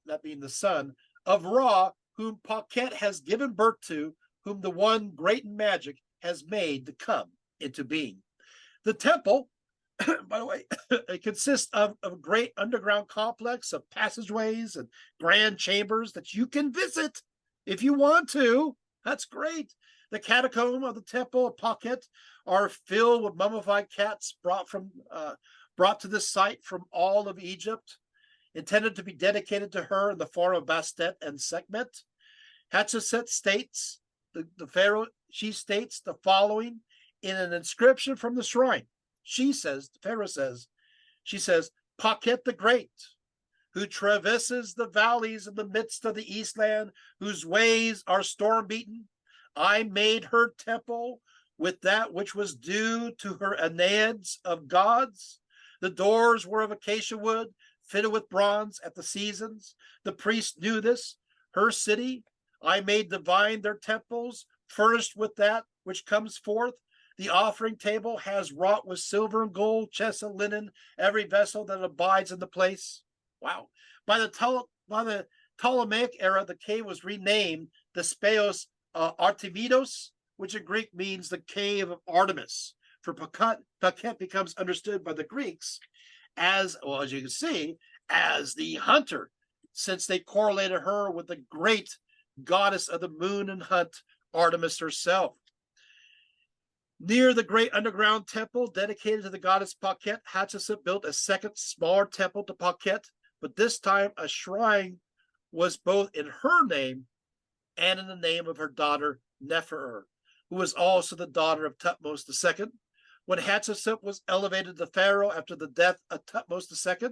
that being the son, of Ra, whom Paquette has given birth to, whom the one great in magic has made to come into being. The temple, by the way, it consists of a great underground complex of passageways and grand chambers that you can visit if you want to. That's great. The catacomb of the temple of Paquette are filled with mummified cats brought to this site from all of Egypt, intended to be dedicated to her in the form of Bastet and Sekhmet. Hatshepsut states, the pharaoh, she states the following in an inscription from the shrine. She says, the pharaoh says, she says, Paquette the Great, who traverses the valleys in the midst of the Eastland, whose ways are storm-beaten, I made her temple with that which was due to her Enneads of gods. The doors were of acacia wood, fitted with bronze at the seasons. The priests knew this. Her city, I made divine their temples, furnished with that which comes forth. The offering table has wrought with silver and gold, chests of linen, every vessel that abides in the place. Wow. By the Ptolemaic era, the cave was renamed the Speos Artemidos, which in Greek means the cave of Artemis. For Paquette becomes understood by the Greeks as, well, as you can see, as the hunter, since they correlated her with the great goddess of the moon and hunt, Artemis herself. Near the great underground temple dedicated to the goddess Paquette, Hatshepsut built a second, smaller temple to Paquette, but this time a shrine was both in her name and in the name of her daughter Nefer, who was also the daughter of Thutmose II. When Hatshepsut was elevated to pharaoh after the death of Thutmose II,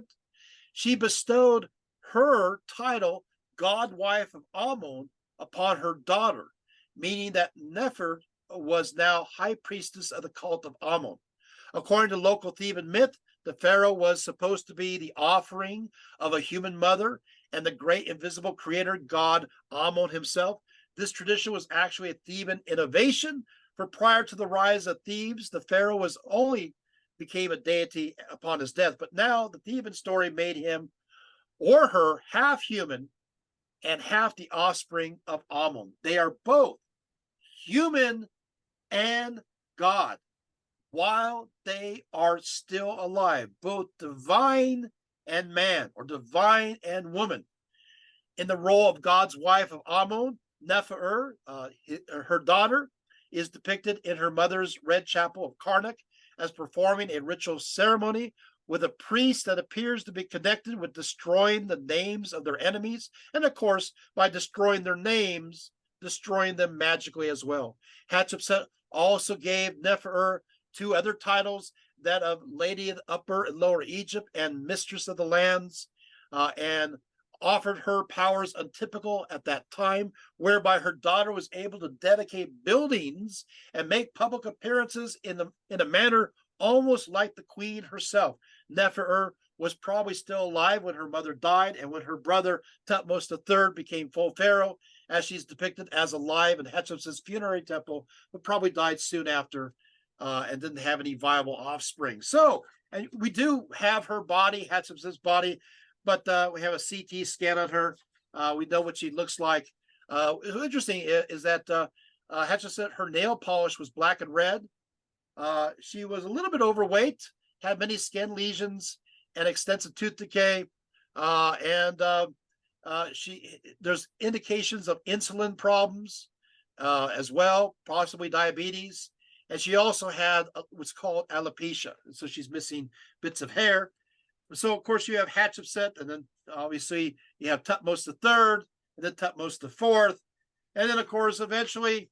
she bestowed her title, godwife of Amun, upon her daughter, meaning that Nefer was now high priestess of the cult of Amun. According to local Theban myth, the pharaoh was supposed to be the offering of a human mother and the great invisible creator god Amun himself. This tradition was actually a Theban innovation, for prior to the rise of Thebes, the pharaoh was only became a deity upon his death, but now the Theban story made him or her half human and half the offspring of Amun. They are both human and God while they are still alive, both divine and man, or divine and woman. In the role of God's wife of Amun, Nefer, her daughter, is depicted in her mother's red chapel of Karnak as performing a ritual ceremony with a priest that appears to be connected with destroying the names of their enemies, and of course, by destroying their names, destroying them magically as well. Hatshepsut also gave Nefer two other titles, that of Lady of Upper and Lower Egypt and Mistress of the Lands, and offered her powers untypical at that time, whereby her daughter was able to dedicate buildings and make public appearances in a manner almost like the queen herself. Nefer was probably still alive when her mother died, and when her brother Thutmose III became full pharaoh, as she's depicted as alive in Hatshepsut's funerary temple, but probably died soon after and didn't have any viable offspring. So, and we do have her body, Hatshepsut's body, but we have a CT scan on her. We know what she looks like. Interesting is that Hatshepsut, her nail polish was black and red. She was a little bit overweight, had many skin lesions and extensive tooth decay. There's indications of insulin problems as well, possibly diabetes. And she also had what's called alopecia. And so she's missing bits of hair. So, of course, you have Hatshepsut, and then obviously you have Thutmose III, and then Thutmose IV. And then, of course, eventually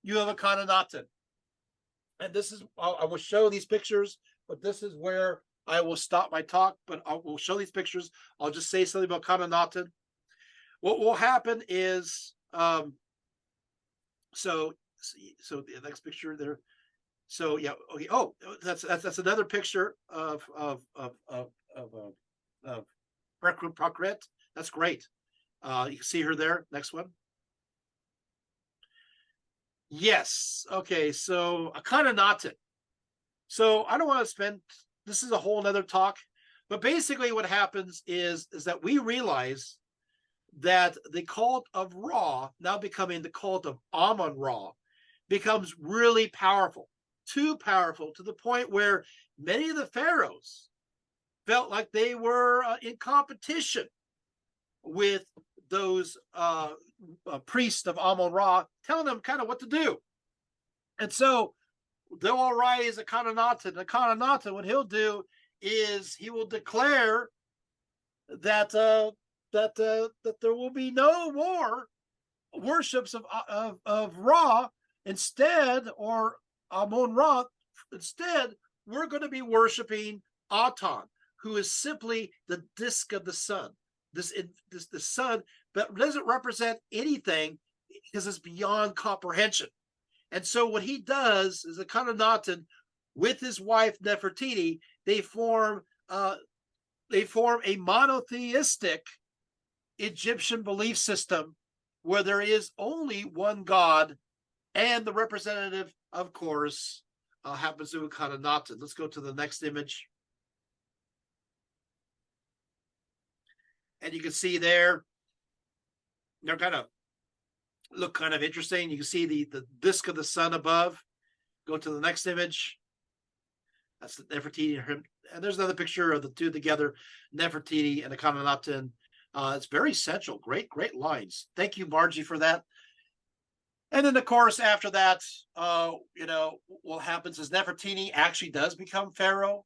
you have Akhenaten. And this is, I will show these pictures, but this is where I will stop my talk, but I will show these pictures. I'll just say something about Akhenaten. What will happen is, so the next picture there. So yeah, okay. Oh, that's another picture of Prakrit. That's great. You can see her there. Next one. Yes. Okay. So Akhenaten. So I don't want to spend. This is a whole other talk, but basically what happens is that we realize that the cult of Ra, now becoming the cult of Amun-Ra, becomes really powerful, too powerful, to the point where many of the pharaohs felt like they were in competition with those priests of Amun-Ra, telling them kind of what to do. And so they'll all rise Akhenaten. Akhenaten, what he'll do is he will declare that that there will be no more worships of Ra. Instead, or Amun-Ra. Instead, we're going to be worshiping Aten, who is simply the disk of the sun. The sun, but doesn't represent anything because it's beyond comprehension. And so what he does is Akhenaten, with his wife Nefertiti, they form a monotheistic Egyptian belief system where there is only one God, and the representative, of course, happens to be Akhenaten. Let's go to the next image. And you can see there, they're kind of look kind of interesting. You can see the disk of the sun above. Go to the next image. That's Nefertiti and him. And there's another picture of the two together, Nefertiti and Akhenaten. It's very essential. Great lines. Thank you, Margie, for that. And then, of course, after that, what happens is Nefertiti actually does become pharaoh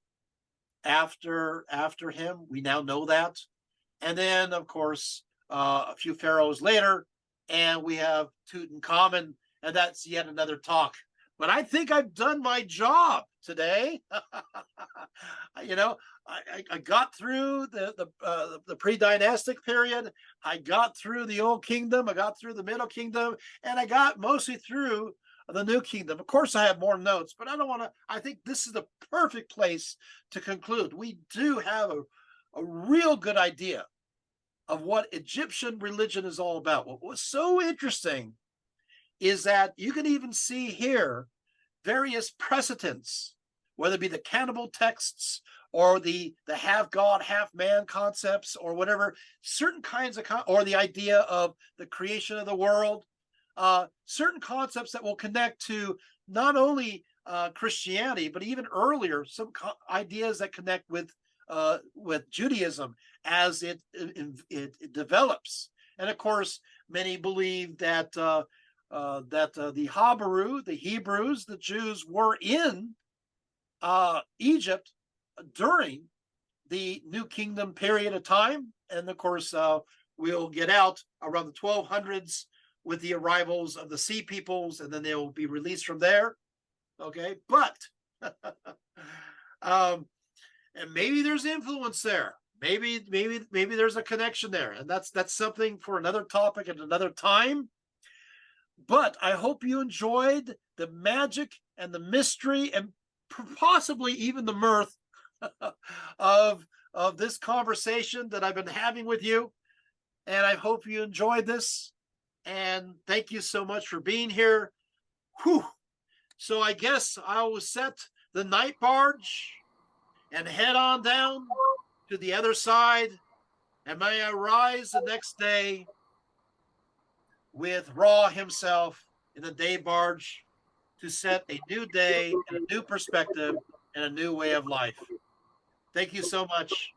after him. We now know that. And then, of course, a few pharaohs later, and we have Tutankhamun, and that's yet another talk. But I think I've done my job today. I got through the pre-dynastic period. I got through the Old Kingdom. I got through the Middle Kingdom, and I got mostly through the New Kingdom. Of course, I have more notes, but I don't want to. I think this is the perfect place to conclude. We do have a real good idea of what Egyptian religion is all about. What was so interesting is that you can even see here various precedents, whether it be the cannibal texts or the half god, half man concepts, or whatever, certain kinds of, or the idea of the creation of the world, certain concepts that will connect to not only Christianity, but even earlier, some ideas that connect with Judaism as it develops. And of course, many believe that the Hebrews, the Jews, were in Egypt during the New Kingdom period of time. And of course, we'll get out around the 1200s with the arrivals of the Sea Peoples, and then they will be released from there. Okay, but and maybe there's influence there. Maybe there's a connection there, and that's something for another topic at another time. But I hope you enjoyed the magic and the mystery and possibly even the mirth of this conversation that I've been having with you. And I hope you enjoyed this. And thank you so much for being here. Whew. So I guess I will set the night barge and head on down to the other side. And may I rise the next day with Ra himself in the day barge to set a new day and a new perspective and a new way of life. Thank you so much.